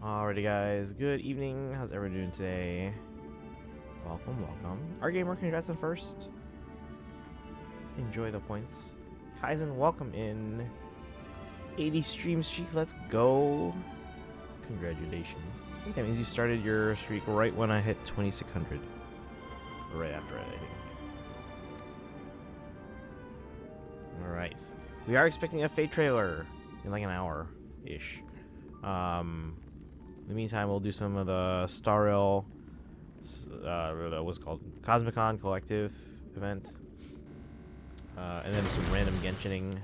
Alrighty guys, good evening. How's everyone doing today? Welcome, welcome. Our gamer, congrats on first. Enjoy the points. Kaizen, welcome in. 80 stream streak, let's go. Congratulations. I think that means you started your streak right when I hit 2600. Or right after it, I think. Alright. We are expecting a FEH trailer in like an hour-ish. In the meantime, we'll do some of the Star Rail, what's it called, Cosmicon collective event, and then some random Genshining,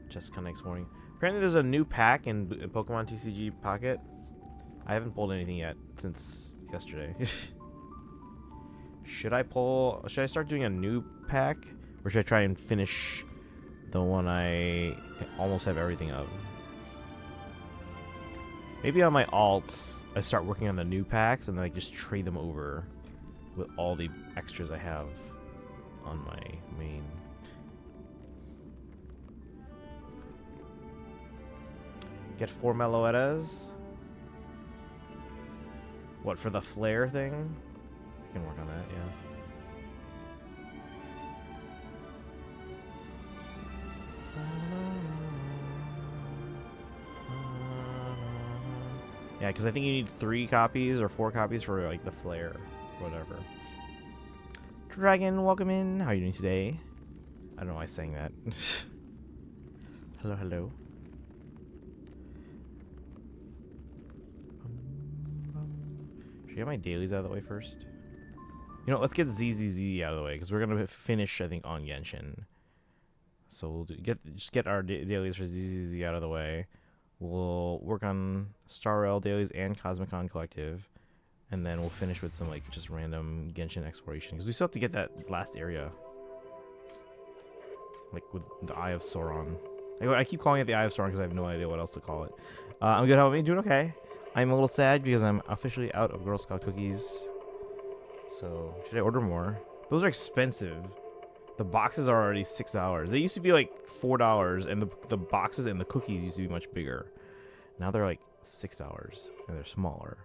just kind of exploring. Apparently, there's a new pack in Pokemon TCG Pocket. I haven't pulled anything yet since yesterday. Should I start doing a new pack, or should I try and finish the one I almost have everything of? Maybe on my alts, I start working on the new packs and then I just trade them over with all the extras I have on my main. Get 4 Meloettas. What, for the flare thing? I can work on that, yeah. Yeah, because I think you need 3 copies or 4 copies for like the flare, whatever. Dragon, welcome in. How are you doing today? I don't know why I sang that. Hello, hello. Should I get my dailies out of the way first? You know, let's get ZZZ out of the way because we're gonna finish, I think, on Genshin. So we'll just get our dailies for ZZZ out of the way. We'll work on Star Rail dailies and Cosmicon collective, and then we'll finish with some like just random Genshin exploration because we still have to get that last area, like with the Eye of Sauron. I keep calling it the Eye of Sauron because I have no idea what else to call it. I'm good. How about me? Doing okay. I'm a little sad because I'm officially out of Girl Scout cookies. So should I order more? Those are expensive. The boxes are already $6. They used to be like $4, and the boxes and the cookies used to be much bigger. Now they're like $6, and they're smaller.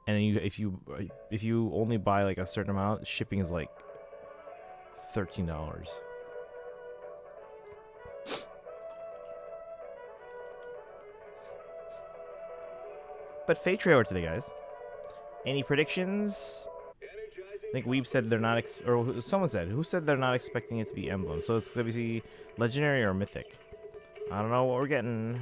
And if you only buy like a certain amount, shipping is like $13. But FEH trailer today, guys. Any predictions? I think Weeb said they're not, or someone said, who said they're not expecting it to be emblem? So it's gonna be legendary or mythic. I don't know what we're getting.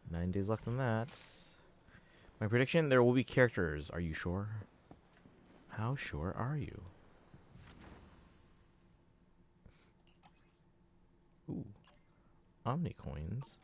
Nine days left on that. My prediction: there will be characters. Are you sure? How sure are you? Ooh. Omnicoins.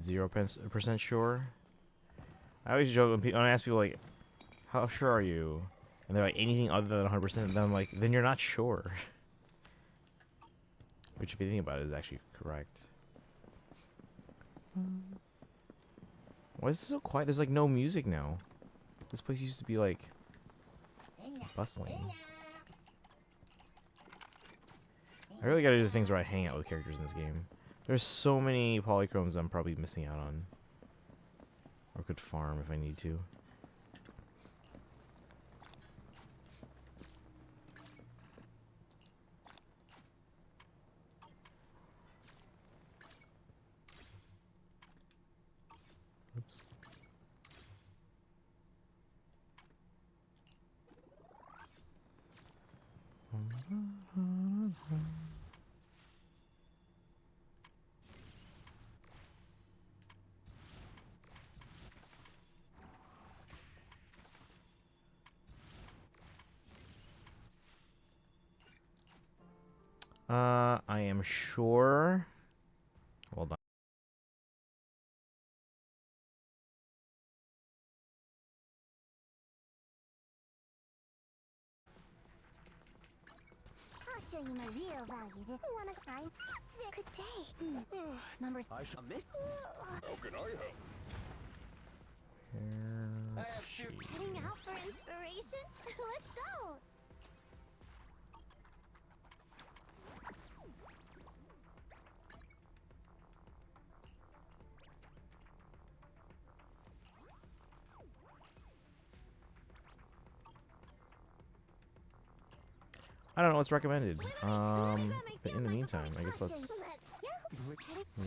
You're 0% sure. I always joke when I ask people like, "How sure are you?" and they're like, "Anything other than 100%." Then I'm like, "Then you're not sure." Which, if you think about it, is actually correct. Why is this so quiet? There's like no music now. This place used to be like bustling. I really gotta do the things where I hang out with characters in this game. There's so many polychromes I'm probably missing out on. Or could farm if I need to. Oops. I am sure. Hold on. I'll show you my real value this one of time. Good day. Numbers. I shall miss. How can I help? Heading out for inspiration? Let's go. I don't know what's recommended. But in the meantime, I guess let's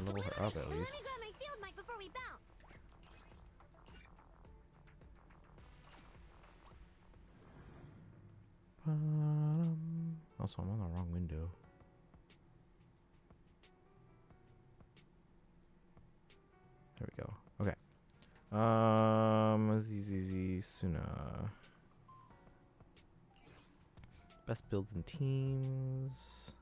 level her up at least. Also, I'm on the wrong window. There we go. Okay. Suna. Best builds and teams.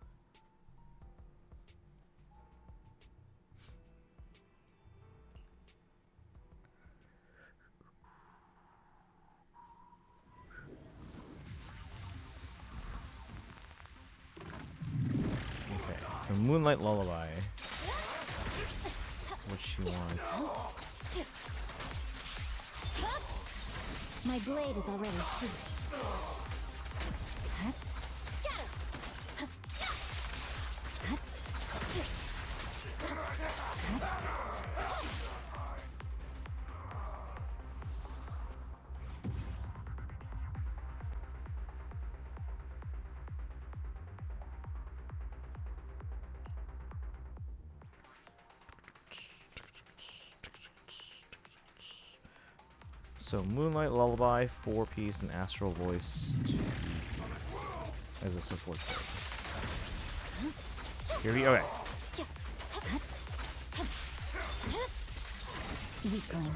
Okay, so Moonlight Lullaby. What she wants. My blade is already sheathed. So Moonlight Lullaby, 4-piece, and Astral Voice, 2-piece. As a support card. Here we go. Okay. Weakling.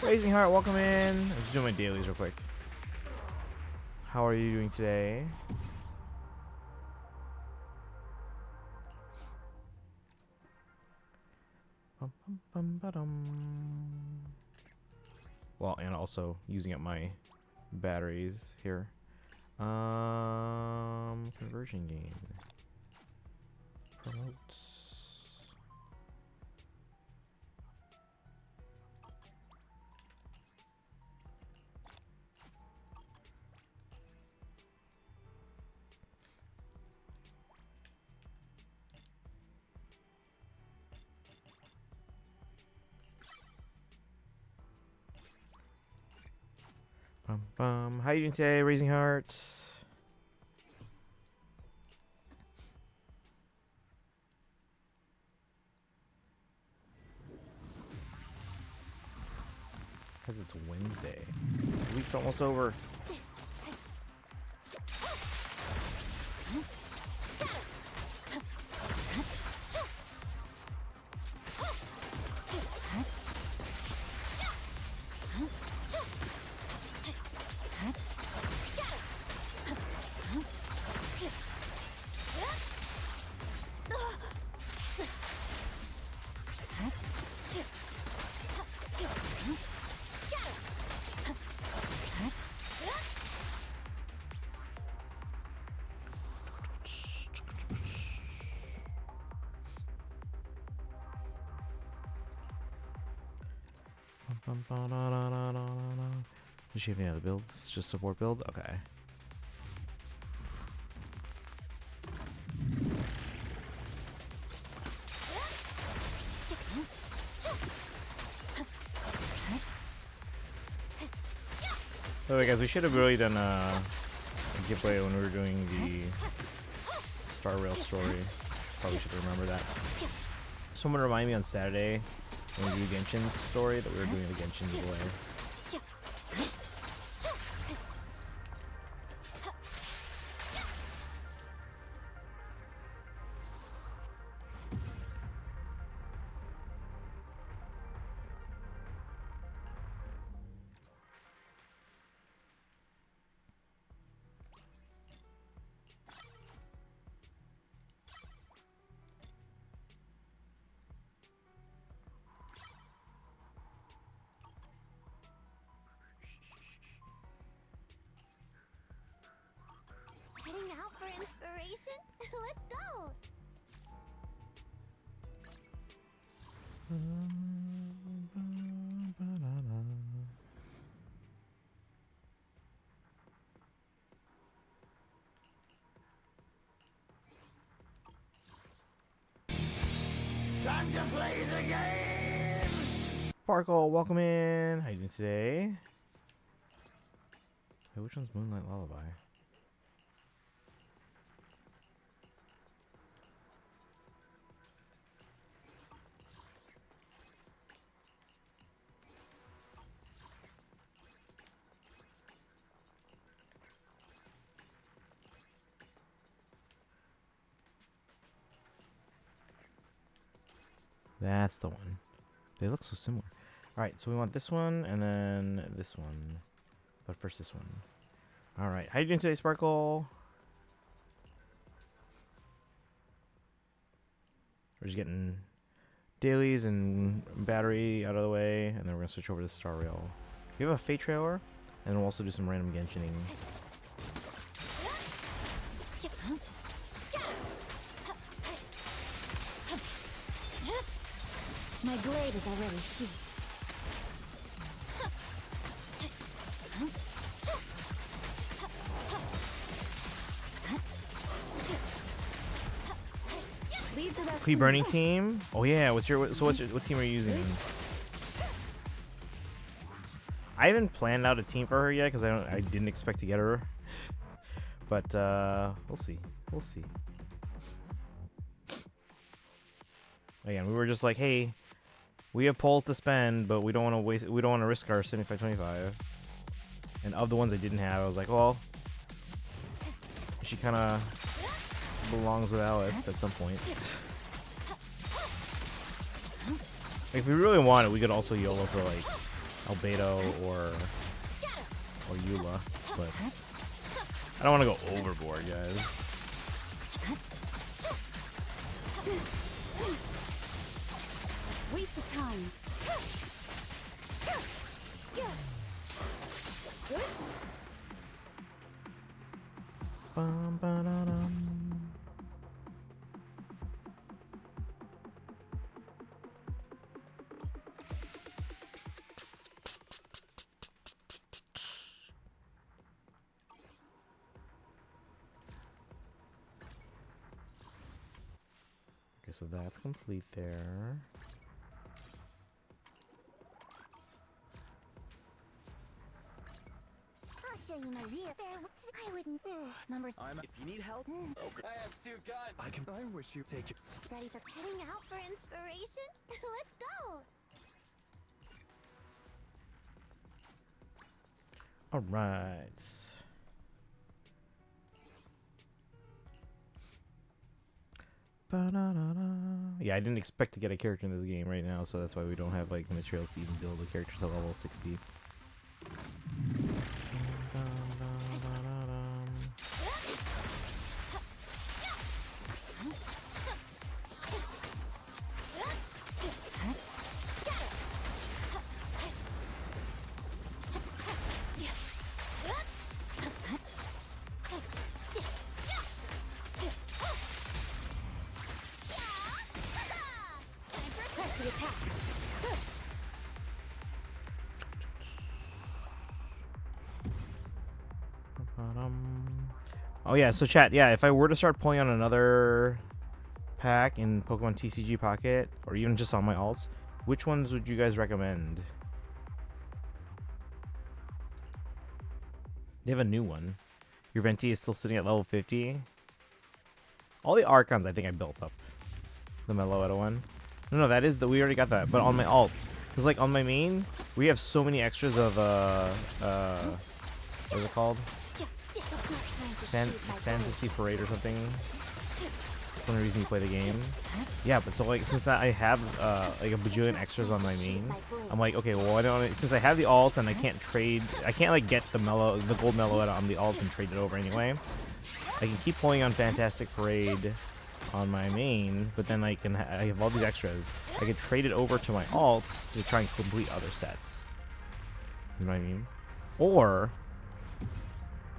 Raising Heart, welcome in. I'm just doing my dailies real quick. How are you doing today? Well, and also using up my batteries here. Conversion game. Promotes. How you doing today, Raising Hearts? Because it's Wednesday. The week's almost over. Does she have any other builds? Just support build? Okay. Oh, guys, we should have really done a giveaway when we were doing the Star Rail story. Probably should remember that. Someone remind me on Saturday when we do Genshin's story that we were doing the Genshin giveaway. Let's go. Time to play the game! Sparkle, welcome in. How you doing today? Hey, which one's Moonlight Lullaby? That's the one. They look so similar. Alright, so we want this one and then this one. But first this one. Alright, how you doing today, Sparkle? We're just getting dailies and battery out of the way, and then we're going to switch over to Star Rail. We have a Fate trailer, and we'll also do some random Genshining. My blade is already sheathed. Pre burning team. Oh yeah, what team are you using? I haven't planned out a team for her yet because I didn't expect to get her. But we'll see. We'll see. Again, we were just like, hey, we have polls to spend, but we don't want to risk our 75-25. And of the ones I didn't have, I was like, well, she kind of belongs with Alice at some point. Like, if we really want it, we could also YOLO for like Albedo or Eula, but I don't want to go overboard, guys. Waste of time. Bum, ba-da-dum. Okay, so that's complete there. I'll show you my real. I wouldn't. Numbers. If you need help, Okay. I have two guns. I wish you take it. Ready for heading out for inspiration? Let's go. All right. Yeah, I didn't expect to get a character in this game right now, so that's why we don't have like the materials to even build a character to level 60. Oh yeah, so chat, yeah, if I were to start pulling on another pack in Pokemon TCG Pocket, or even just on my alts, which ones would you guys recommend? They have a new one. Your Venti is still sitting at level 50. All the Archons I think I built up. The Meloetta one. No, that is we already got that, but on my alts. Because like on my main, we have so many extras of what is it called? Fantasy Parade or something. That's one reason you play the game. Yeah, but so like since I have like a bajillion extras on my main, I'm like, okay, well why don't since I have the alt and I can't like get the gold Meloetta on the alt and trade it over anyway. I can keep pulling on Fantastic Parade on my main, but then I have all these extras. I can trade it over to my alts to try and complete other sets. You know what I mean? Or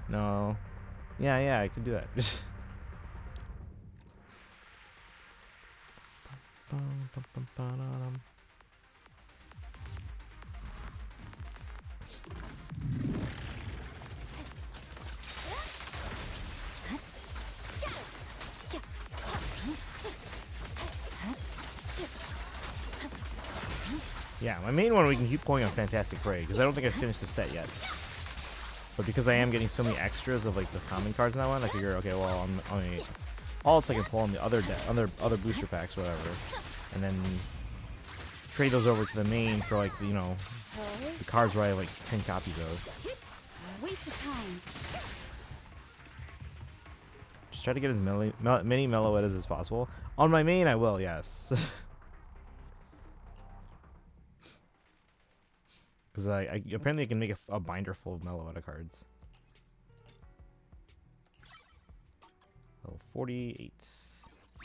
no. Yeah, I could do that. Bum, bum, bum, ba-da-dum. Yeah, my main one we can keep going on Fantastic Prey because I don't think I've finished the set yet. But because I am getting so many extras of like the common cards in that one, I figure, okay, well, on all else I can pull on the other booster packs, or whatever, and then trade those over to the main for like the cards where I have like 10 copies of. Waste of time. Just try to get as many Meloetas as possible. On my main, I will, yes. Because I apparently I can make a binder full of Meloeta cards. Level 48.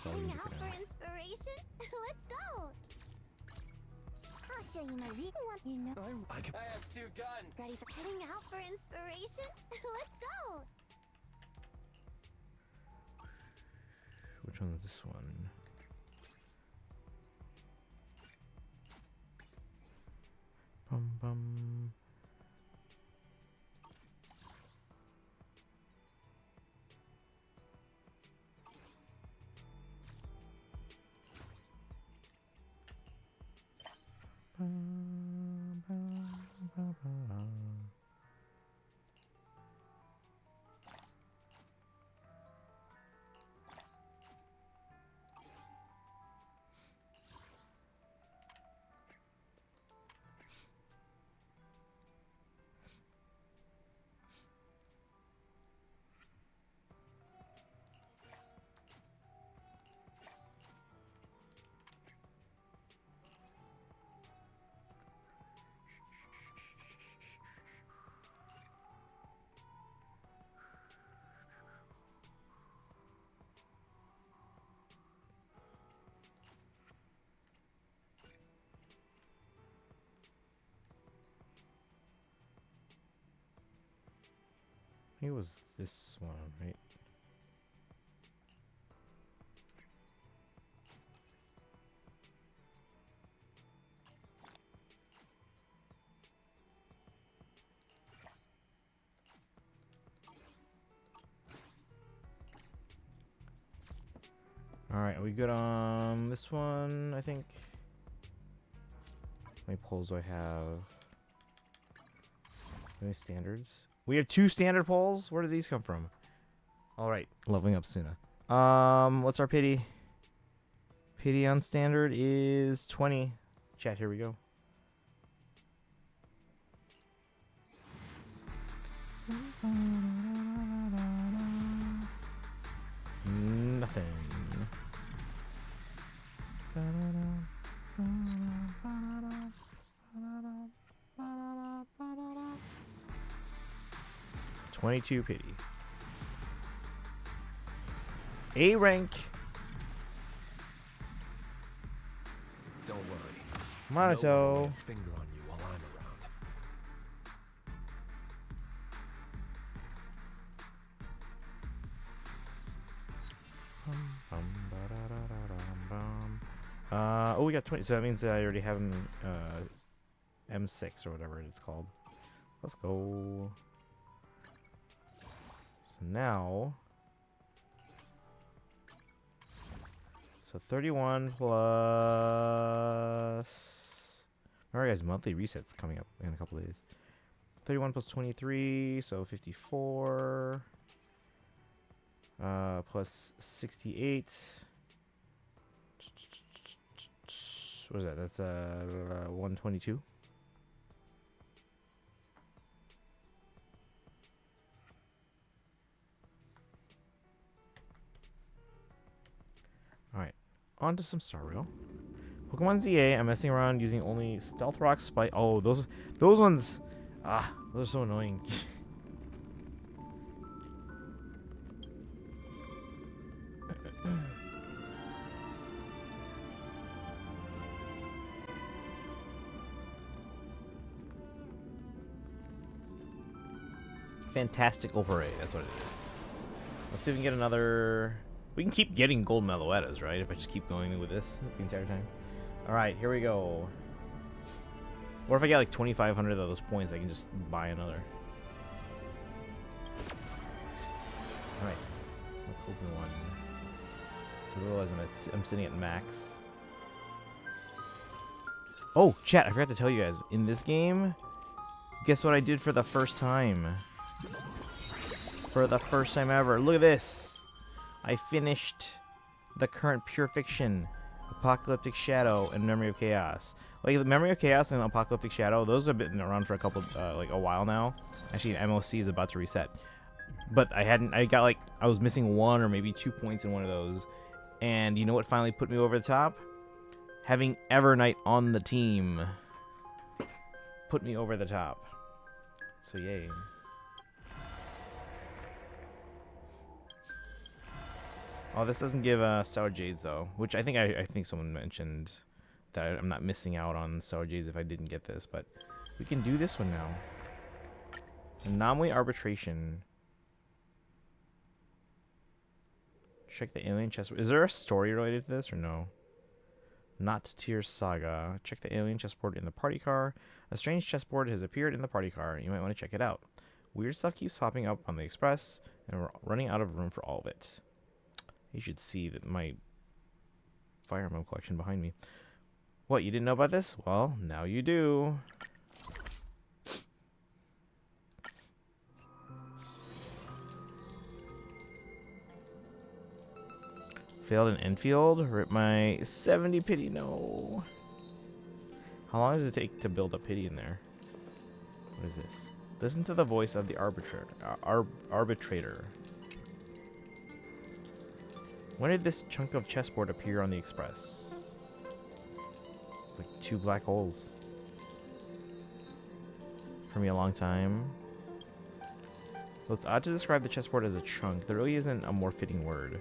Hang out for inspiration? Let's go. I'll show you my weak one. You know. I have 2 guns. Ready for heading out for inspiration? Let's go. Which one is this one? Bum bum. Bum, bum, bum, bum. I think it was this one, right? Alright, are we good on this one, I think? How many polls do I have? Any standards? We have 2 standard polls? Where did these come from? Alright, leveling up Suna. What's our pity? Pity on standard is 20. Chat, here we go. Nothing. 22 pity. A rank. Don't worry. Monato. No one will lay a finger on you while I'm around. Oh, we got 20. So that means I already have M6 or whatever it's called. Let's go. So now, so 31 plus. Remember, guys, monthly resets coming up in a couple days. 31 plus 23, so 54. Plus 68. What is that? That's 122. Alright, on to some Star Rail. Pokemon ZA, I'm messing around using only Stealth Rock Spike. Oh, those ones. Ah, those are so annoying. Fantastical Parade, that's what it is. Let's see if we can get another We can keep getting gold Meloettas, right? If I just keep going with this the entire time. Alright, here we go. Or if I get like 2,500 of those points, I can just buy another. Alright, let's open one. Because otherwise I'm sitting at max. Oh, chat, I forgot to tell you guys. In this game, guess what I did for the first time? For the first time ever. Look at this. I finished the current Pure Fiction, Apocalyptic Shadow, and Memory of Chaos. Like, the Memory of Chaos and Apocalyptic Shadow, those have been around for a couple, like a while now. Actually, MOC is about to reset. But I was missing 1 or maybe 2 points in one of those. And you know what finally put me over the top? Having Evernight on the team put me over the top. So yay. Oh, this doesn't give Stellar Jades though, which I think someone mentioned that I'm not missing out on Stellar Jades if I didn't get this, but we can do this one now. Anomaly Arbitration. Check the alien chessboard. Is there a story related to this or no? Not Tier Saga. Check the alien chessboard in the party car. A strange chessboard has appeared in the party car. You might want to check it out. Weird stuff keeps popping up on the express, and we're running out of room for all of it. You should see that my Fire Emblem collection behind me. What, you didn't know about this? Well, now you do. Failed an Enfield. Rip my 70 pity. No. How long does it take to build a pity in there? What is this? Listen to the voice of the arbitrator. When did this chunk of chessboard appear on the express? It's like 2 black holes. For me, a long time. Well, it's odd to describe the chessboard as a chunk. There really isn't a more fitting word.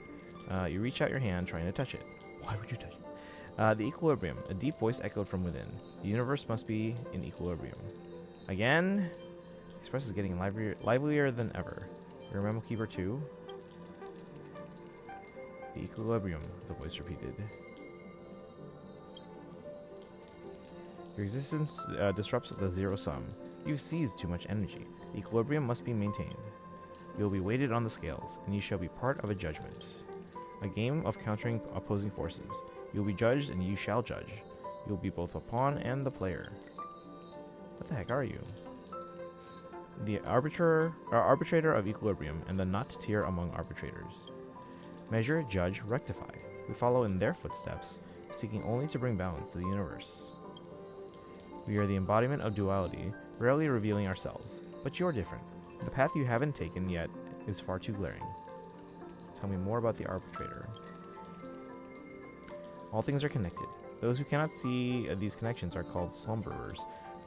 You reach out your hand trying to touch it. Why would you touch it? The equilibrium. A deep voice echoed from within. The universe must be in equilibrium. Again? Express is getting livelier than ever. Your Memo Keeper 2? The equilibrium, the voice repeated. Your existence disrupts the zero sum. You've seized too much energy. The equilibrium must be maintained. You will be weighted on the scales, and you shall be part of a judgment. A game of countering opposing forces. You will be judged, and you shall judge. You will be both a pawn and the player. What the heck are you? The arbitrator of equilibrium, and the not tier among arbitrators. Measure, judge, rectify. We follow in their footsteps, seeking only to bring balance to the universe. We are the embodiment of duality, rarely revealing ourselves. But you're different. The path you haven't taken yet is far too glaring. Tell me more about the arbitrator. All things are connected. Those who cannot see these connections are called slumberers,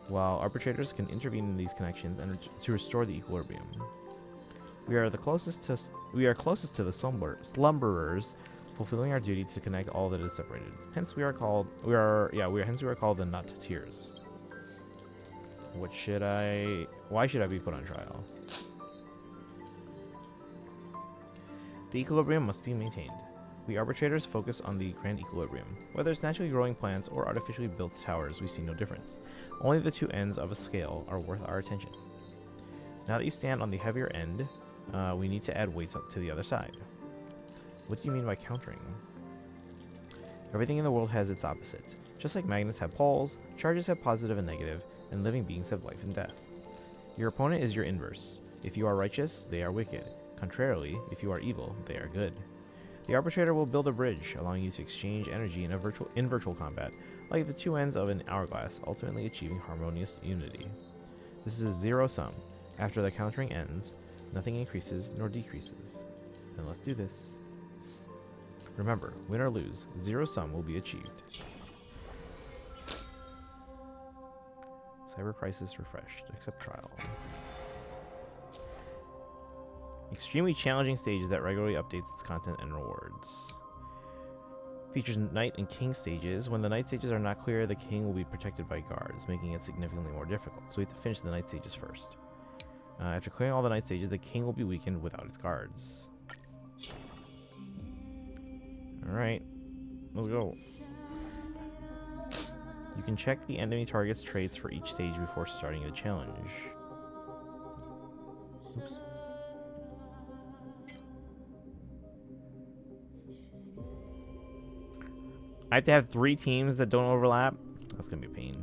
while arbitrators can intervene in these connections and to restore the equilibrium. We are closest to the slumberers, fulfilling our duty to connect all that is separated. Hence we are called the not tiers. Why should I be put on trial? The equilibrium must be maintained. We arbitrators focus on the grand equilibrium. Whether it's naturally growing plants or artificially built towers, we see no difference. Only the two ends of a scale are worth our attention. Now that you stand on the heavier end, we need to add weights up to the other side. What do you mean by countering? Everything in the world has its opposite. Just like magnets have poles, charges have positive and negative, and living beings have life and death. Your opponent is your inverse. If you are righteous, they are wicked. Contrarily, if you are evil, they are good. The arbitrator will build a bridge, allowing you to exchange energy in virtual combat, like the two ends of an hourglass, ultimately achieving harmonious unity. This is a zero sum. After the countering ends, nothing increases nor decreases. Then let's do this. Remember, win or lose, zero sum will be achieved. Cyber prices refreshed. Accept trial. Extremely challenging stage that regularly updates its content and rewards. Features Knight and King stages. When the Knight stages are not clear, the King will be protected by guards, making it significantly more difficult. So we have to finish the Knight stages first. After clearing all the Knight stages, the King will be weakened without its guards. Alright. Let's go. You can check the enemy target's traits for each stage before starting the challenge. Oops. I have to have 3 teams that don't overlap. That's gonna be a pain.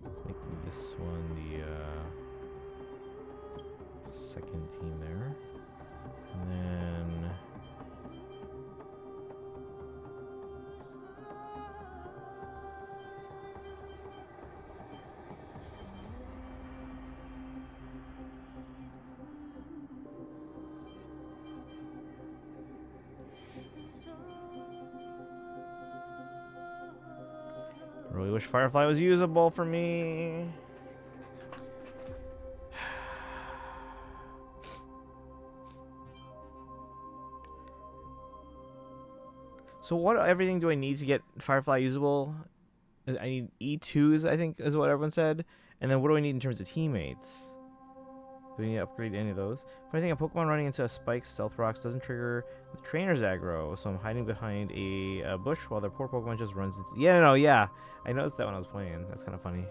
Let's make this one the second team there, and then. I really wish Firefly was usable for me. So what everything do I need to get Firefly usable? I need E2s, I think, is what everyone said. And then what do I need in terms of teammates? Do we need to upgrade any of those? Funny thing, a Pokemon running into a spike stealth rocks doesn't trigger the trainer's aggro, so I'm hiding behind a bush while their poor Pokemon just runs into... Yeah, no, yeah. I noticed that when I was playing. That's kind of funny.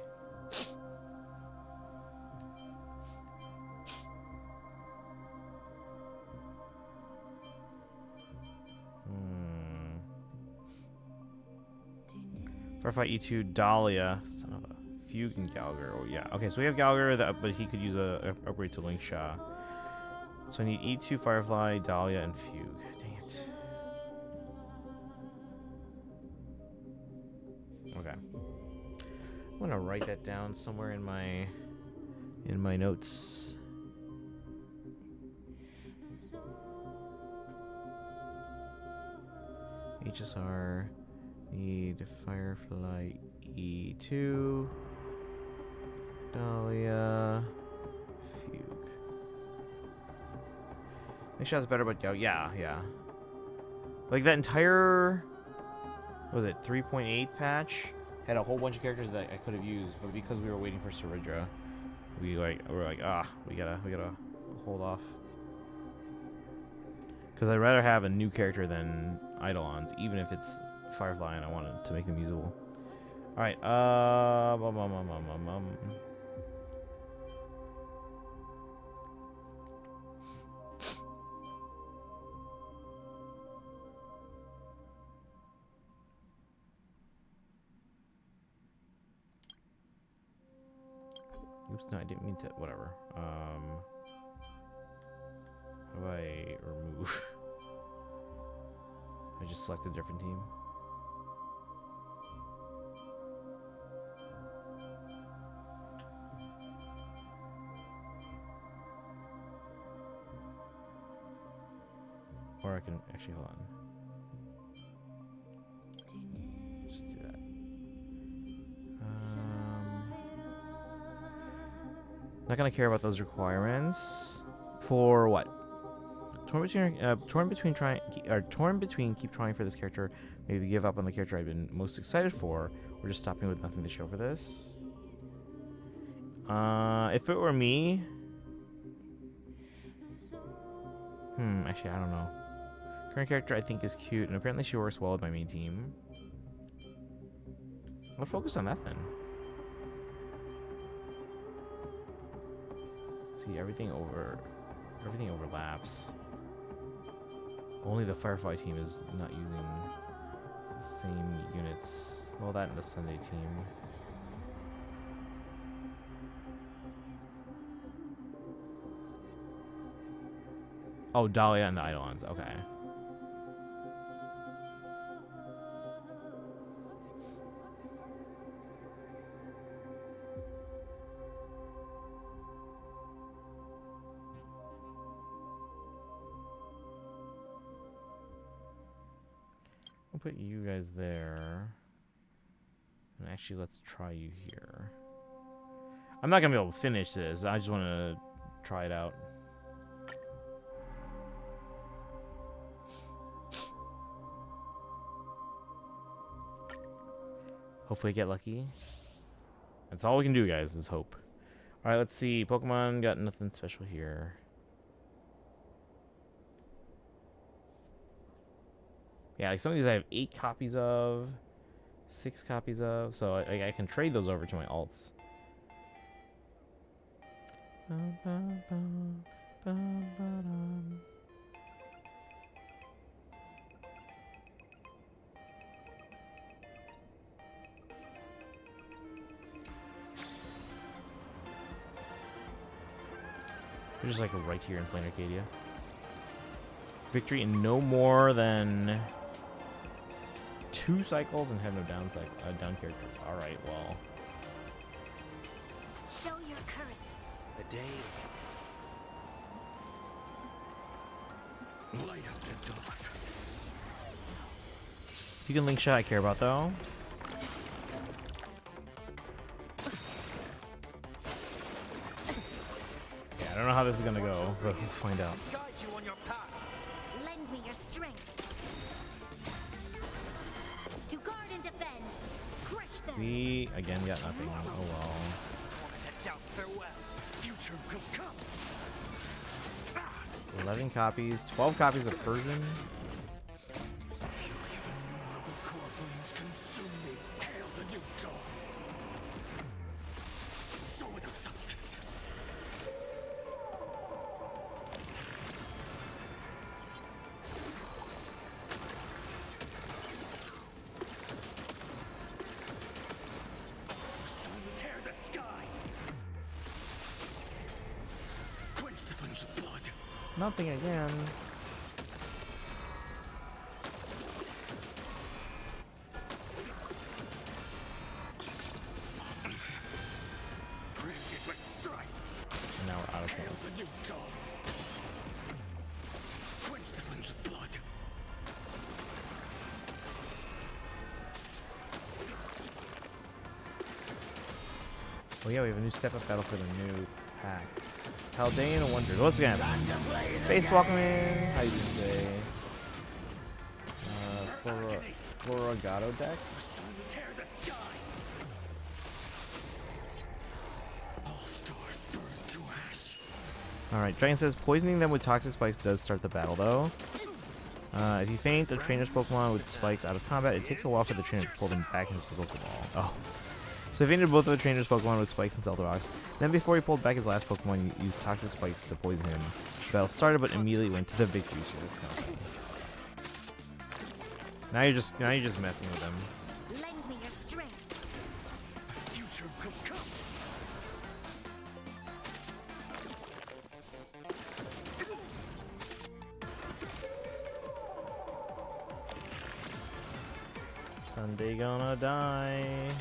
Firefly E2 Dahlia. Son of a Fugue and Galgar. Oh, yeah. Okay, so we have Galgar, but he could use a upgrade to Link Shaw. So I need E2, Firefly, Dahlia, and Fugue. Dang it. Okay. I'm gonna write that down somewhere in my notes. HSR. Need Firefly E2, Dahlia, Fugue. Make sure that's better, but yeah. Like that entire, what was it, 3.8 patch had a whole bunch of characters that I could have used, but because we were waiting for Saridra, we were like, we gotta hold off. Because I'd rather have a new character than Eidolons, even if it's Firefly and I wanted to make them usable. Alright, oops, no, I didn't mean to, whatever. How do I remove? I just select a different team. Or I can actually hold on. Let's do that. Not gonna care about those requirements. For what? Torn between keep trying for this character, maybe give up on the character I've been most excited for, or just stopping with nothing to show for this. If it were me, actually I don't know. Current character I think is cute, and apparently she works well with my main team. I'll focus on that then. See, everything overlaps. Only the Firefly team is not using the same units. Well, that and the Sunday team. Oh, Dahlia and the Eidolons. Okay. I'll put you guys there. And actually, let's try you here. I'm not going to be able to finish this. I just want to try it out. Hopefully get lucky. That's all we can do, guys, is hope. Alright, let's see. Pokemon got nothing special here. Yeah, like some of these I have 8 copies of, 6 copies of, so I can trade those over to my alts. They're just like right here in Plain Arcadia. Victory in no more than 2 cycles and have no down characters. All right, well. Show your courage. A day. Light up the dark. If you can link shot, I care about though. Yeah, I don't know how this is gonna go, but we'll find out. Guide you on your path. Lend me your strength. To guard and defend. Crush them. We again got nothing. Oh well. Wanted to doubt farewell. Future will come. 11 copies, 12 copies of Persian. Innumerable core flames consume me. Hail the new dawn. So without substance. Sun tear the sky. Quench the flames of blood. Nothing again. Braved it with strife. And now we're out of Hail chance. the new dawn. Quench the flames of blood. Oh yeah, we have a new step-up battle for the new pack. Haldane Wonders. What's again? Base welcome in. How you doing today? Floragato deck. Sun tear the sky. All stars burn to ash. Alright, Dragon says poisoning them with toxic spikes does start the battle though. If you faint a trainer's Pokemon with spikes out of combat, it takes a while for the trainer to pull them back into the Pokeball. Oh. So he fainted both of the trainer's Pokemon with spikes and Stealth Rocks. Then before he pulled back his last Pokemon, he used toxic spikes to poison him. The battle started but immediately went to the victory, so that's kind of funny. Now you're just messing with him. Lend me your strength. A future will come. Sunday gonna die.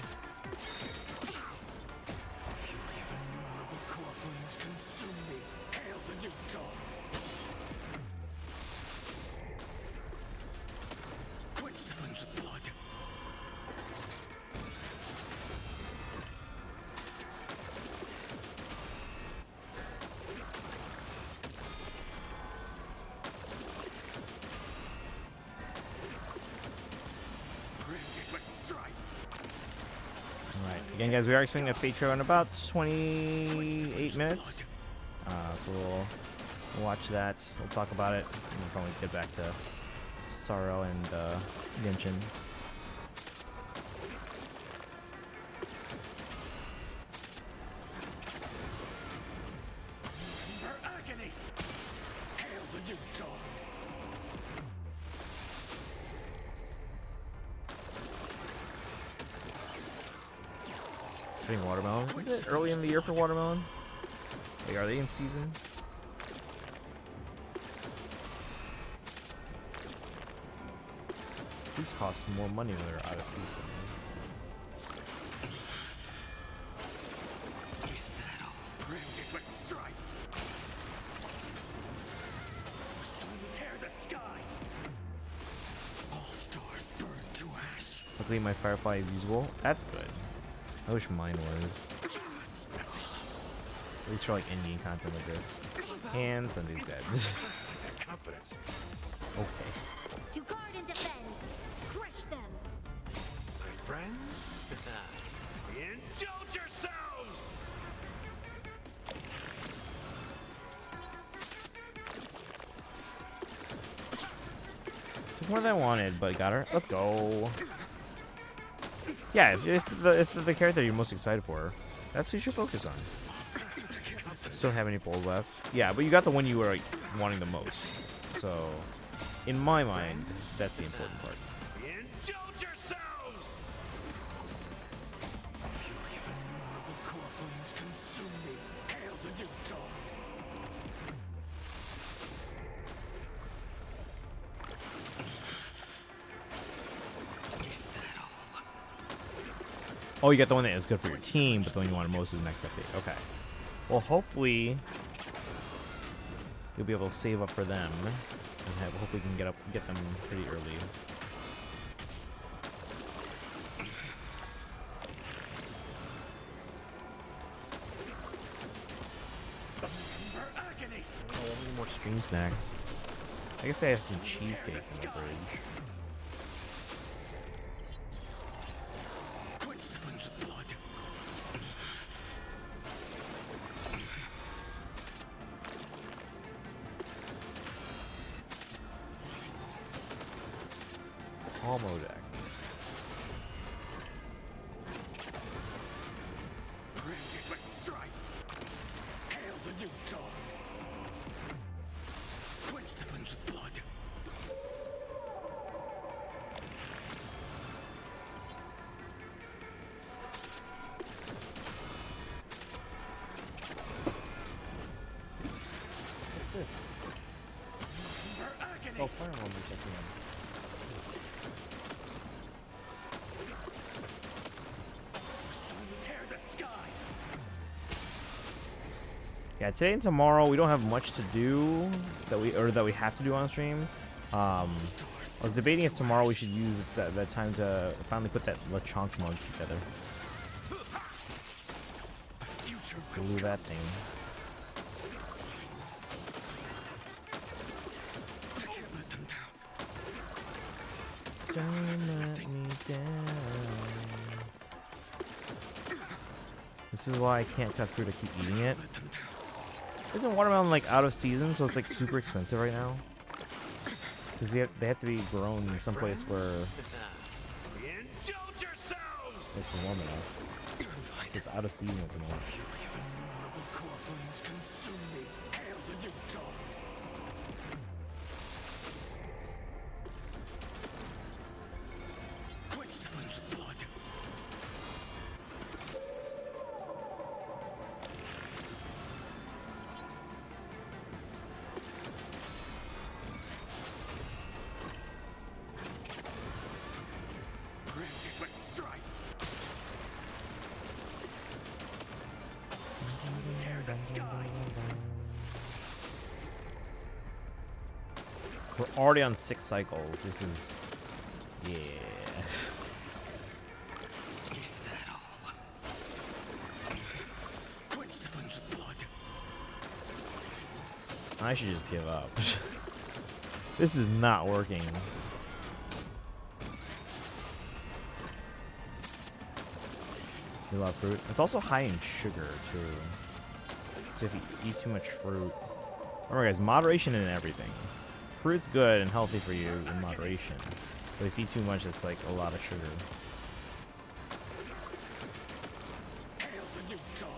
Innumerable core flames consume me. Hail the new dawn. Quench the flames of blood. Braved it with strife. Alright, again guys, we are expecting a Fate Trail in about 28 minutes. So we'll watch that, we'll talk about it, and we'll probably get back to Sorrow and Genshin. Remember agony. Hail the new dawn. Getting watermelon. Is it early in the year for watermelon? Like, are they in season? Fruits cost more money when they're out of season. Is that all? Braved it with strife. Sun tear the sky. All stars burn to ash. Luckily my Firefly is usable. That's good. I wish mine was. At least for like in-game content like this. And Sunday's dead. Confidence. Okay. To guard and defend. Crush them. My friends, indulge yourself. Took more than I wanted, but got her. Let's go. Yeah, if the character you're most excited for, that's who you should focus on. Still have any polls left? Yeah, but you got the one you were like, wanting the most. So, in my mind, that's the important part. Indulge yourselves! Fury of innumerable core flames consume me. Hail the new dawn. Is that all? Oh, you got the one that is good for your team, but the one you wanted most is the next update. Okay. Well, hopefully you'll be able to save up for them, and hopefully you can get them pretty early. Agony! Oh, I need more stream snacks. I guess I have some cheesecake in the fridge. Quench the flames of blood. Almo deck. Granted with strife. Hail the new dawn. Quench the flames of blood. Agony! Oh, fire one you're checking in. Tear the sky! Yeah, today and tomorrow we don't have much to do that we have to do on stream. I was debating if tomorrow we should use that time to finally put that LeChonk mug together. Future Glue that thing. I can't let them down. Don't let me down. This is why I can't cut fruit. I keep eating it. Let them down. Isn't watermelon like out of season, so it's like super expensive right now? Because they have to be grown in some place where Indulge yourselves! it's warm enough. It's out of season at the moment. Fury of innumerable core flames consume me. Hail the new dawn. Quench the flames of blood. Granted with strife. Tear the sky. We're already on 6 cycles. This is, yeah. Is that all? Quench the flames of blood. I should just give up. This is not working. You love fruit. It's also high in sugar too. So if you eat too much fruit, remember guys, moderation in everything. Fruit's good and healthy for you in moderation, but if you eat too much, it's like a lot of sugar. Hail the new dawn.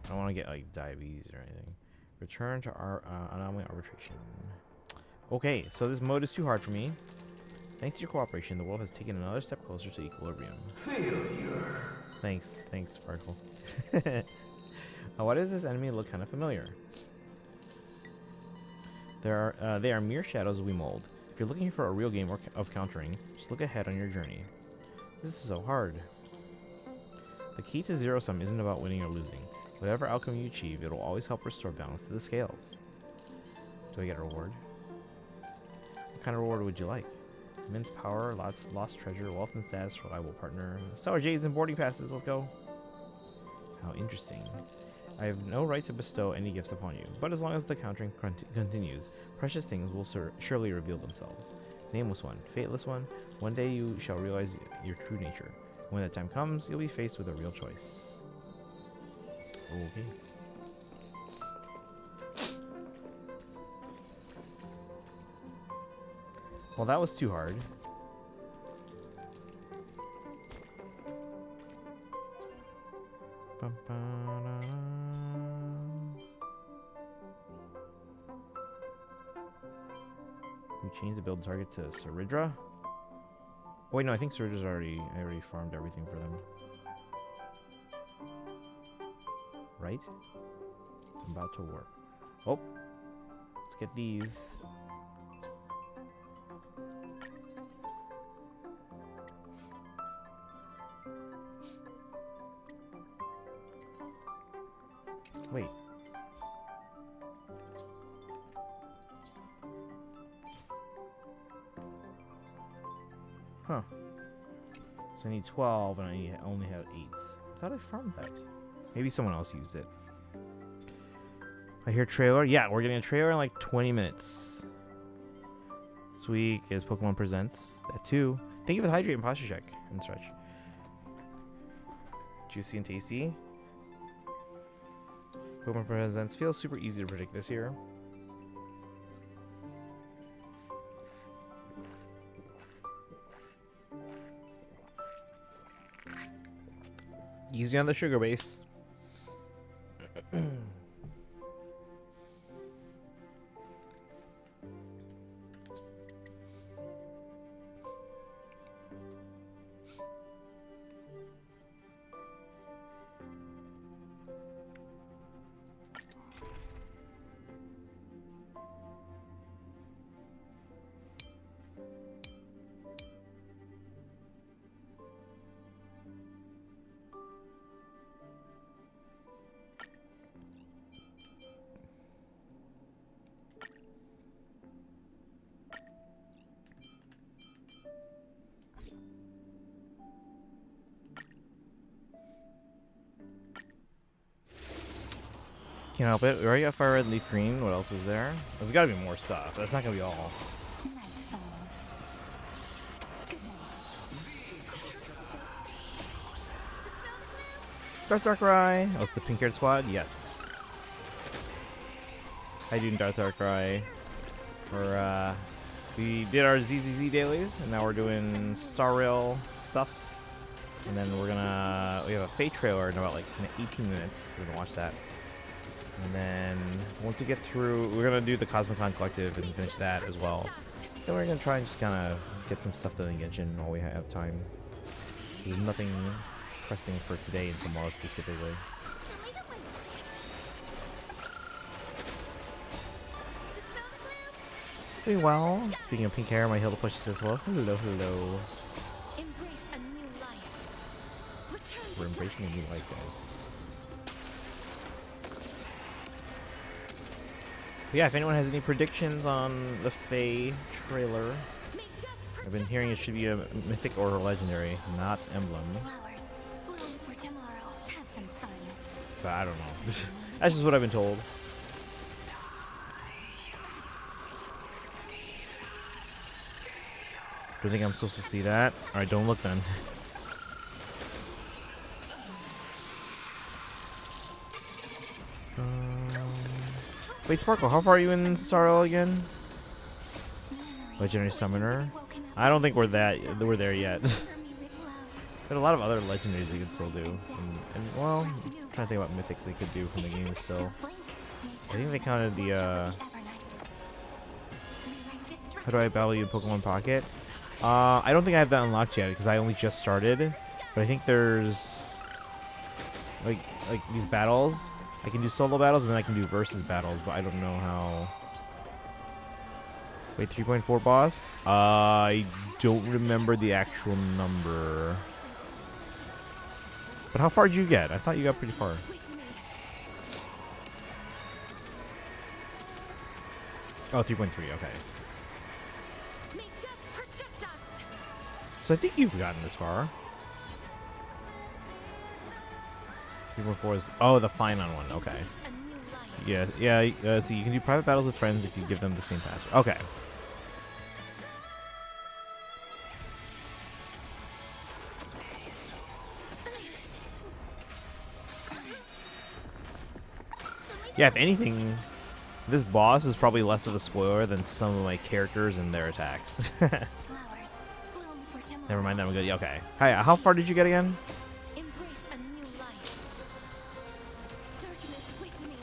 I don't want to get like diabetes or anything. Return to our anomaly arbitration. Okay, so this mode is too hard for me. Thanks to your cooperation, the world has taken another step closer to equilibrium. Failure. Thanks, Sparkle. Why does this enemy look kind of familiar? They are mere shadows we mold. If you're looking for a real game of countering, just look ahead on your journey. This is so hard. The key to zero sum isn't about winning or losing. Whatever outcome you achieve, it will always help restore balance to the scales. Do I get a reward? What kind of reward would you like? Immense power, lost treasure, wealth and status, reliable partner, sour jades and boarding passes. Let's go. How interesting. I have no right to bestow any gifts upon you, but as long as the countering continues, precious things will surely reveal themselves. Nameless one, fateless one day you shall realize your true nature. When that time comes, you'll be faced with a real choice. Okay. Well, that was too hard. We changed the build target to Saridra. Oh, wait, no, I think Siridra's I already farmed everything for them. Right? I'm about to warp. Oh, let's get these. Wait. Huh. So I need 12 and I only have 8. I thought I farmed that. Maybe someone else used it. I hear trailer. Yeah, we're getting a trailer in like 20 minutes. This week is Pokemon Presents. That too. Thank you for the hydrate and posture check and stretch. Juicy and tasty. Pokemon Presents feels super easy to predict this year. Easy on the sugar base. Can't help it. We already got Fire Red, Leaf Green. What else is there? There's got to be more stuff. That's not going to be all. Darkrai. Oh, it's the pink-haired squad? Yes. Hi, dude, Darkrai. We did our ZZZ dailies, and now we're doing Star Rail stuff. And then we have a Fate trailer in about like 18 minutes. We're going to watch that. And then once we get through, we're going to do the Cosmicon Collective and finish that as well. Then we're going to try and just kind of get some stuff done in Genshin while we have time. There's nothing pressing for today and tomorrow specifically. Doing well. Speaking of pink hair, my Hilda Push says hello. Hello, hello. Embrace a new life. Return to We're embracing a new life, guys. But yeah, if anyone has any predictions on the Fae trailer, I've been hearing it should be a mythic or a legendary, not emblem. flowers. Bloom for tomorrow. Have some fun. But I don't know. That's just what I've been told. Do you think I'm supposed to see that? Alright, don't look then. Wait, Sparkle, how far are you in Sorrel again? Legendary Summoner? I don't think we're there yet. There's a lot of other legendaries you could still do. And well, I'm trying to think about mythics they could do from the game still. I think they counted the, how do I battle you in Pokemon Pocket? I don't think I have that unlocked yet because I only just started. But I think there's like these battles. I can do solo battles and then I can do versus battles, but I don't know how. Wait, 3.4 boss? I don't remember the actual number. But how far did you get? I thought you got pretty far. Oh, 3.3, okay. So I think you've gotten this far. 3.4 is... Oh, the Finon one. Okay. Yeah, yeah. So you can do private battles with friends if you give them the same password. Okay. Yeah, if anything... This boss is probably less of a spoiler than some of my characters and their attacks. Flowers bloom for tomorrow. Never mind, that one good. Yeah, okay. Hi, how far did you get again? Embrace a new life. Darkness with me.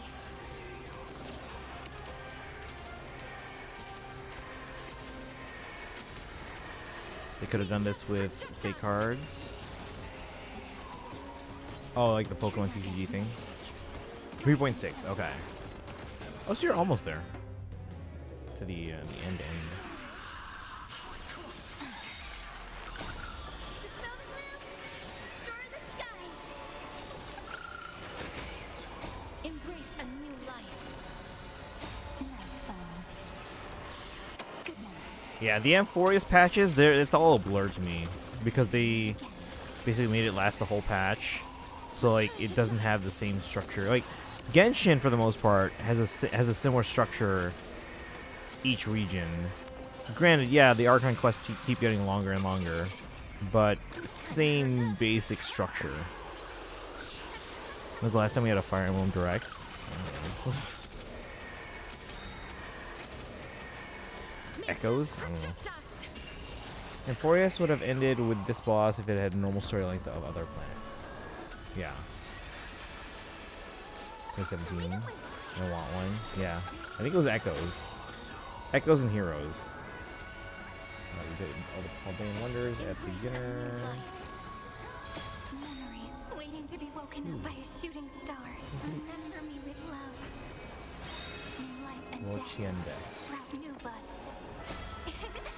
They could have done this with fake cards. Oh, like the Pokemon TCG thing. 3.6. Okay. Oh, so you're almost there. To the end. Dispel the gloom. Restore the skies. Embrace a new life. Night falls. Good night. Yeah, the Amphorius patches, it's all a blur to me. Because they basically made it last the whole patch. So, like, it doesn't have the same structure. Like, Genshin, for the most part, has a similar structure each region. Granted, yeah, the Archon quests keep getting longer and longer, but same basic structure. When's the last time we had a Fire Emblem Direct? I don't know. Echoes? I don't know. Amphorius would have ended with this boss if it had normal story length of other planets. Yeah. 2017. I want one. Yeah. I think it was Echoes. Echoes and Heroes. We did all the Paldean Wonders at the beginner. Memories waiting to be woken up by a shooting star. Remember me with love. In life and Lord death, Chiende. sprout new buds.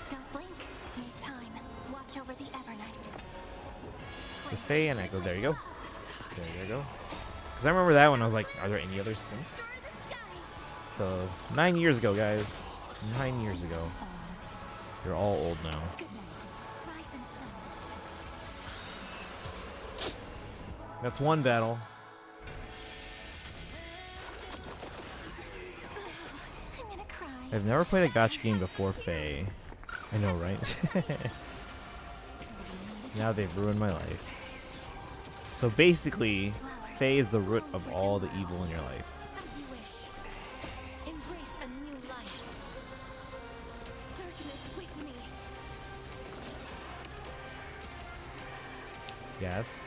Don't blink. Need time. Watch over the Evernight. The Fae and Echo. There you go. There you go. Because I remember that one, I was like, are there any others since? Restore the skies. So, 9 years ago, guys. 9 years ago. You're all old now. Good night. Rise and shine. That's one battle. I'm gonna cry. I've never played a gacha game before Fae. I know, right? Now they've ruined my life. So basically, Fae is the root of all the evil in your life. As you wish. Embrace a new life. Darkness with me. Yes.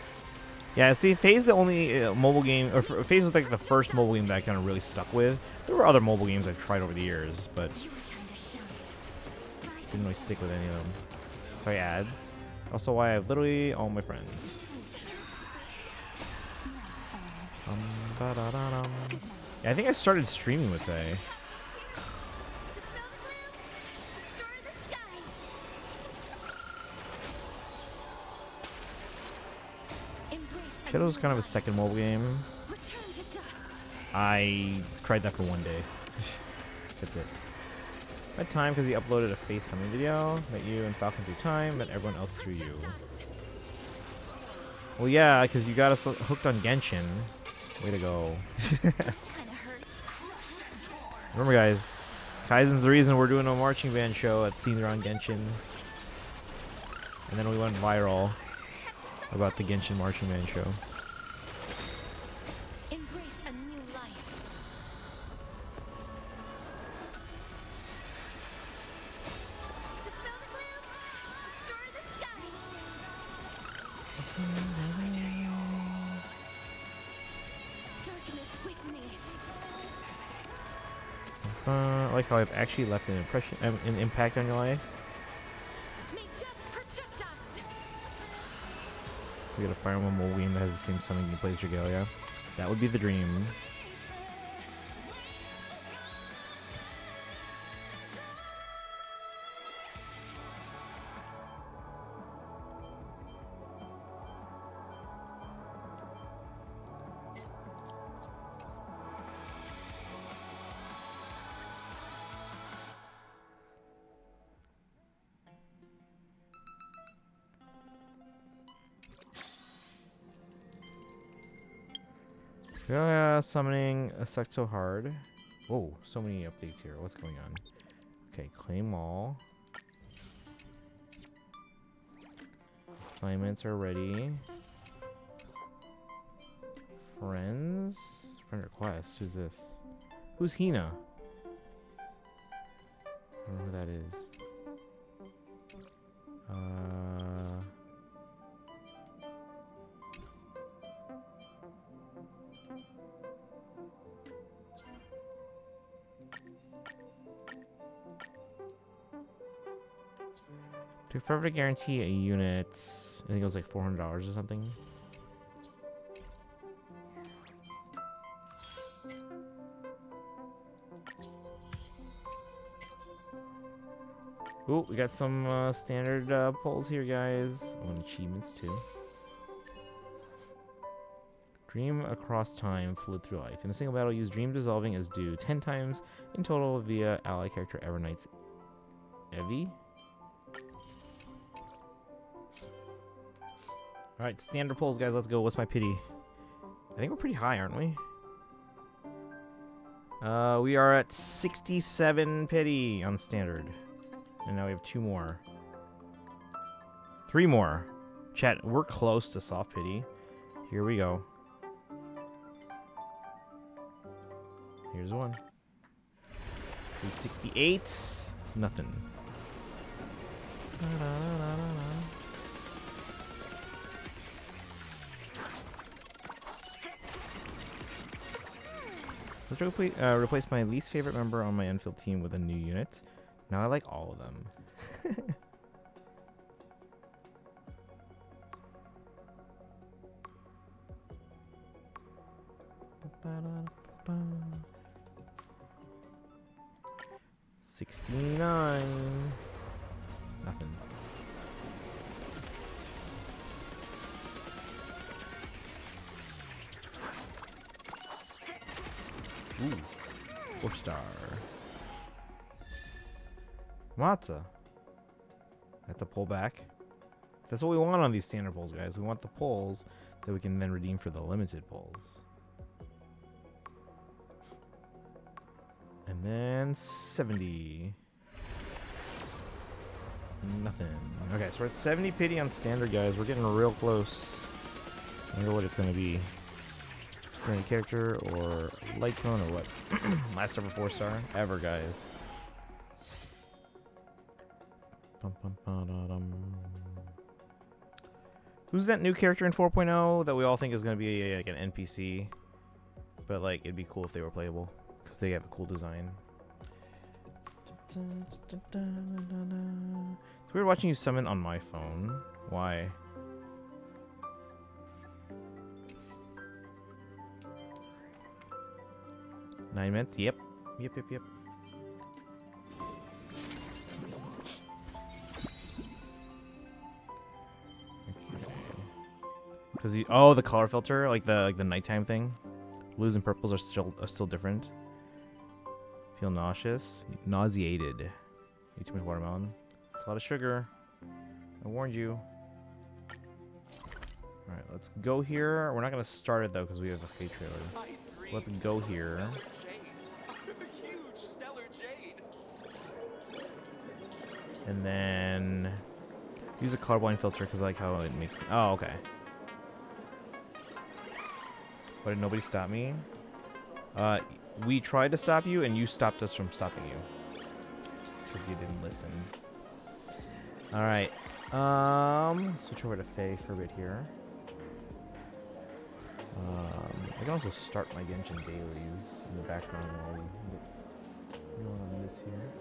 Yeah, see, Fae's the only mobile game, or Fae was like the first mobile game that I kind of really stuck with. There were other mobile games I've tried over the years, but Your time to shine. Rise didn't really stick with any of them. Sorry, ads. Also, why I have literally all my friends. Ba-da-da-dum. Yeah, I think I started streaming with Fae. Dispel the gloom. Restore the skies. Embrace a Shadow's new kind of a life. second mobile game. Return to dust. I tried that for one day. That's it. Met time because he uploaded a face summon video. Met you and Falcon through time. Met everyone else through you. Well, yeah, because you got us hooked on Genshin. Way to go. Kinda hurt. Remember, guys, Kaizen's the reason we're doing a marching band show at Senior on Genshin. And then we went viral about the Genshin marching band show. Embrace a new life. Dispel the gloom. Restore the skies. Darkness with me. I like how I've actually left an impact on your life. May death protect us. We got a Fire Emblem mobile game that has the same summoning gameplay as Dragalia. That would be the dream. Yeah, summoning sucked so hard. Whoa, so many updates here. What's going on? Okay, claim all. Assignments are ready. Friends? Friend request. Who's this? Who's Hina? I don't know who that is. To forever guarantee a unit, I think it was like $400 or something. Ooh, we got some standard polls here, guys. Oh, and achievements too. Dream across time, float through life. In a single battle, use dream dissolving as do 10 times in total via ally character Evernight's Evie. Alright, standard polls, guys. Let's go. What's my pity? I think we're pretty high, aren't we? We are at 67 pity on standard. And now we have 2 more. 3 more. Chat, we're close to soft pity. Here we go. Here's one. So 68. Nothing. Let's replace my least favorite member on my Enfield team with a new unit. Now I like all of them. $69. Nothing. Ooh. 4-star. Matza. That's a pullback. That's what we want on these standard pulls, guys. We want the pulls that we can then redeem for the limited pulls. And then 70. Nothing. Okay, so we're at 70 pity on standard, guys. We're getting real close. I wonder what it's going to be. Standard character or light cone or what? Last ever 4-star ever, guys. Who's that new character in 4.0 that we all think is going to be like an NPC? But like it'd be cool if they were playable because they have a cool design. It's weird watching you summon on my phone. Why? Nine minutes? Yep. Yep. Because oh, the color filter, like the nighttime thing. Blues and purples are still different. Feel nauseous, nauseated. Eat too much watermelon. It's a lot of sugar. I warned you. All right, let's go here. We're not gonna start it though because we have a fate trailer. Let's go here. And then use a colorblind filter because I like how it makes. Oh, okay. But did nobody stop me? We tried to stop you, and you stopped us from stopping you because you didn't listen. All right. Switch over to Faye for a bit here. I can also start my Genshin dailies in the background while we get going on this here.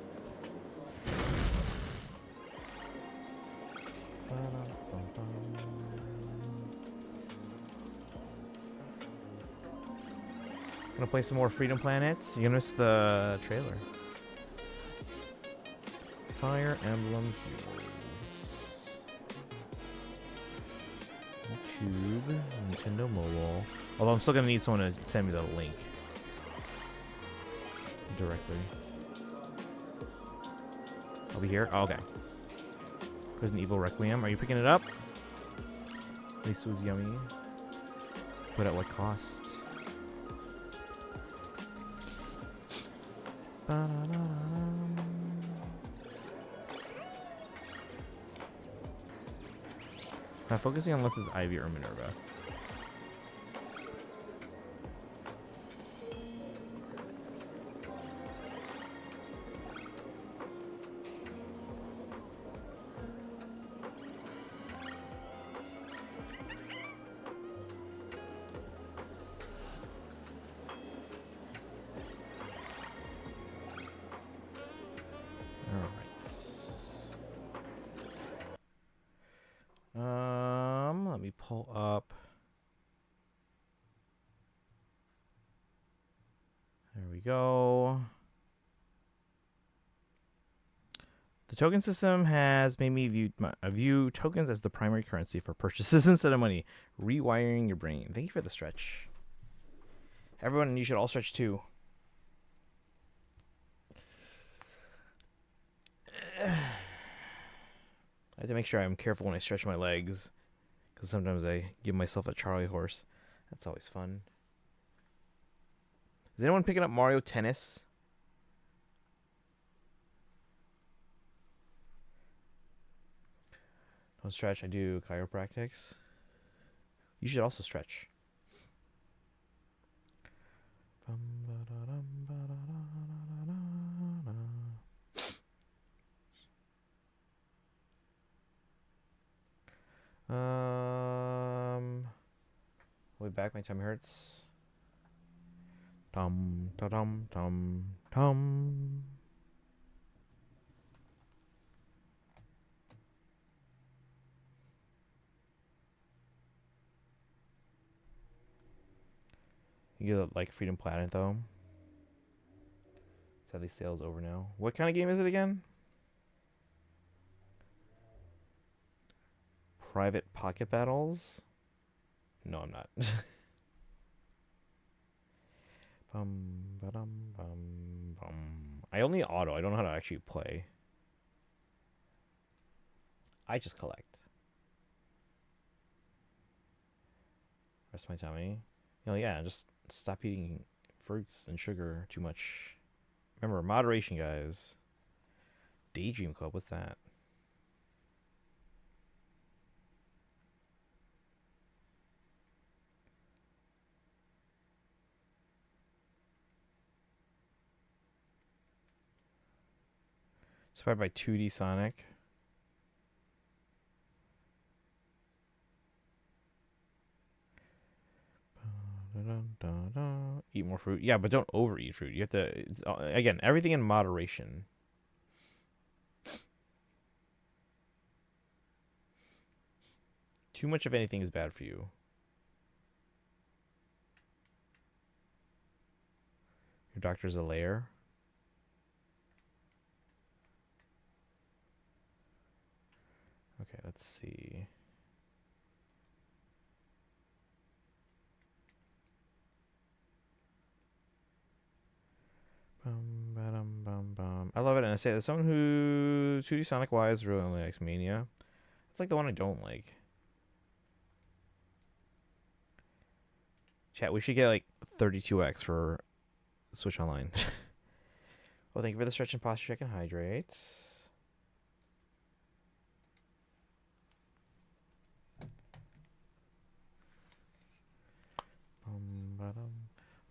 Gonna play some more Freedom Planets. You're gonna miss the trailer. Fire Emblem Heroes. YouTube, Nintendo Mobile. Although I'm still gonna need someone to send me the link directly. I'll be here. Oh, okay. Resident Evil Requiem. Are you picking it up? At least it was yummy. But at what cost? Not focusing on unless it's Ivy or Minerva. go. The token system has made me view tokens as the primary currency for purchases instead of money. Rewiring your brain. Thank you for the stretch. Everyone, you should all stretch too. I have to make sure I'm careful when I stretch my legs, because sometimes I give myself a Charlie horse. That's always fun. Is anyone picking up Mario Tennis? Don't stretch. I do chiropractics. You should also stretch. Way back, my tummy hurts. Tum ta tum tum tum. You get like Freedom Planet though. Sadly, sale's over now. What kind of game is it again? Private Pocket Battles? No, I'm not. I only auto. I don't know how to actually play. I just collect. Rest my tummy. You know, yeah, just stop eating fruits and sugar too much. Remember, moderation, guys. Daydream Club, what's that? Inspired by 2D Sonic. Eat more fruit. Yeah, but don't overeat fruit. You have to, again, everything in moderation. Too much of anything is bad for you. Your doctor's a layer. Okay, let's see. I love it, and I say, as someone who 2D Sonic wise really only likes Mania. It's like the one I don't like. Chat, we should get like 32x for Switch Online. Well, thank you for the stretch and posture check and hydrate.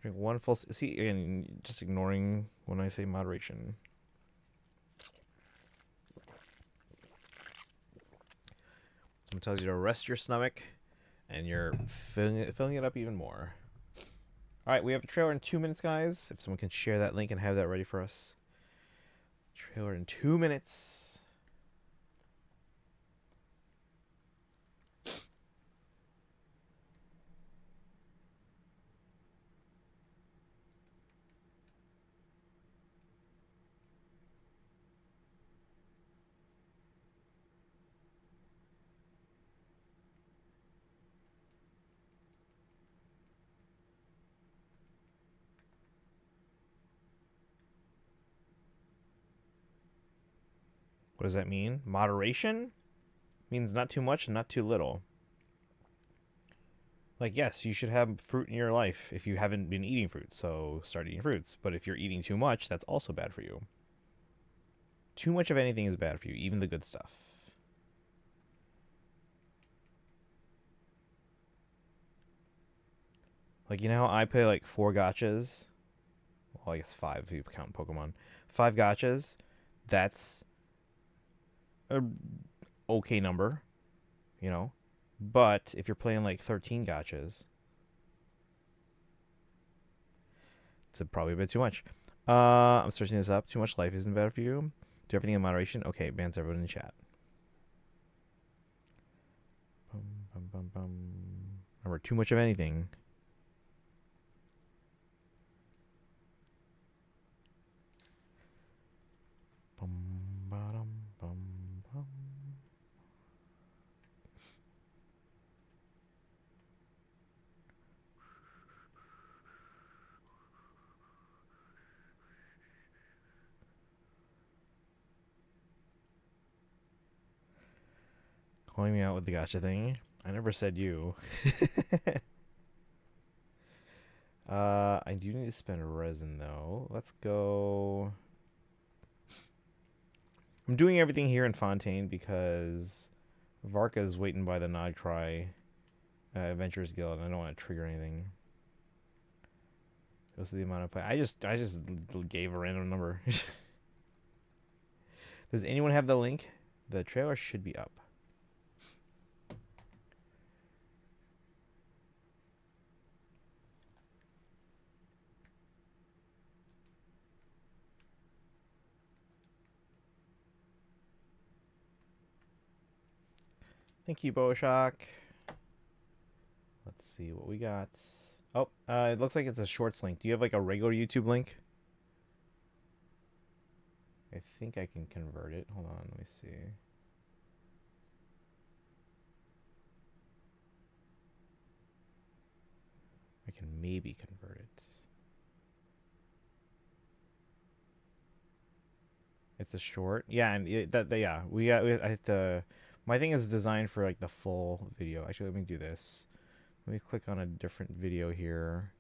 Drink one full. See, again, just ignoring when I say moderation. Someone tells you to rest your stomach, and you're filling it up even more. All right, we have a trailer in 2 minutes, guys. If someone can share that link and have that ready for us. Trailer in 2 minutes. What does that mean? Moderation means not too much and not too little. Like, yes, you should have fruit in your life if you haven't been eating fruit, so start eating fruits. But if you're eating too much, that's also bad for you. Too much of anything is bad for you, even the good stuff. Like, you know how I play like 4 gachas? Well, I guess 5 if you count Pokemon. 5 gachas. That's a okay number, you know? But if you're playing like 13 gachas, it's probably a bit too much. I'm searching this up. Too much life isn't bad for you. Do everything in moderation. Okay, bans everyone in chat. Remember, too much of anything. Calling me out with the gotcha thing. I never said you. I do need to spend resin though. Let's go. I'm doing everything here in Fontaine because Varka's waiting by the Nod Cry Adventurers Guild, and I don't want to trigger anything. Goes to the amount of play. I just gave a random number. Does anyone have the link? The trailer should be up. Thank you, Boshock. Let's see what we got. Oh, it looks like it's a shorts link. Do you have like a regular YouTube link? I think I can convert it. Hold on, let me see. I can maybe convert it. It's a short. Yeah, and yeah, we I have to. My thing is designed for like the full video. Actually, let me do this. Let me click on a different video here.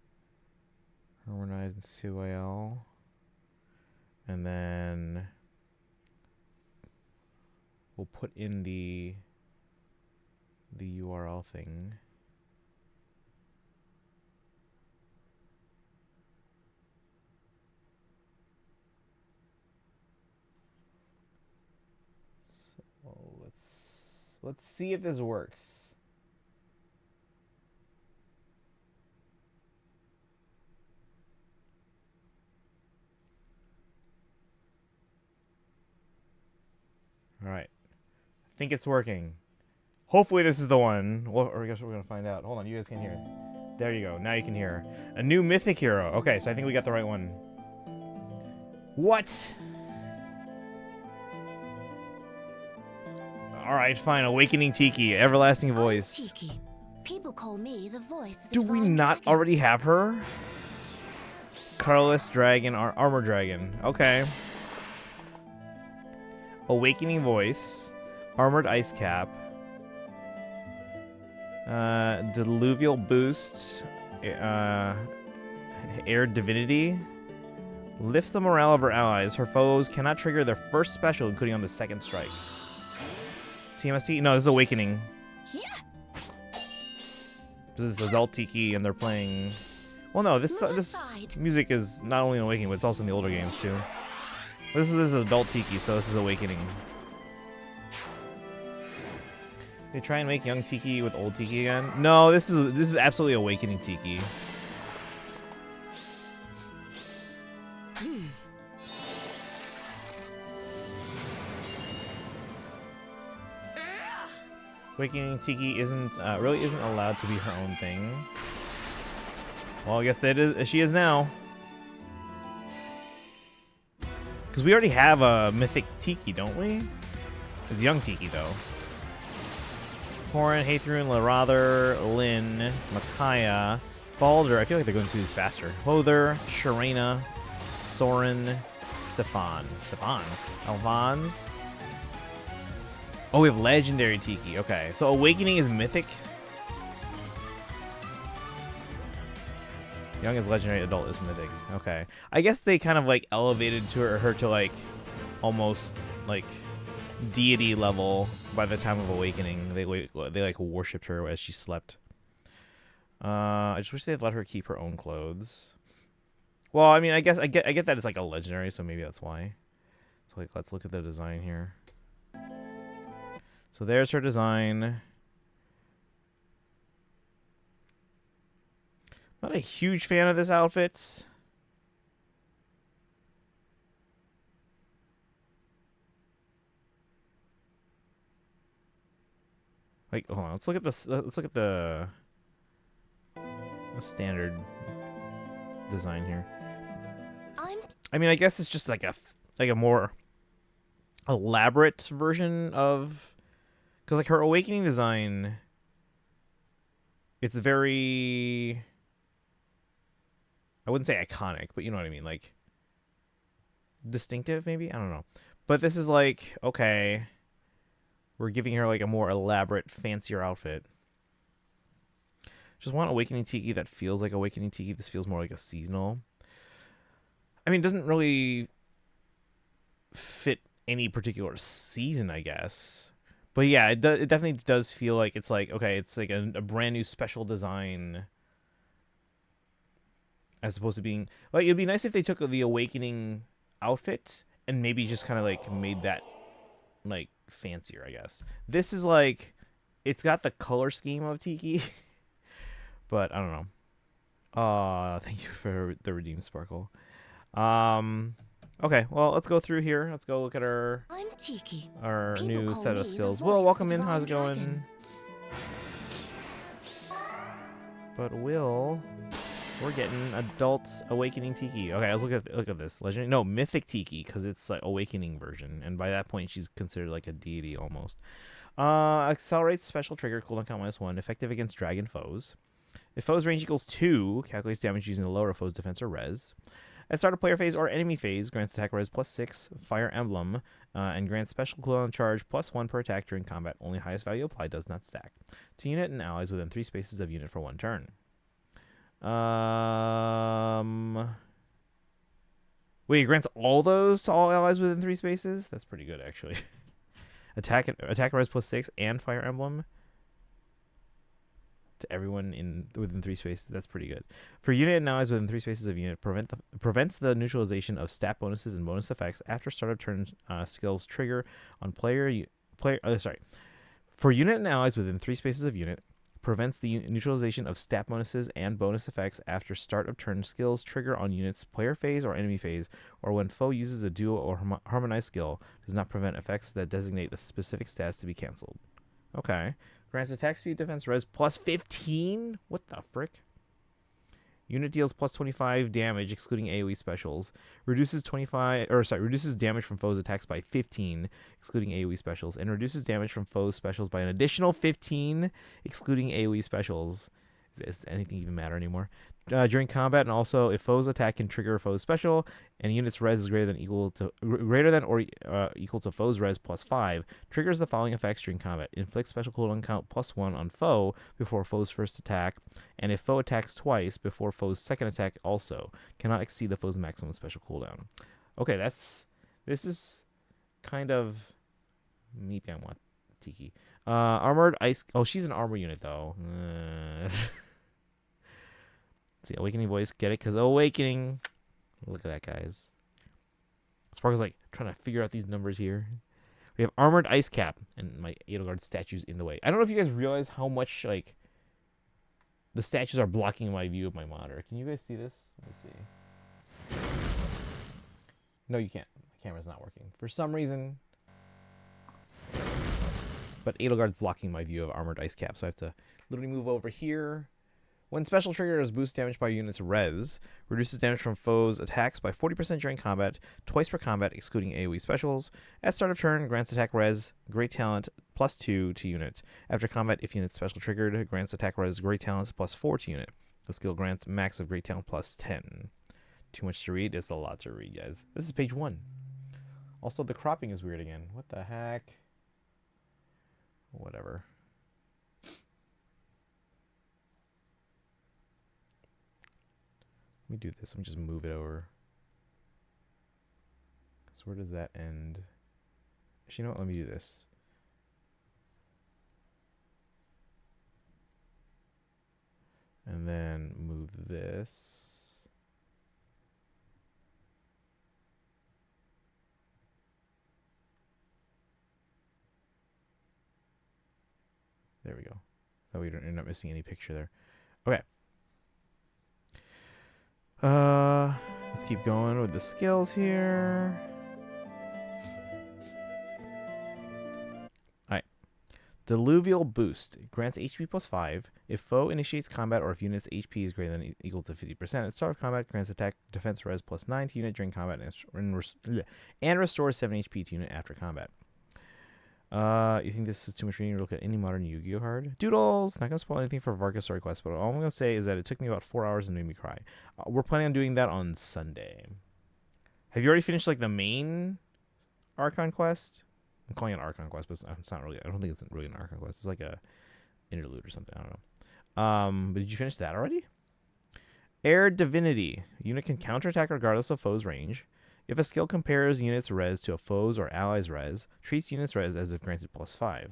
Harmonize and CYL. And then we'll put in the URL thing. So let's see if this works. All right. I think it's working. Hopefully this is the one. Well, or I guess we're going to find out. Hold on, you guys can hear. There you go. Now you can hear. A new mythic hero. Okay, so I think we got the right one. What? All right, fine. Awakening Tiki, everlasting voice. Tiki. People call me the voice of the Do we divine not dragon. already have her? Colorless Dragon, Armor Dragon. Okay. Awakening Voice, Armored Ice Cap, Diluvial Boost, Air Divinity, lifts the morale of her allies. Her foes cannot trigger their first special, including on the second strike. TMST? No, this is Awakening. This is Adult Tiki, and they're playing... Well, no, this music is not only in Awakening, but it's also in the older games, too. This is Adult Tiki, so this is Awakening. They try and make young Tiki with old Tiki again? No, this is absolutely Awakening Tiki. Awakening Tiki really isn't allowed to be her own thing. Well, I guess that is she is now. Because we already have a mythic Tiki, don't we? It's young Tiki, though. Horan, Hathroon, Larather, Lynn, Micaiah, Balder. I feel like they're going through these faster. Hother, Sharena, Soren, Stefan, Alvans. Oh, we have legendary Tiki. Okay, so Awakening is mythic. Young is legendary, adult is mythic. Okay. I guess they kind of like elevated her to like almost like deity level by the time of Awakening. They like worshipped her as she slept. I just wish they'd let her keep her own clothes. Well, I mean, I guess I get that it's like a legendary, so maybe that's why. So like let's look at the design here. So there's her design. Not a huge fan of this outfit. Like, hold on. Let's look at this. Let's look at the standard design here. I mean, I guess it's just like a more elaborate version of, because like her Awakening design, it's very, I wouldn't say iconic, but you know what I mean, like distinctive maybe. I don't know, but this is like, okay, We're giving her like a more elaborate, fancier outfit. Just want Awakening Tiki that feels like Awakening Tiki. This feels more like a seasonal. I mean, it doesn't really fit any particular season, I guess. But yeah, it definitely does feel like it's like, okay, it's like a brand new special design as opposed to being like, it'd be nice if they took the Awakening outfit and maybe just kind of like made that like fancier, I guess. This is like, it's got the color scheme of Tiki, but I don't know. Thank you for the redeem sparkle. Okay, well, let's go through here. Let's go look at our I'm Tiki. our People new call set me of the skills. voice Will, of welcome the in. How's it divine going? dragon. But Will, we're getting adult Awakening Tiki. Okay, let's look at this. Legendary, no, Mythic Tiki, because it's like Awakening version, and by that point she's considered like a deity almost. Accelerates special trigger, cooldown count -1, effective against dragon foes. If foe's range equals 2, calculates damage using the lower foe's defense or res. At start of player phase or enemy phase, grants attack res +6, fire emblem, and grants special cooldown charge +1 per attack during combat. Only highest value applied, does not stack. To unit and allies within 3 spaces of unit for 1 turn. Wait, it grants all those to all allies within 3 spaces? That's pretty good, actually. attack res +6 and fire emblem to everyone within 3 spaces. That's pretty good. For unit and allies within 3 spaces of unit, prevents the neutralization of stat bonuses and bonus effects after start of turn skills trigger on player. For unit and allies within 3 spaces of unit, prevents the neutralization of stat bonuses and bonus effects after start of turn skills trigger on units player phase or enemy phase, or when foe uses a duo or harmonized skill. Does not prevent effects that designate a specific stats to be cancelled. Okay. Grants attack speed, defense, res +15? What the frick? Unit deals +25 damage, excluding AoE specials. Reduces damage from foes' attacks by 15, excluding AoE specials, and reduces damage from foes' specials by an additional 15, excluding AoE specials. Does anything even matter anymore? During combat, and also if foes' attack can trigger a foe's special, and unit's res is greater than or equal to foe's res +5, triggers the following effects during combat: inflicts special cooldown count +1 on foe before foe's first attack, and if foe attacks twice before foe's second attack, also cannot exceed the foe's maximum special cooldown. Okay, this is kind of maybe I want Tiki. Armored ice. Oh, she's an armor unit though. See, Awakening voice, get it? Because Awakening. Look at that, guys. Sparkle's like trying to figure out these numbers here. We have Armored Ice Cap, and my Edelgard statue's in the way. I don't know if you guys realize how much, like, the statues are blocking my view of my monitor. Can you guys see this? Let me see. No, you can't. My camera's not working. For some reason. But Edelgard's blocking my view of Armored Ice Cap, so I have to literally move over here. When special triggers, boost damage by unit's res, reduces damage from foes' attacks by 40% during combat, twice per combat, excluding AoE specials. At start of turn, grants attack res, great talent, +2 to unit. After combat, if unit special triggered, grants attack res, great talent, +4 to unit. The skill grants max of great talent +10. Too much to read? It's a lot to read, guys. This is page 1. Also, the cropping is weird again. What the heck? Whatever. Let me do this. Let me just move it over. So where does that end? Actually, you know what? Let me do this. And then move this. There we go. So we don't end up missing any picture there. Okay. Let's keep going with the skills here. Alright. Diluvial Boost. Grants HP +5. If foe initiates combat or if unit's HP is greater than equal to 50%. At start of combat, grants attack defense res +9 to unit during combat and restores 7 HP to unit after combat. You think this is too much reading to look at any modern Yu-Gi-Oh card? Doodles! Not going to spoil anything for Varka's story quest, but all I'm going to say is that it took me about 4 hours and made me cry. We're planning on doing that on Sunday. Have you already finished, like, the main Archon quest? I'm calling it Archon Quest, but it's not really. I don't think it's really an Archon Quest. It's like a interlude or something. I don't know. But did you finish that already? Air Divinity. Unit can counterattack regardless of foe's range. If a skill compares units' res to a foe's or allies' res, treats units' res as if granted +5.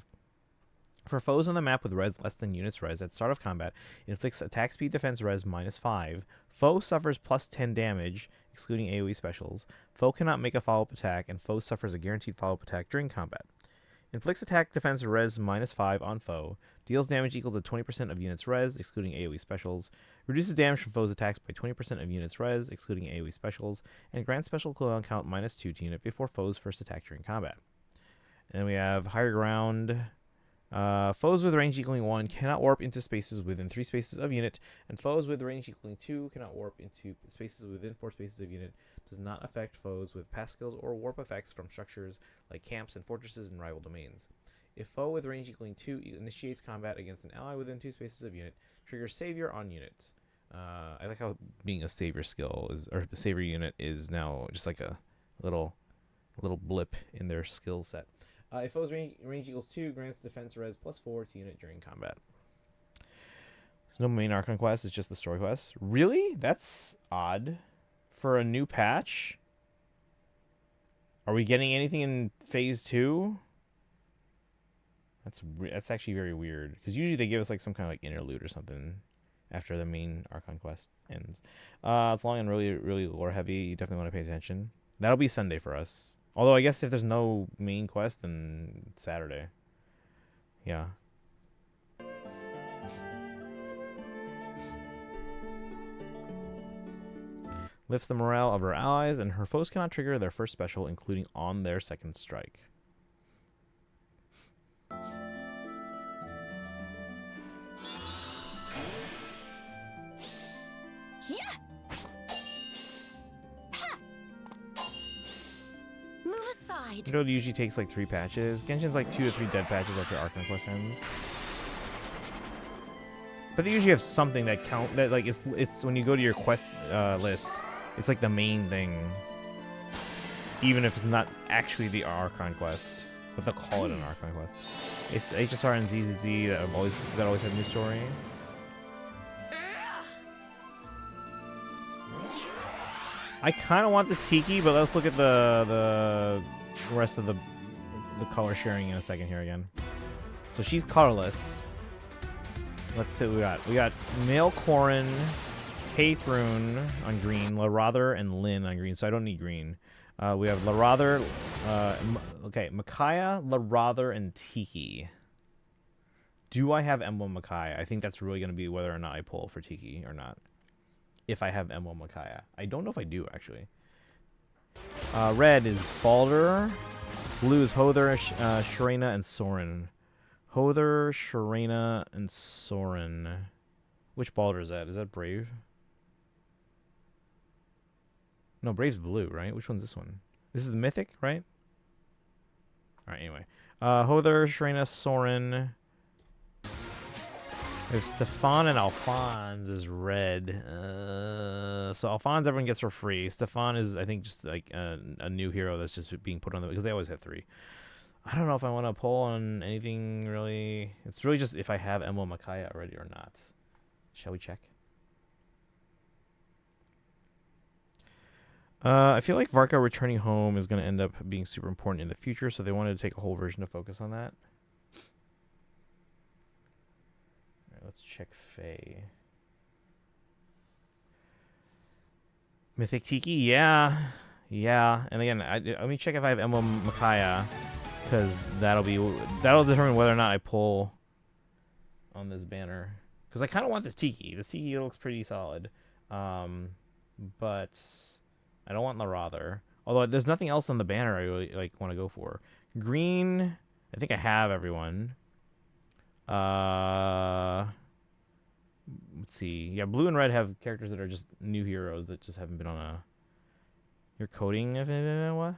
For foes on the map with res less than units' res at start of combat, inflicts attack speed defense res -5. Foe suffers +10 damage, excluding AoE specials. Foe cannot make a follow-up attack, and foe suffers a guaranteed follow-up attack during combat. Inflicts attack defense res -5 on foe. Deals damage equal to 20% of units' res, excluding AoE specials. Reduces damage from foes' attacks by 20% of units' res, excluding AoE specials. And grants special cooldown count -2 to unit before foes' first attack during combat. And then we have Higher Ground. Foes with range equaling 1 cannot warp into spaces within 3 spaces of unit, and foes with range equaling 2 cannot warp into spaces within 4 spaces of unit. Does not affect foes with pass skills or warp effects from structures like camps and fortresses and rival domains. If foe with range equaling 2 initiates combat against an ally within 2 spaces of unit, triggers Savior on unit. I like how being a Savior skill is, or Savior unit is now just like a little blip in their skill set. If foe's range equals 2, grants defense res +4 to unit during combat. There's no main Archon quest, it's just the story quest. Really? That's odd. For a new patch? Are we getting anything in Phase 2? That's actually very weird. Because usually they give us like some kind of like interlude or something after the main Archon quest ends. It's long and really, really lore heavy. You definitely want to pay attention. That'll be Sunday for us. Although I guess if there's no main quest, then Saturday. Yeah. Lifts the morale of her allies, and her foes cannot trigger their first special, including on their second strike. You know, it usually takes like 3 patches. Genshin's like 2 to 3 dead patches after Archon quest ends. But they usually have something that that like it's when you go to your quest list, it's like the main thing. Even if it's not actually the Archon quest, but they'll call it an Archon quest. It's HSR and ZZZ that always have a new story. I kind of want this Tiki, but let's look at the rest of the color sharing in a second here again. So she's colorless. Let's see what we got. We got Male Corrin, Haythrun on green, Larather, and Lyn on green. So I don't need green. We have Larather, okay, Micaiah, Larather, and Tiki. Do I have Emblem Micaiah? I think that's really going to be whether or not I pull for Tiki or not. If I have Emblem Micaiah. I don't know if I do, actually. Red is Balder. Blue is Hother, Sharena, and Soren. Hother, Sharena, and Soren. Which Balder is that? Is that Brave? No, Brave's blue, right? Which one's this one? This is the Mythic, right? Alright, anyway. Hother, Sharena, Soren. There's Stefan and Alphonse is red. So Alphonse everyone gets for free. Stefan is, I think, just like a new hero that's just being put on the... Because they always have 3. I don't know if I want to pull on anything really. It's really just if I have Emblem Micaiah already or not. Shall we check? I feel like Varka returning home is going to end up being super important in the future, so they wanted to take a whole version to focus on that. All right, let's check Faye. Mythic Tiki, yeah. Yeah, and again, let me check if I have Emblem Micaiah, because that'll determine whether or not I pull on this banner. Because I kind of want this Tiki. This Tiki looks pretty solid, but I don't want Larather. Although there's nothing else on the banner I really want to go for. Green, I think I have everyone. Let's see. Yeah, blue and red have characters that are just new heroes that just haven't been on a... You're coding of it? What?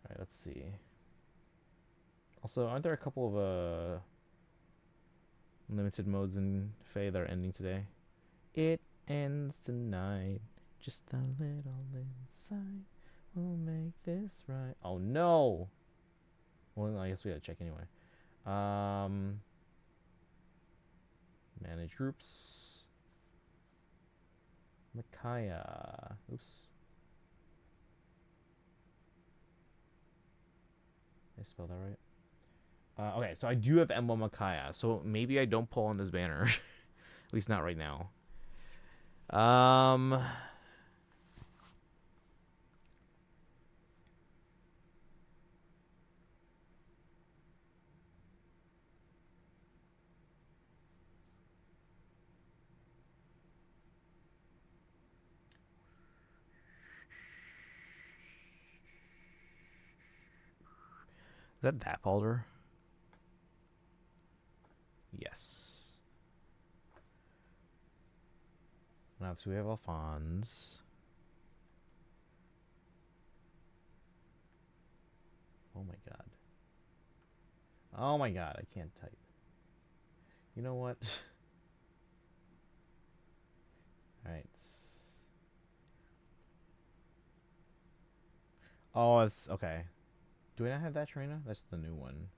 Alright, let's see. Also, aren't there a couple of limited modes in Faye that are ending today? It ends tonight. Just a little inside will make this right. Oh no! Well, I guess we gotta check anyway. Manage groups. Micaiah. Oops. Did I spell that right? Okay, so I do have Emblem Micaiah, so maybe I don't pull on this banner. At least not right now. Is that Balder? Yes. Now, so we have Alphonse. Oh my god. Oh my god, I can't type. You know what? Alright. Oh, it's okay. Do we not have that trainer? That's the new one.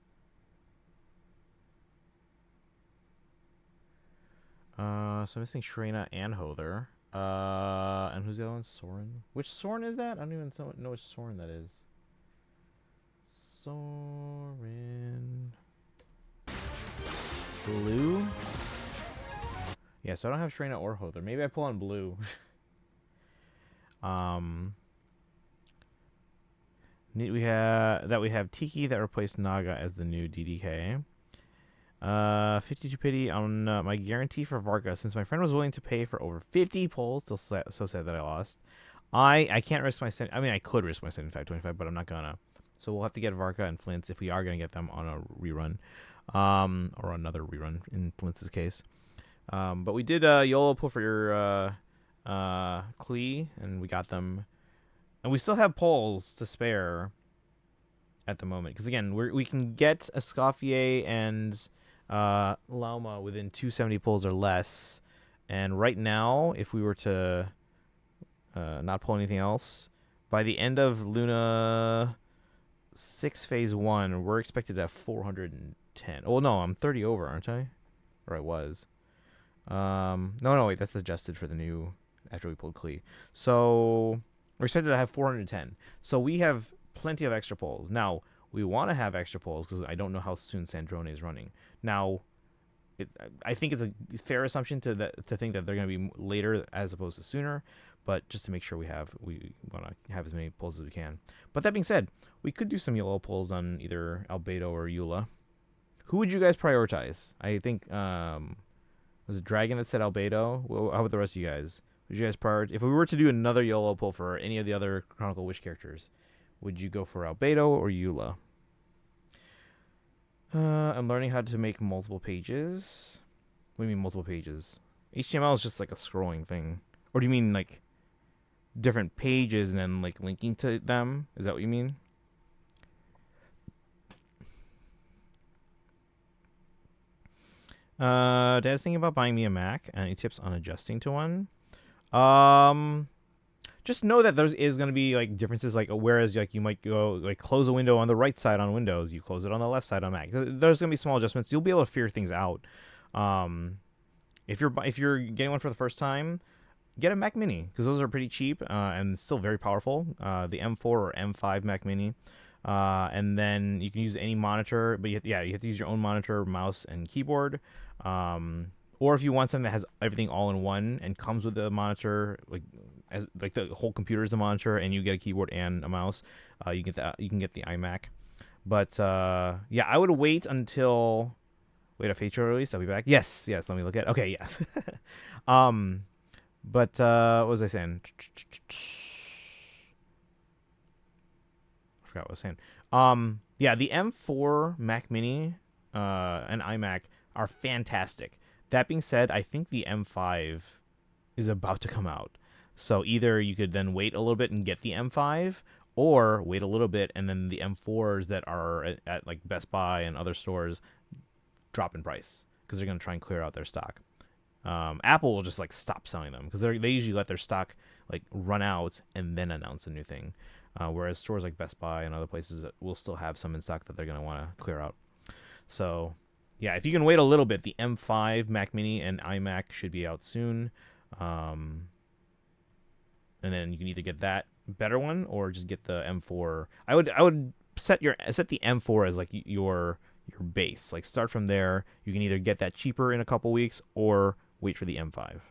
So I'm missing Shrena and Hother. And who's the other one? Soren. Which Soren is that? I don't even know which Soren that is. Soren. Blue? Yeah, so I don't have Shrena or Hother. Maybe I pull on blue. We have Tiki that replaced Naga as the new DDK. 52 pity on my guarantee for Varka. Since my friend was willing to pay for over 50 pulls, so sad that I lost. I can't risk my send. I mean, I could risk my send in fact 25, but I'm not gonna. So we'll have to get Varka and Flint's if we are gonna get them on a rerun, or another rerun in Flint's case. But we did YOLO pull for your Klee, and we got them, and we still have pulls to spare at the moment because again we can get Escoffier and Lauma within 270 pulls or less, and right now if we were to not pull anything else by the end of Luna 6 phase 1 we're expected to have 410. Oh no, I'm 30 over, aren't I? Or I was. No wait, that's adjusted for the new after we pulled Klee. So we're expected to have 410, so we have plenty of extra pulls. Now we want to have extra pulls because I don't know how soon Sandrone is running. Now, I think it's a fair assumption to think that they're going to be later as opposed to sooner. But just to make sure we want to have as many pulls as we can. But that being said, we could do some YOLO pulls on either Albedo or Eula. Who would you guys prioritize? I think was it Dragon that said Albedo? Well, how about the rest of you guys? Would you guys prioritize if we were to do another YOLO pull for any of the other Chronicle Wish characters? Would you go for Albedo or Eula? I'm learning how to make multiple pages. What do you mean multiple pages? HTML is just like a scrolling thing. Or do you mean like different pages and then like linking to them? Is that what you mean? Dad's thinking about buying me a Mac. Any tips on adjusting to one? Just know that there is going to be like differences, like whereas like you might go like close a window on the right side on Windows, you close it on the left side on Mac. There's going to be small adjustments. You'll be able to figure things out. If you're getting one for the first time, get a Mac Mini because those are pretty cheap and still very powerful. The M4 or M5 Mac Mini, and then you can use any monitor, but you have to use your own monitor, mouse, and keyboard. Or if you want something that has everything all in one and comes with the monitor, like the whole computer is the monitor, and you get a keyboard and a mouse, you can get the iMac. But yeah, I would wait until a feature release. I'll be back. Yes. Let me look at. Okay, yes. But what was I saying? I forgot what I was saying. Yeah, the M4 Mac Mini and iMac are fantastic. That being said, I think the M5 is about to come out. So either you could then wait a little bit and get the M5, or wait a little bit and then the M4s that are at like Best Buy and other stores drop in price because they're going to try and clear out their stock. Apple will just like stop selling them because they usually let their stock like run out and then announce a new thing. whereas stores like Best Buy and other places will still have some in stock that they're going to want to clear out. So, yeah, if you can wait a little bit, the M5 Mac Mini and iMac should be out soon. And then you can either get that better one or just get the M4. I would set the M4 as like your base. Like start from there. You can either get that cheaper in a couple weeks or wait for the M5.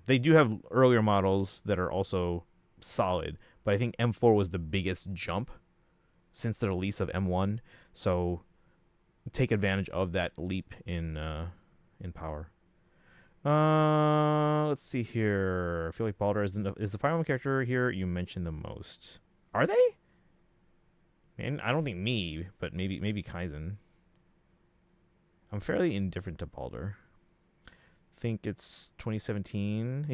They do have earlier models that are also solid, but I think M4 was the biggest jump since the release of M1. So take advantage of that leap in power. Let's see here. I feel like Baldur is the Fire Emblem character here you mentioned the most. Are they? Man, I don't think me, but maybe Kaizen. I'm fairly indifferent to Baldur. Think it's 2017.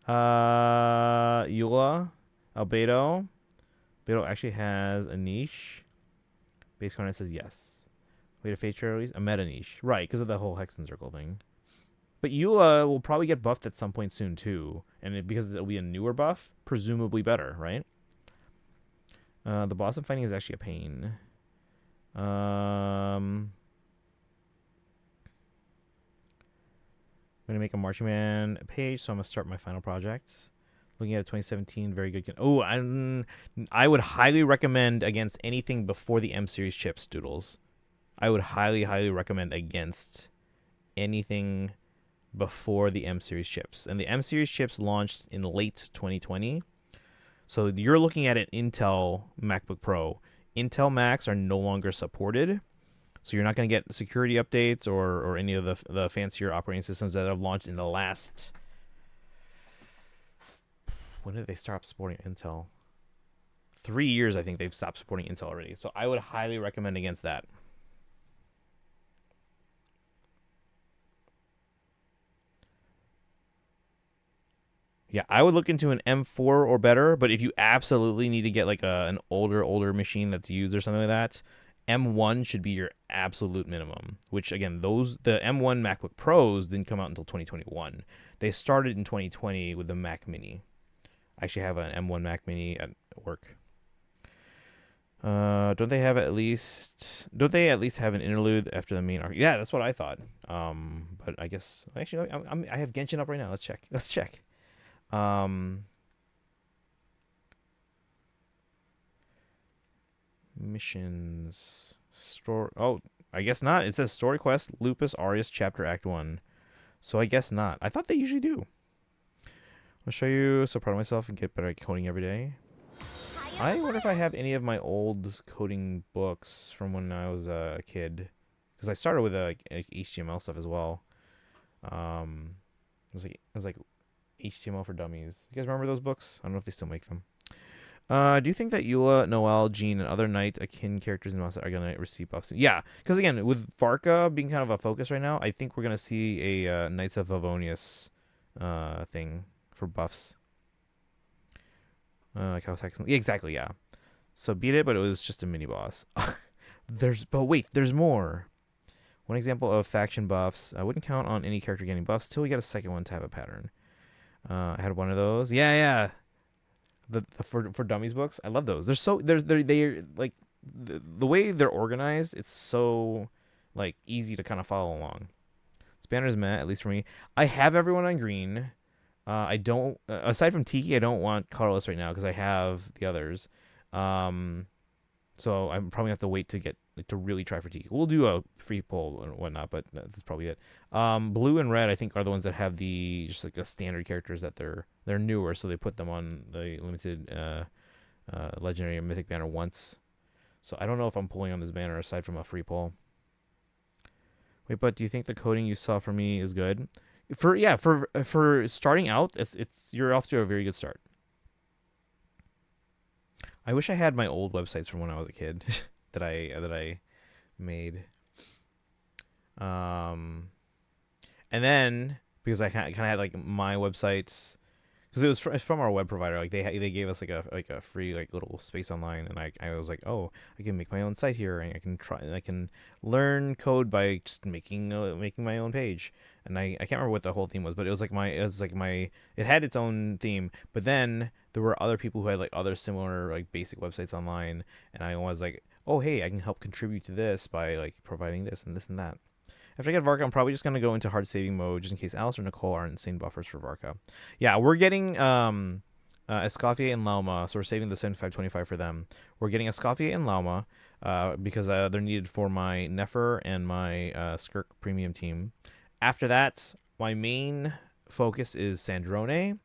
Eula, Albedo. Albedo actually has a niche. Base Cornet says yes. Wait, a Fate release? A meta niche. Right, because of the whole Hexen Circle thing. But Eula will probably get buffed at some point soon, too. And because it'll be a newer buff, presumably better, right? The boss fighting is actually a pain. I'm going to make a Marching Man page, so I'm going to start my final project. Looking at 2017, very good. Oh, I would highly recommend against anything before the M series chips, Doodles. I would highly recommend against anything before the M series chips. And the M series chips launched in late 2020. So you're looking at an Intel MacBook Pro. Intel Macs are no longer supported. So you're not going to get security updates or any of the fancier operating systems that have launched in the last... When did they stop supporting Intel? 3 years, I think they've stopped supporting Intel already. So I would highly recommend against that. Yeah, I would look into an M4 or better, but if you absolutely need to get like an older machine that's used or something like that, M1 should be your absolute minimum. Which again, the M1 MacBook Pros didn't come out until 2021. They started in 2020 with the Mac Mini. I actually have an M1 Mac Mini at work. Don't they at least have an interlude after the main arc? Yeah, that's what I thought. But I guess actually I have Genshin up right now. Let's check. Missions. Story. Oh, I guess not. It says Story Quest, Lupus Aureus Chapter Act 1. So I guess not. I thought they usually do. I'll show you. So proud of myself and get better at coding every day. I wonder if I have any of my old coding books from when I was a kid. Because I started with HTML stuff as well. It was like HTML for Dummies. You guys remember those books? I don't know if they still make them. Do you think that Eula, Noelle, Jean, and other Knight akin characters in Mouse are going to receive buffs? Yeah, because again, with Varka being kind of a focus right now, I think we're going to see a Knights of Favonius thing for buffs. Yeah, exactly, yeah. So beat it, but it was just a mini boss. But wait, there's more. One example of faction buffs. I wouldn't count on any character getting buffs till we get a second one to have a pattern. I had one of those. Yeah. The for dummies books. I love those. They're like the way they're organized. It's so like easy to kind of follow along. Spanner's meh, at least for me. I have everyone on green. I don't aside from Tiki, I don't want colorless right now because I have the others. So I'm probably gonna have to wait to really try for Tiki. We'll do a free poll and whatnot, but that's probably it. Blue and red, I think, are the ones that have just like the standard characters that they're newer, so they put them on the limited legendary or mythic banner once. So I don't know if I'm pulling on this banner aside from a free poll. Wait, but do you think the coding you saw for me is good? For starting out, you're off to a very good start. I wish I had my old websites from when I was a kid that I made. And then because I kind of had like my websites, because it's from our web provider. Like they gave us like a free like little space online, and I was like, oh, I can make my own site here, and I can learn code by just making my own page. And I can't remember what the whole theme was, but it had its own theme. But then there were other people who had like other similar like basic websites online, and I was like, oh hey, I can help contribute to this by like providing this and this and that. After I get Varka, I'm probably just gonna go into hard saving mode just in case Alice or Nicole are insane buffers for Varka. Yeah, we're getting Escoffier and Lauma, so we're saving the 7525 for them. We're getting Escoffier and Lauma because they're needed for my Nefer and my Skirk premium team. After that, my main focus is Sandrone.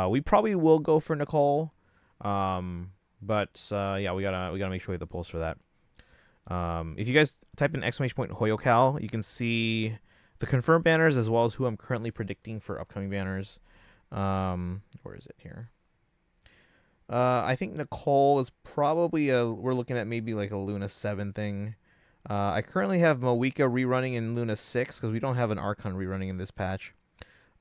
We probably will go for Nicole, but yeah, we gotta make sure we have the pulse for that. If you guys type in !Hoyocal, you can see the confirmed banners as well as who I'm currently predicting for upcoming banners. Where is it here? I think Nicole is probably we're looking at maybe like a Luna 7 thing. I currently have Moeka rerunning in Luna 6 because we don't have an Archon rerunning in this patch.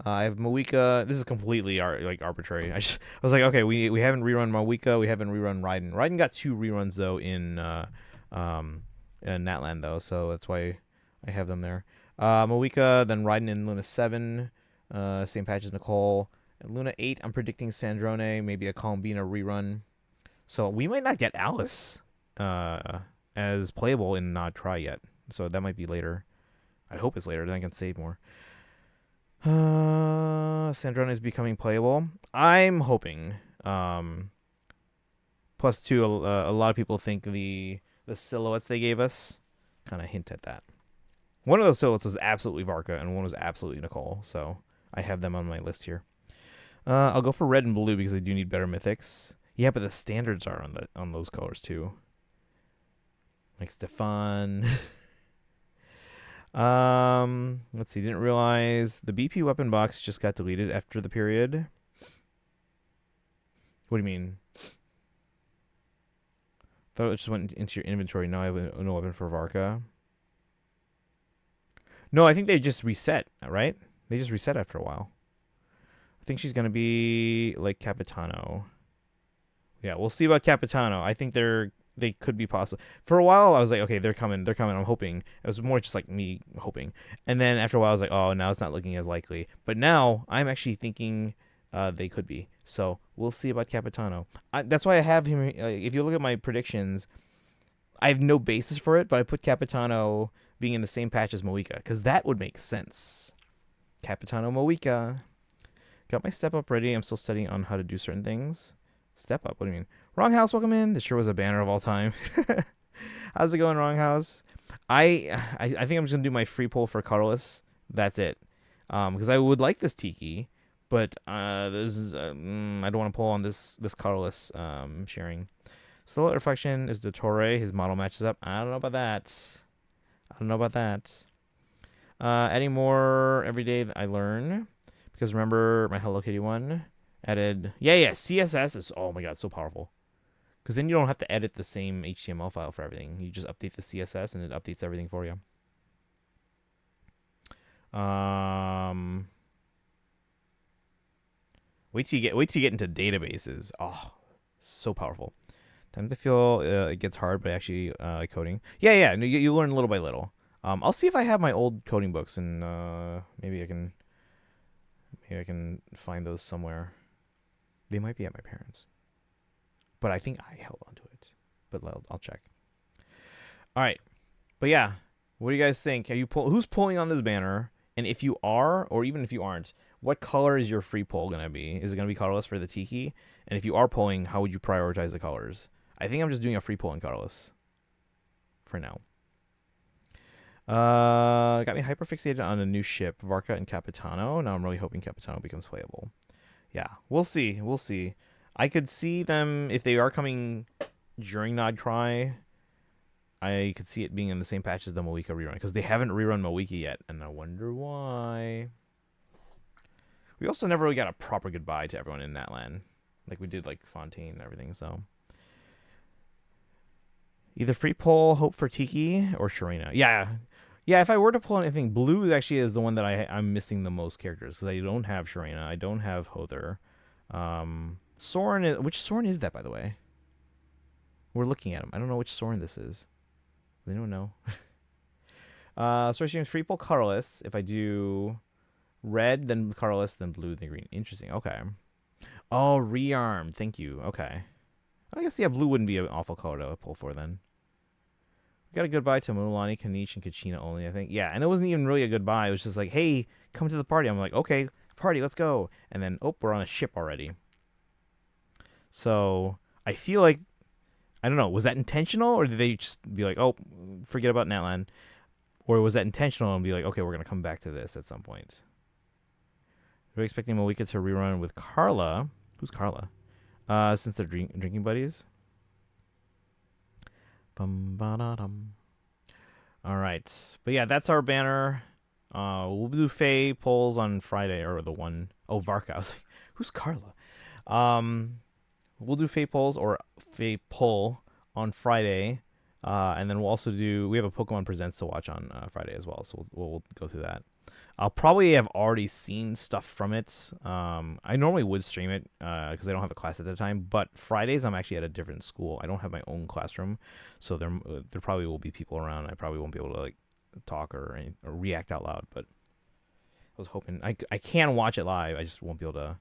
I have Moeka. This is completely arbitrary. I was like, okay, we haven't rerun Moeka. We haven't rerun Raiden. Raiden got 2 reruns though in Natland though, so that's why I have them there. Moeka, then Raiden in Luna 7, same patch as Nicole. In Luna 8, I'm predicting Sandrone, maybe a Columbina rerun. So we might not get Alice as playable in Nod Cry yet, so that might be later. I hope it's later, then I can save more. Sandrone is becoming playable. I'm hoping. Plus, two, a lot of people think the silhouettes they gave us kind of hint at that. One of those silhouettes was absolutely Varka, and one was absolutely Nicole, so I have them on my list here. I'll go for red and blue because I do need better mythics. Yeah, but the standards are on those colors too. Like Stefan. Let's see. Didn't realize the BP weapon box just got deleted after the period. What do you mean? Thought it just went into your inventory. Now I have no weapon for Varka. No, I think they just reset, right? They just reset after a while. I think she's going to be like Capitano. Yeah, we'll see about Capitano. I think they could be possible. For a while, I was like, okay, they're coming. I'm hoping. It was more just like me hoping. And then after a while, I was like, oh, now it's not looking as likely. But now I'm actually thinking they could be. So we'll see about Capitano. That's why I have him. If you look at my predictions, I have no basis for it, but I put Capitano being in the same patch as Moeka because that would make sense. Capitano Moeka. Got my step up ready. I'm still studying on how to do certain things. Step up? What do you mean? Wrong House, welcome in. This sure was a banner of all time. How's it going, Wrong House? I think I'm just gonna do my free pull for Carlos. That's it. Because I would like this Tiki, but this is I don't want to pull on this Carlos sharing. Silhouette Reflection is Dottore. His model matches up. I don't know about that. Adding more every day that I learn. Because remember my Hello Kitty one added. Yeah. CSS is, oh my god, so powerful. Because then you don't have to edit the same HTML file for everything. You just update the CSS and it updates everything for you. Wait till you get into databases. Oh, so powerful. Time to feel it gets hard, but actually coding. Yeah. No, you learn little by little. I'll see if I have my old coding books and maybe I can find those somewhere. They might be at my parents, but I think I held onto it. But I'll check. All right, but yeah, what do you guys think? Who's pulling on this banner? And if you are, or even if you aren't, what color is your free pull gonna be? Is it gonna be colorless for the Tiki? And if you are pulling, how would you prioritize the colors? I think I'm just doing a free pull in colorless for now. Got me hyperfixated on a new ship, Varka and Capitano. Now I'm really hoping Capitano becomes playable. Yeah, we'll see. I could see them, if they are coming during Nod Cry, I could see it being in the same patch as the Moeka rerun, because they haven't rerun Moeka yet, and I wonder why. We also never really got a proper goodbye to everyone in Natland, like we did like Fontaine and everything, so. Either free pull, hope for Tiki, or Sharena. Yeah, if I were to pull anything, blue actually is the one that I'm missing the most characters, because I don't have Sharena, I don't have Hother. Soren is, which Soren is that, by the way? We're looking at him. I don't know which Soren this is. Does anyone know? Source streams free pull colorless. If I do red, then colorless, then blue, then green. Interesting. Okay. Oh, rearm. Thank you. Okay. I guess, yeah, blue wouldn't be an awful color to pull for then. We got a goodbye to Mulani, Kanish, and Kachina only, I think. Yeah, and it wasn't even really a goodbye. It was just like, hey, come to the party. I'm like, okay, party, let's go. And then, oh, we're on a ship already. So I feel like, I don't know, was that intentional? Or did they just be like, oh, forget about Natlan? Or was that intentional and be like, okay, we're going to come back to this at some point? We're expecting Malika to rerun with Carla. Who's Carla? Since they're drinking buddies. Bum-ba-da-dum. All right. But yeah, that's our banner. We'll do Faye polls on Friday, or the one oh Varka. I was like, who's Carla? We'll do Faye polls or Faye poll on Friday. And then we'll also we have a Pokemon Presents to watch on Friday as well. So we'll go through that. I'll probably have already seen stuff from it. I normally would stream it because I don't have a class at the time. But Fridays, I'm actually at a different school. I don't have my own classroom. So there probably will be people around. I probably won't be able to like talk or react out loud. But I was hoping. I can watch it live. I just won't be able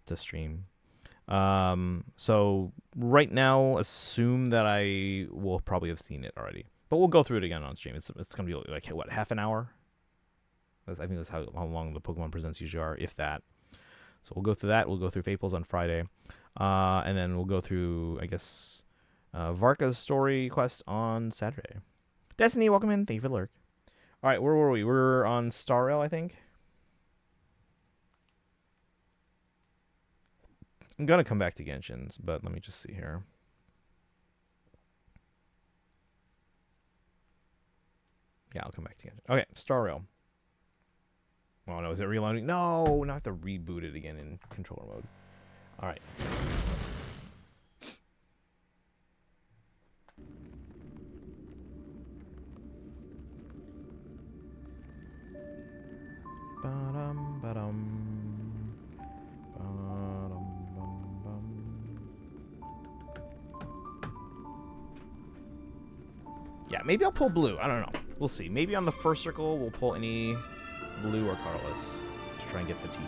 to stream. So right now, assume that I will probably have seen it already. But we'll go through it again on stream. It's going to be like, what, half an hour? I think that's how long the Pokemon Presents usually are, if that. So we'll go through that. We'll go through Fables on Friday. And then we'll go through, I guess, Varka's story quest on Saturday. Destiny, welcome in. Thank you for the lurk. All right, where were we? We're on Star Rail, I think. I'm going to come back to Genshin's, but let me just see here. Yeah, I'll come back to Genshin. Okay, Star Rail. Oh, no, is it reloading? No, not to reboot it again in controller mode. All right. Ba-dum, ba-dum. Ba-dum, bum, bum. Yeah, maybe I'll pull blue. I don't know. We'll see. Maybe on the first circle, we'll pull any blue or colorless to try and get the Tiki.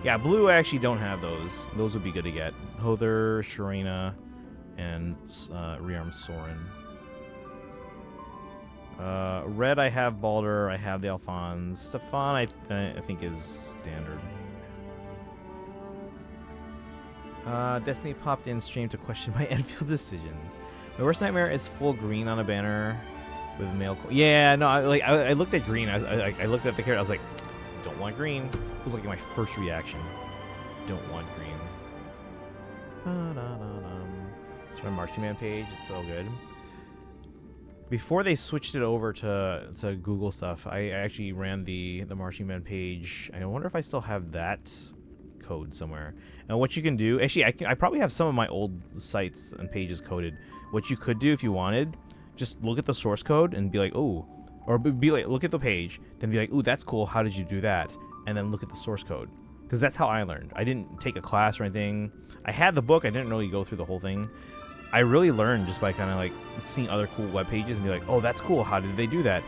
Yeah, blue, I actually don't have those. Those would be good to get. Hother, Sharina, and Rearm Soren. Red, I have Baldur. I have the Alphonse. Stefan, I think, is standard. Destiny popped in stream to question my Enfield decisions. My worst nightmare is full green on a banner with male. Yeah, no, I looked at green. I looked at the carrot. I was like, don't want green. It was like my first reaction. Don't want green. It's my Marching Man page. It's so good. Before they switched it over to Google stuff, I actually ran the Marching Man page. I wonder if I still have that code somewhere. And what you can do, actually, I probably have some of my old sites and pages coded. What you could do if you wanted, just look at the source code and be like, oh, or be like, look at the page, then be like, ooh, that's cool. How did you do that? And then look at the source code, because that's how I learned. I didn't take a class or anything. I had the book. I didn't really go through the whole thing. I really learned just by kind of like seeing other cool web pages and be like, oh, that's cool. How did they do that?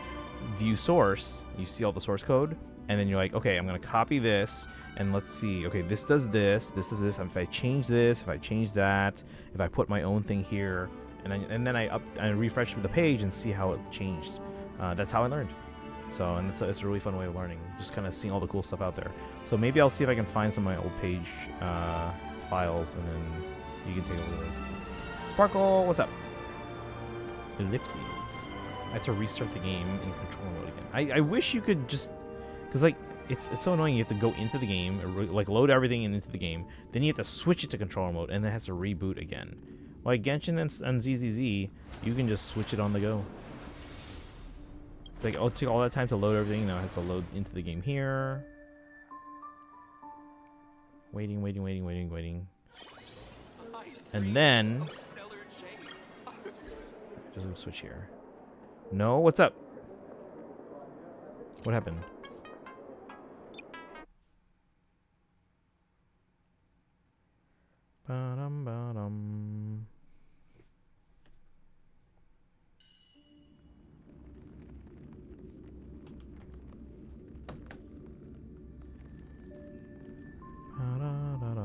View source. You see all the source code, and then you're like, okay, I'm gonna copy this, and let's see. Okay, this does this. This does this. If I change this, if I change that, if I put my own thing here, and then I refresh the page and see how it changed. That's how I learned. So, and it's a really fun way of learning. Just kind of seeing all the cool stuff out there. So maybe I'll see if I can find some of my old page files, and then you can take a look at those. Sparkle, what's up? Ellipses. I have to restart the game in control mode again. I wish you could just, because like it's so annoying. You have to go into the game, like load everything into the game, then you have to switch it to controller mode, and then it has to reboot again. Like Genshin and ZZZ, you can just switch it on the go. It's like, oh, it took all that time to load everything. Now it has to load into the game here. Waiting. And then just gonna switch here. No, what's up? What happened? Ba-dum, ba-dum. Ba-da-da-da.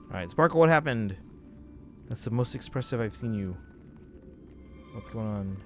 All right, Sparkle, what happened? That's the most expressive I've seen you. What's going on?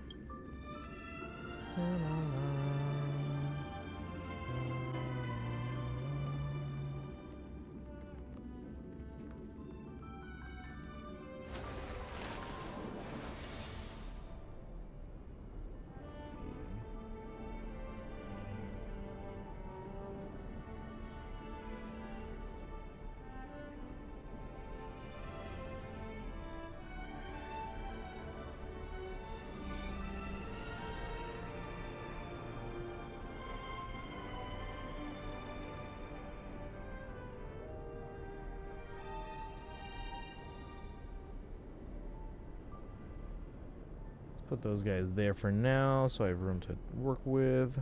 Put those guys there for now, so I have room to work with.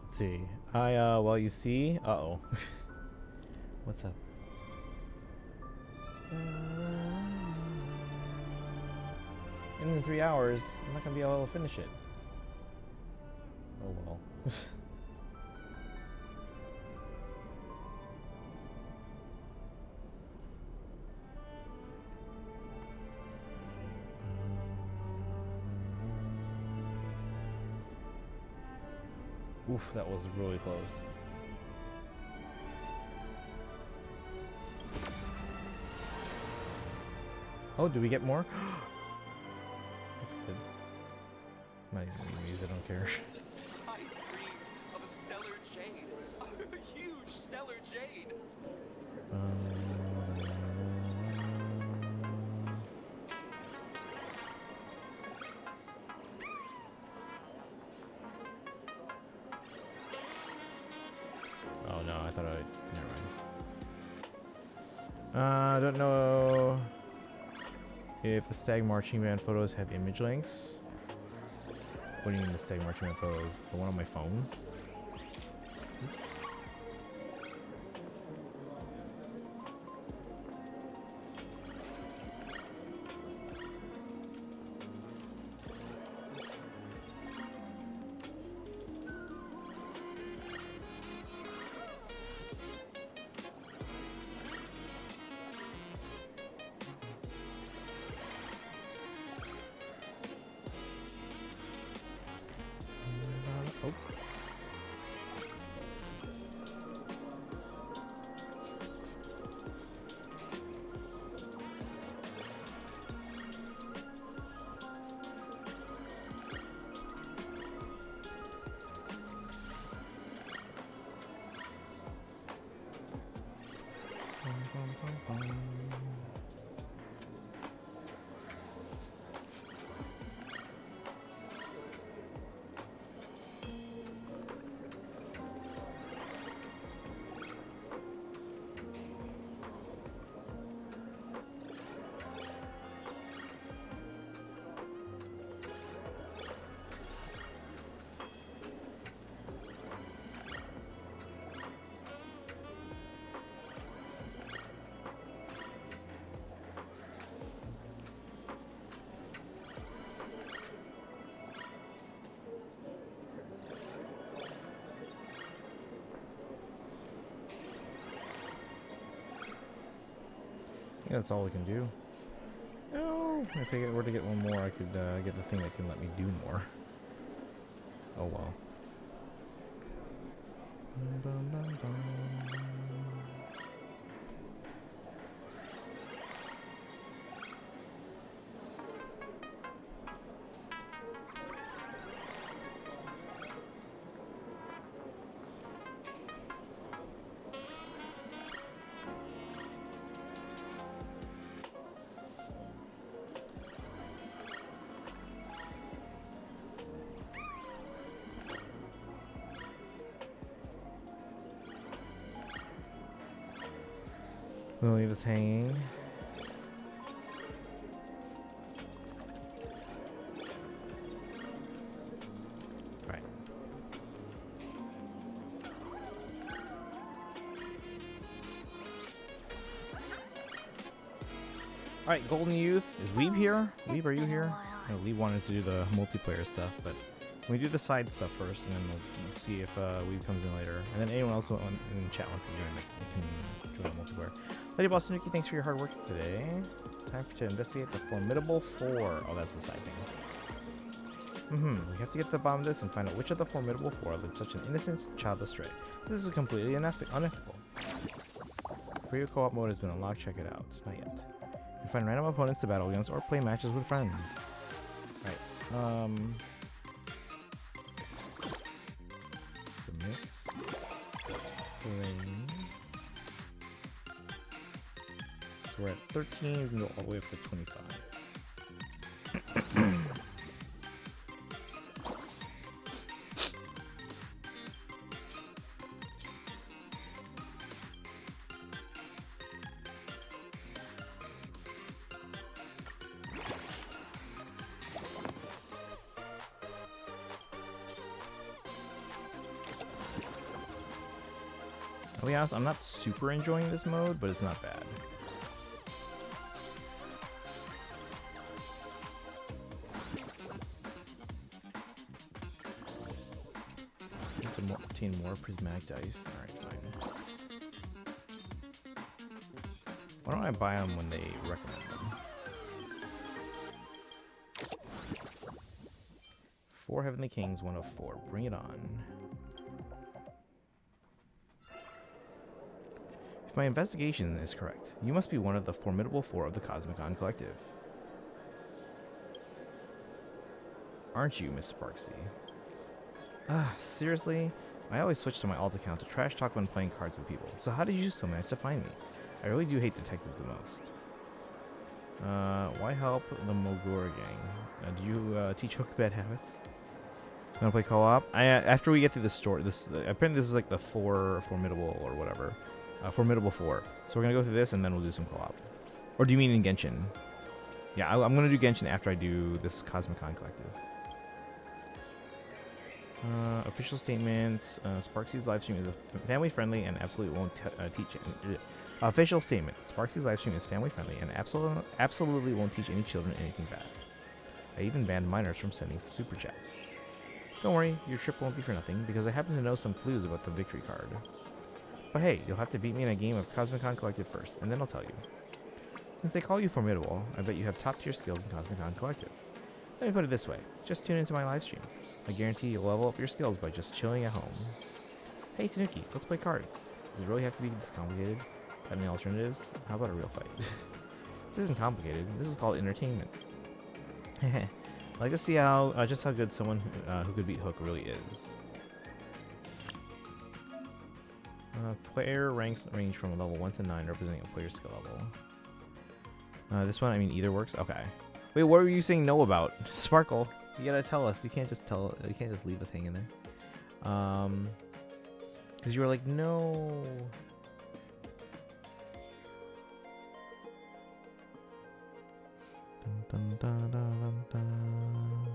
Let's see. Well, you see. Uh-oh. What's up? In 3 hours, I'm not gonna be able to finish it. Oh well. Oof, that was really close. Oh, do we get more? That's good. I'm not even gonna use it, I don't care. I dreamed of a stellar jade. A huge stellar jade. Oh no, I thought never mind. I don't know if the Stag Marching Band photos have image links. What do you mean the Stag Marching Band photos? The one on my phone? Oops. Oh. Yeah, that's all we can do. Oh, if I were to get one more, I could get the thing that can let me do more. Oh well. Bum, bum, bum, bum. We'll leave us hanging. Alright. Alright, Golden Youth. Is Weeb here? Weeb, are you here? No, Weeb wanted to do the multiplayer stuff, but we do the side stuff first, and then we'll see if Weeb comes in later. And then anyone else in the chat wants to join, can join multiplayer. Lady Boss Nuki, thanks for your hard work today. Time to investigate the Formidable Four. Oh, that's the side thing. We have to get to the bottom of this and find out which of the Formidable Four led such an innocent child astray. This is completely unethical. Free co-op mode has been unlocked. Check it out. Not yet. You find random opponents to battle against or play matches with friends. Right. Submit. Play. So we're at 13. We can go all the way up to 25. I'll be honest, I'm not super enjoying this mode, but it's not bad. Need to obtain more prismatic dice. Alright, fine. Why don't I buy them when they recommend them? 4 Heavenly Kings, 1 of 4. Bring it on. If my investigation is correct, you must be one of the Formidable Four of the Cosmicon Collective. Aren't you, Miss Sparksy? Seriously? I always switch to my alt account to trash talk when playing cards with people, so how did you still manage to find me? I really do hate detectives the most. Why help the Mogura gang? Do you teach Hook bad habits? Wanna play co-op? After we get through the story, apparently this is like the Formidable or whatever. Formidable 4. So we're gonna go through this and then we'll do some co-op. Or do you mean in Genshin? Yeah, I'm gonna do Genshin after I do this Cosmicon Collective. Official statement. Sparksy's livestream is family friendly and absolutely won't teach. Official statement. Sparksy's livestream is family friendly and absolutely won't teach any children anything bad. I even banned minors from sending super chats. Don't worry, your trip won't be for nothing because I happen to know some clues about the victory card. But hey, you'll have to beat me in a game of Cosmicon Collective first, and then I'll tell you. Since they call you formidable, I bet you have top-tier skills in Cosmicon Collective. Let me put it this way, just tune into my live streams. I guarantee you'll level up your skills by just chilling at home. Hey Tanuki, let's play cards. Does it really have to be this complicated? Got any alternatives? How about a real fight? This isn't complicated, this is called entertainment. I'd like to see just how good someone who could beat Hook really is. Player ranks range from level 1 to 9, representing a player's skill level. This one, I mean, either works. Okay. Wait, what were you saying no about? Sparkle, you gotta tell us. You can't just you can't just leave us hanging there. Because you were like, no. Dun, dun, dun, dun, dun, dun.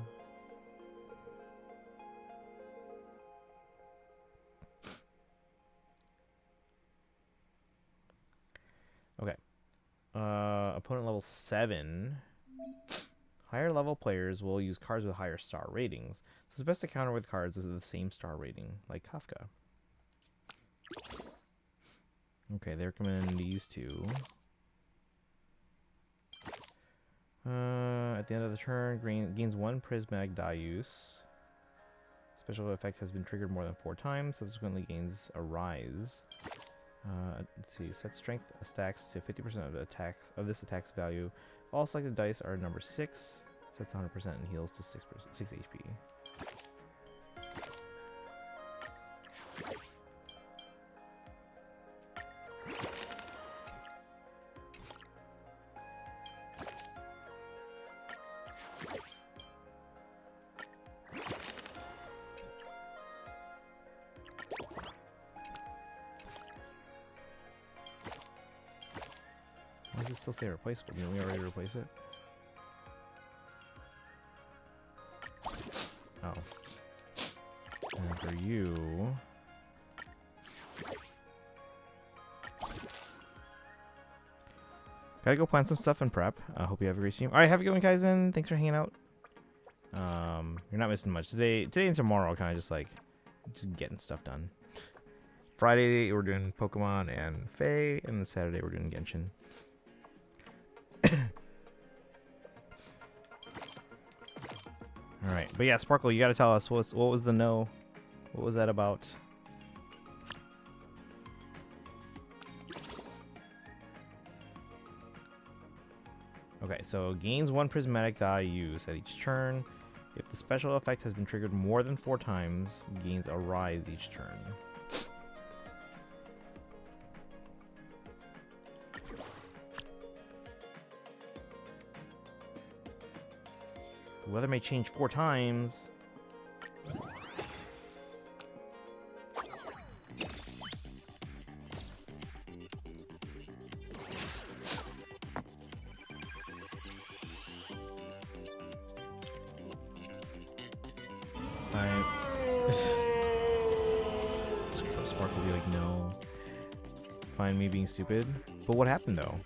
Okay. Opponent level 7. Higher level players will use cards with higher star ratings, so it's best to counter with cards with the same star rating, like Kafka. Okay, they recommend these two. At the end of the turn, gains 1 prismatic die use. Special effect has been triggered more than 4 times, subsequently gains a rise. Let's see, set strength stacks to 50% of this attack's value. All selected dice are number 6, sets 100% and heals to 6 HP. does it still say replaceable? Didn't we already replace it? Oh. And for you... Gotta go plan some stuff and prep. I hope you have a great stream. Alright, have a good one, Kaizen. Thanks for hanging out. You're not missing much. Today and tomorrow, kind of just like... just getting stuff done. Friday, we're doing Pokemon and Fae, and then Saturday, we're doing Genshin. Alright, but yeah, Sparkle, you gotta tell us what was the no? What was that about? Okay, so gains 1 prismatic die use at each turn. If the special effect has been triggered more than 4 times, gains a rise each turn. The weather may change 4 times. Spark will be like, no. Find me being stupid. But what happened though?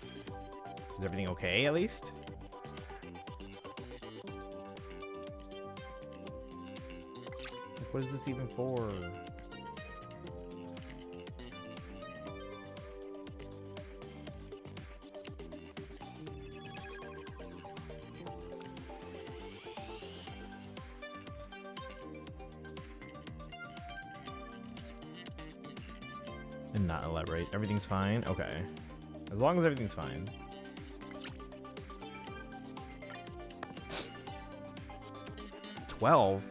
Is everything okay at least? What is this even for? And not elaborate. Everything's fine? Okay. As long as everything's fine. $12?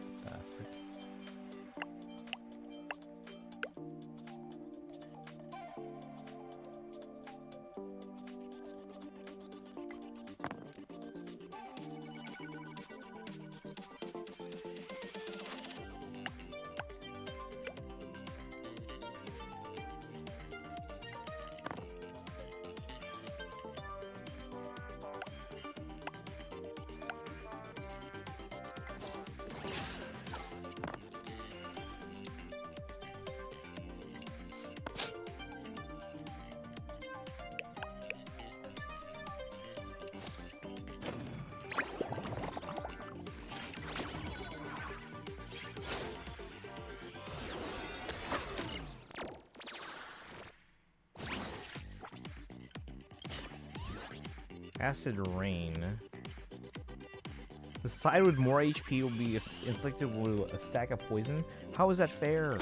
Acid Rain. The side with more HP will be inflicted with a stack of poison. How is that fair?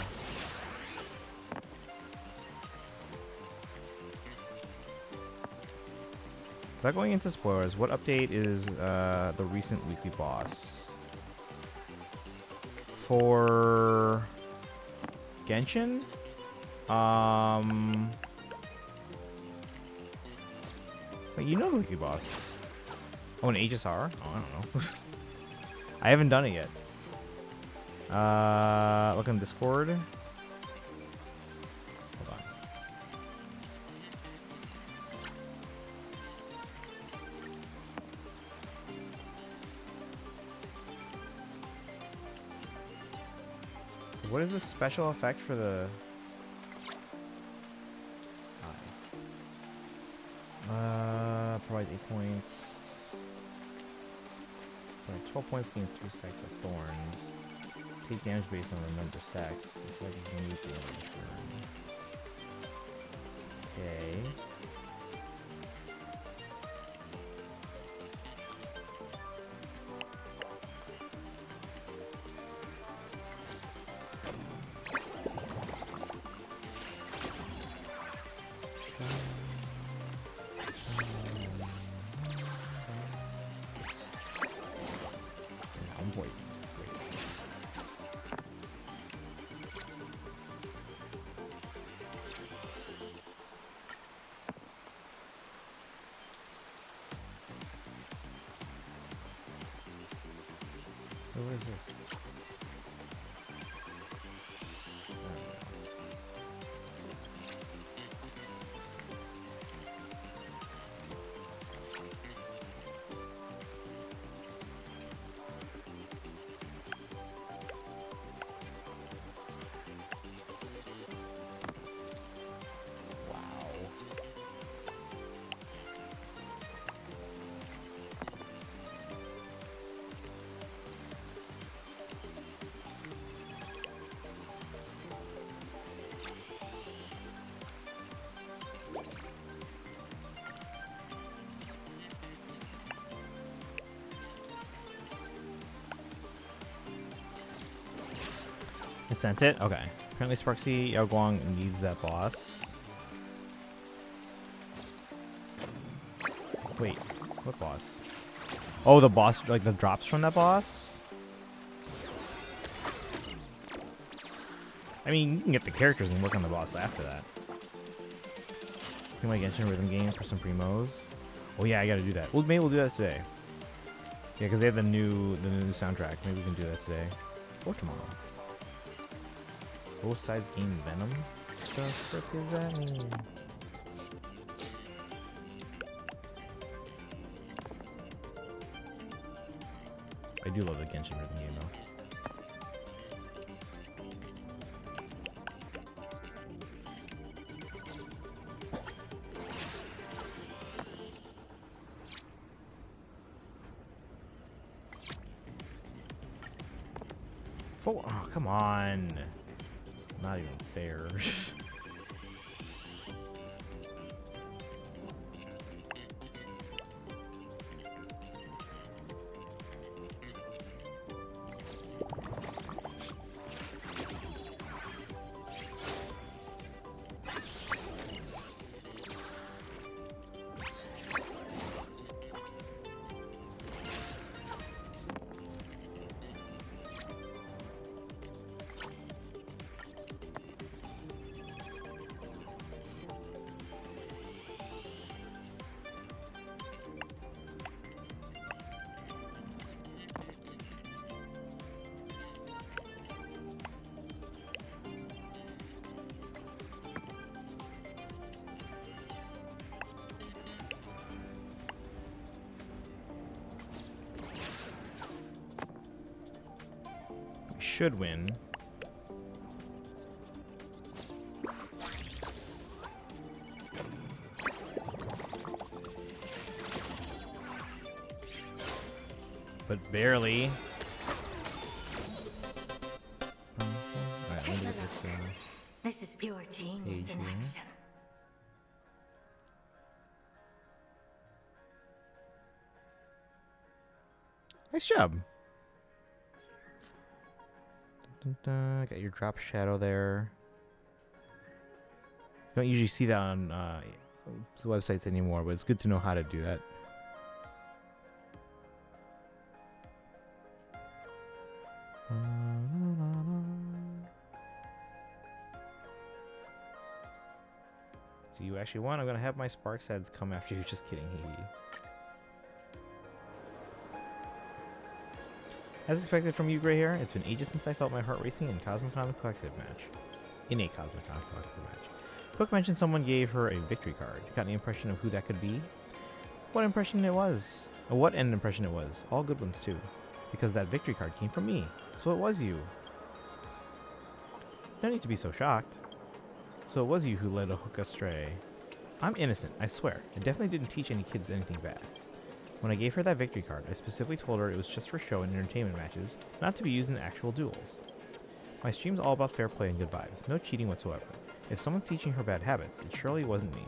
Without going into spoilers, what update is the recent weekly boss? For Genshin? Wait, you know the weekly boss. Oh, an HSR? Oh, I don't know. I haven't done it yet. Look on Discord. Hold on. So what is the special effect for the... provides 8 points. 12 points gains 3 stacks of thorns. Take damage based on the number of stacks. It's like you can use the turn. Okay. What is this? I sent it? Okay. Apparently Sparksy Yaoguang needs that boss. Wait, what boss? Oh, the boss, like the drops from that boss? I mean, you can get the characters and work on the boss after that. Play my Genshin rhythm game for some primos. Oh yeah, I gotta do that. Well, maybe we'll do that today. Yeah, because they have the new soundtrack. Maybe we can do that today. Or tomorrow. Both sides gain venom? What the frick does that mean? I do love the Genshin rhythm game though. Oh, come on. Not even fair. Should win. But barely. Alright, let me get this This is pure genius page in here. action. Nice job. Dun, dun, dun. Got your drop shadow there. Don't usually see that on the websites anymore, but it's good to know how to do that. So you actually won. I'm gonna have my Sparks heads come after you. Just kidding. Hee hee. As expected from you, gray hair, it's been ages since I felt my heart racing in Cosmicon Collective match. In a Cosmicon Collective match. Book mentioned someone gave her a victory card. Got any impression of who that could be? What impression it was? What an impression it was. All good ones too. Because that victory card came from me. So it was you. No need to be so shocked. So it was you who led a hook astray. I'm innocent, I swear. I definitely didn't teach any kids anything bad. When I gave her that victory card, I specifically told her it was just for show and entertainment matches, not to be used in actual duels. My stream's all about fair play and good vibes, no cheating whatsoever. If someone's teaching her bad habits, it surely wasn't me.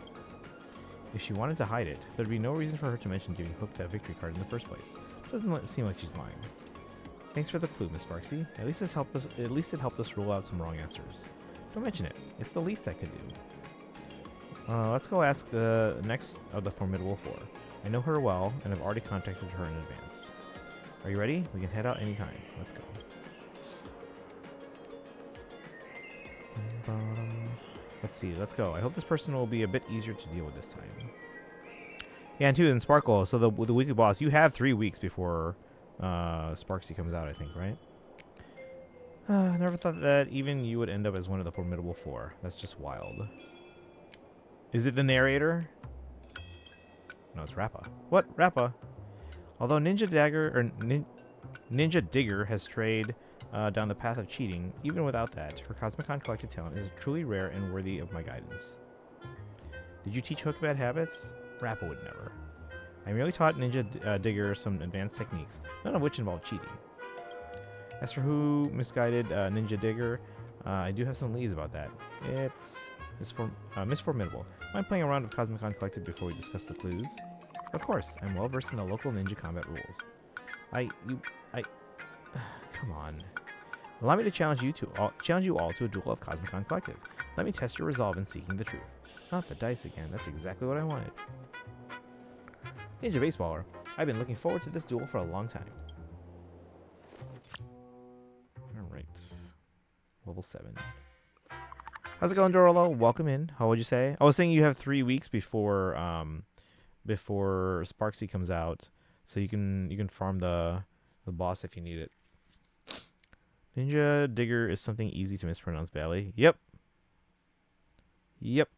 If she wanted to hide it, there'd be no reason for her to mention giving Hook that victory card in the first place. Doesn't seem like she's lying. Thanks for the clue, Miss Sparksy. At least it helped us rule out some wrong answers. Don't mention it. It's the least I could do. Let's go ask the next of the Formidable Four. I know her well, and have already contacted her in advance. Are you ready? We can head out anytime. Let's go. Let's see. Let's go. I hope this person will be a bit easier to deal with this time. Yeah, and too, in Sparkle, so the weekly boss, you have 3 weeks before Sparksy comes out, I think, right? Never thought that even you would end up as one of the Formidable Four. That's just wild. Is it the narrator? No, it's Rappa. What? Rappa? Although Ninja Digger has strayed down the path of cheating, even without that, her Cosmicon collected talent is truly rare and worthy of my guidance. Did you teach Hook bad habits? Rappa would never. I merely taught Ninja Digger some advanced techniques, none of which involved cheating. As for who misguided Ninja Digger, I do have some leads about that. It's Miss Formidable. Mind playing a round of Cosmicon Collected before we discuss the clues? Of course, I'm well versed in the local ninja combat rules. Come on. Allow me to challenge you all to a duel of Cosmicon Collective. Let me test your resolve in seeking the truth. Not the dice again. That's exactly what I wanted. Ninja Baseballer. I've been looking forward to this duel for a long time. Alright. Level 7. How's it going, Dorolo? Welcome in. How would you say? I was saying you have 3 weeks before before Sparksy comes out. So you can farm the boss if you need it. Ninja Digger is something easy to mispronounce badly. Yep. Yep.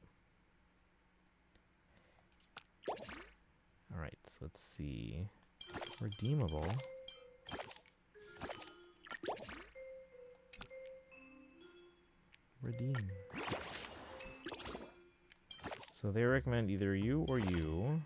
Alright, so let's see. Redeemable. Redeem. So they recommend either you or you.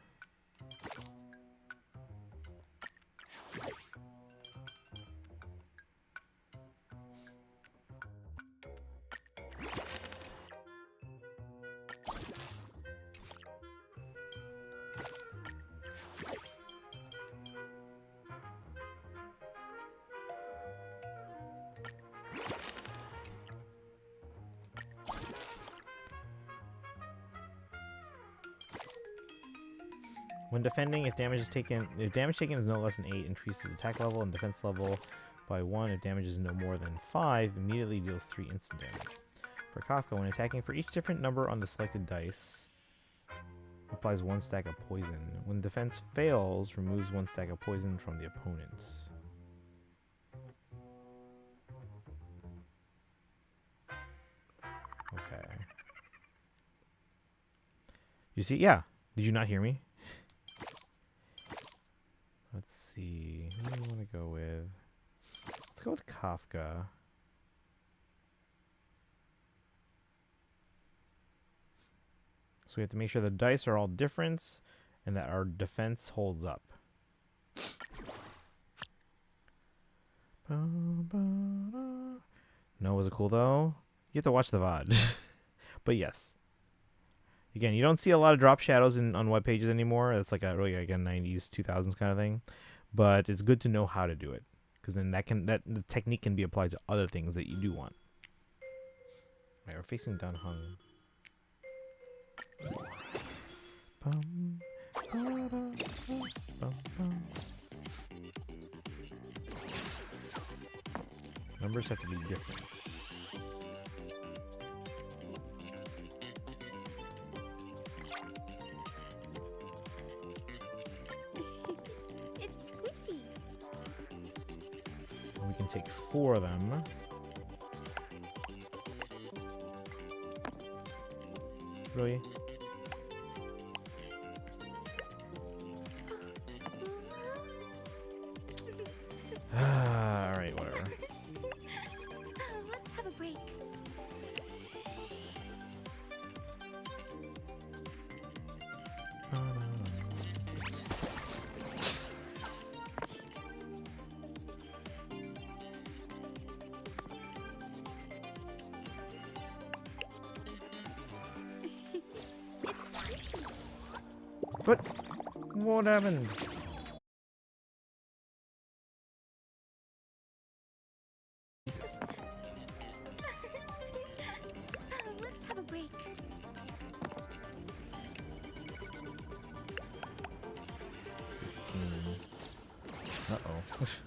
When defending, if damage taken is no less than 8, increases attack level and defense level by 1. If damage is no more than 5, immediately deals 3 instant damage. For Kafka, when attacking for each different number on the selected dice, applies 1 stack of poison. When defense fails, removes 1 stack of poison from the opponents. Okay. You see? Yeah. Did you not hear me? Let's see. Who do we want to go with? Let's go with Kafka. So we have to make sure the dice are all different and that our defense holds up. No, was it cool though? You have to watch the VOD. But yes. Again, you don't see a lot of drop shadows on web pages anymore. It's like a really like a 90s, 2000s kind of thing. But it's good to know how to do it, because then the technique can be applied to other things that you do want. Alright, we're facing Dun Hung. Numbers have to be different. We can take 4 of them. Really? Alright, whatever. Let's have a break. What? What happened? Jesus. Let's have a break. 16. Uh-oh. It's squishy.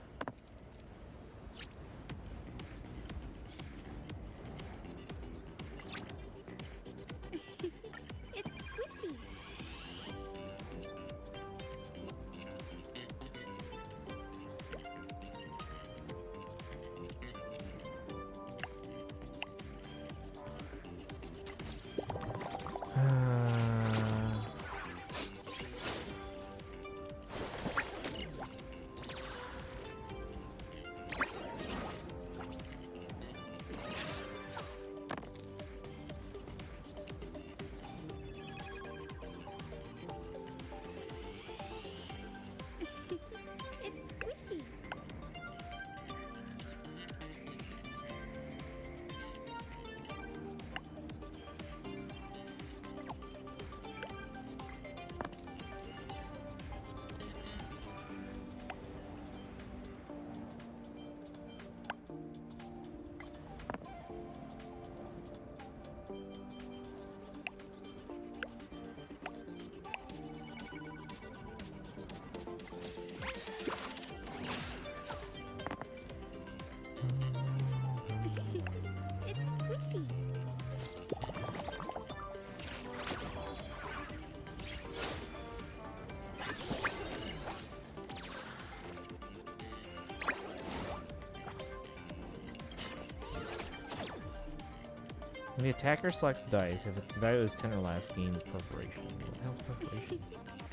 When the attacker selects dice, if the value is 10 or less, gain perforation. What the hell's perforation?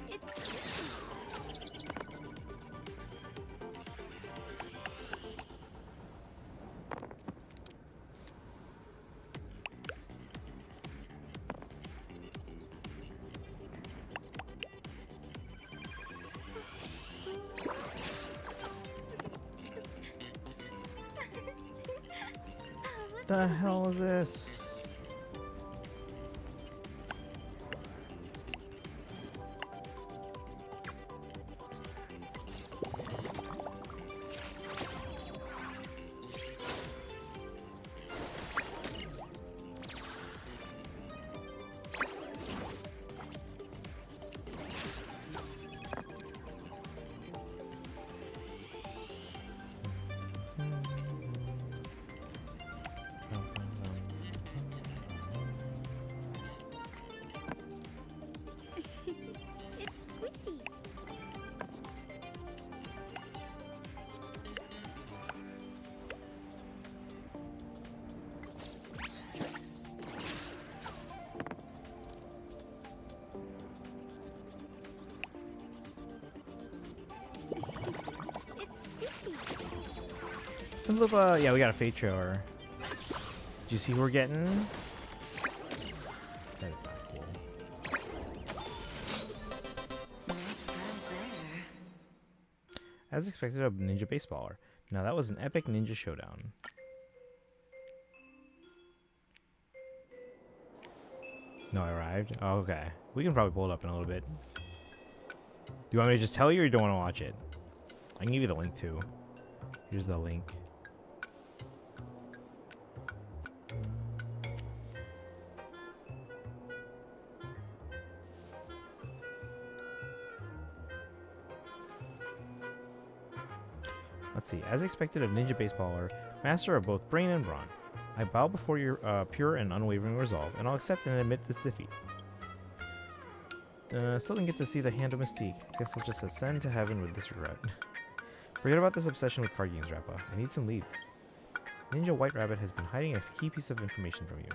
It's The hell is this? it's squishy. It's squishy. Some of yeah, we got a fate trailer. Did you see who we're getting? That is not cool. Nice friends there. As expected, a ninja baseballer. Now that was an epic ninja showdown. No, I arrived. Oh, okay. We can probably pull it up in a little bit. Do you want me to just tell you, or you don't want to watch it? I can give you the link too. Here's the link. Let's see. As expected of ninja baseballer, master of both brain and brawn, I bow before your pure and unwavering resolve, and I'll accept and admit this defeat. Still didn't get to see the hand of Mystique. Guess I'll just ascend to heaven with this regret. Forget about this obsession with card games, Rappa. I need some leads. Ninja White Rabbit has been hiding a key piece of information from you.